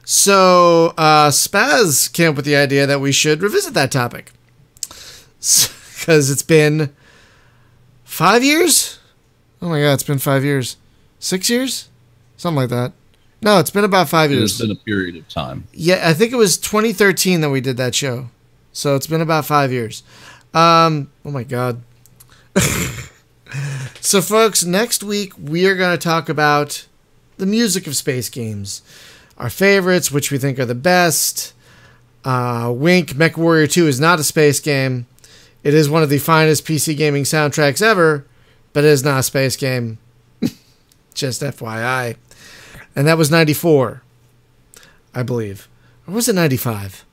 Speaker 1: So Spaz came up with the idea that we should revisit that topic. Because it's been 5 years? Oh my God, it's been 5 years. 6 years? Something like that. No, it's been about 5 years.
Speaker 2: It's been a period of time.
Speaker 1: Yeah, I think it was 2013 that we did that show. So it's been about 5 years. Oh my God. So folks, next week we are going to talk about the music of space games. Our favorites, which we think are the best. Wink, MechWarrior 2 is not a space game. It is one of the finest PC gaming soundtracks ever, but it is not a space game. Just FYI. And that was 94, I believe. Or was it 95?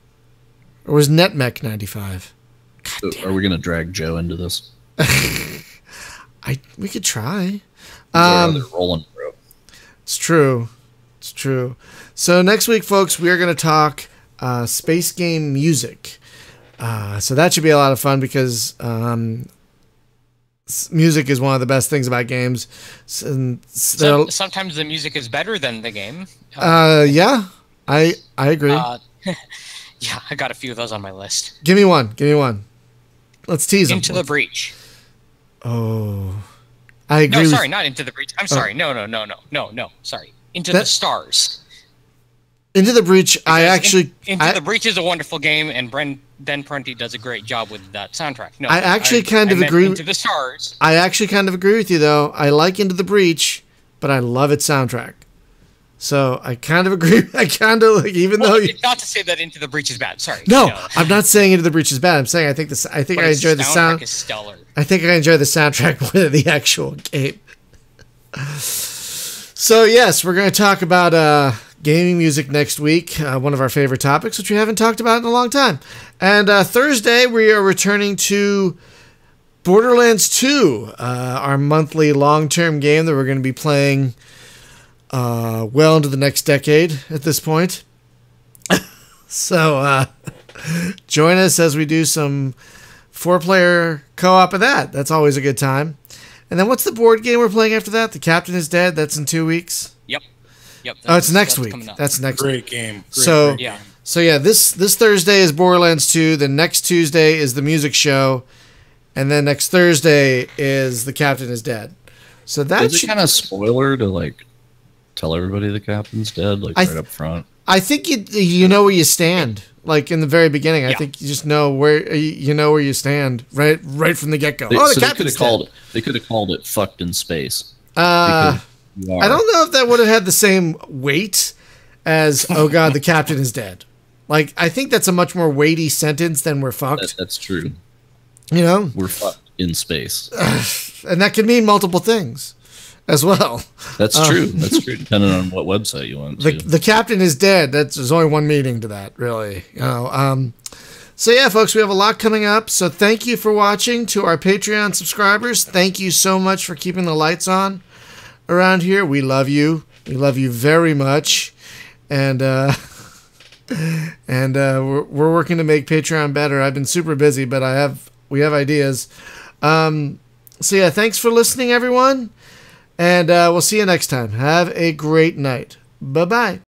Speaker 1: Or was NetMech 95?
Speaker 2: So are we going to drag Joe into this?
Speaker 1: We could try.
Speaker 2: They're rolling, bro.
Speaker 1: It's true. It's true. So next week, folks, we are going to talk space game music. So that should be a lot of fun because music is one of the best things about games.
Speaker 4: Sometimes the music is better than the game.
Speaker 1: Yeah, I agree.
Speaker 4: Yeah, I got a few of those on my list.
Speaker 1: Give me one. Let's tease them.
Speaker 4: Into the Breach.
Speaker 1: Oh, I agree.
Speaker 4: No, sorry, not Into the Breach. I'm sorry. No. Sorry. Into the Stars.
Speaker 1: Into the Breach.
Speaker 4: Into the Breach is a wonderful game, and Ben Prunty does a great job with that soundtrack. No,
Speaker 1: I actually kind of agree.
Speaker 4: Into the Stars.
Speaker 1: I actually kind of agree with you, though. I like Into the Breach, but I love its soundtrack. So I kind of agree. I kind of like, even though
Speaker 4: not to say that Into the Breach is bad. Sorry.
Speaker 1: No, I'm not saying Into the Breach is bad. I'm saying I think I enjoy the sound.
Speaker 4: Is stellar.
Speaker 1: I think I enjoy the soundtrack more than the actual game. So yes, we're going to talk about gaming music next week. One of our favorite topics, which we haven't talked about in a long time. And Thursday we are returning to Borderlands 2, our monthly long-term game that we're going to be playing well into the next decade at this point. So join us as we do some 4-player co-op of that. That's always a good time. And then what's the board game we're playing after that? The Captain is Dead. That's in 2 weeks.
Speaker 4: Yep.
Speaker 1: It's next week. That's next
Speaker 3: week.
Speaker 1: Great
Speaker 3: game.
Speaker 1: So
Speaker 3: game.
Speaker 1: This Thursday is Borderlands 2. The next Tuesday is the music show. And then next Thursday is The Captain is Dead. So that's
Speaker 2: kind of spoiler to like tell everybody the captain's dead, like right up front.
Speaker 1: I think you know where you stand. Like in the very beginning, I think you just know where you stand right from the get go. The captain's dead.
Speaker 2: They could have called it "fucked in space."
Speaker 1: I don't know if that would have had the same weight as "oh god, the captain is dead." Like I think that's a much more weighty sentence than "we're fucked."
Speaker 2: That's true.
Speaker 1: You know,
Speaker 2: we're fucked in space,
Speaker 1: and that can mean multiple things as well.
Speaker 2: That's true. That's true. Depending on what website you went to.
Speaker 1: The captain is dead. There's only one meaning to that, really. You know. So yeah, folks, we have a lot coming up. So thank you for watching. To our Patreon subscribers, thank you so much for keeping the lights on around here. We love you. We love you very much, and we're working to make Patreon better. I've been super busy, but we have ideas. So yeah, thanks for listening, everyone. And we'll see you next time. Have a great night. Bye-bye.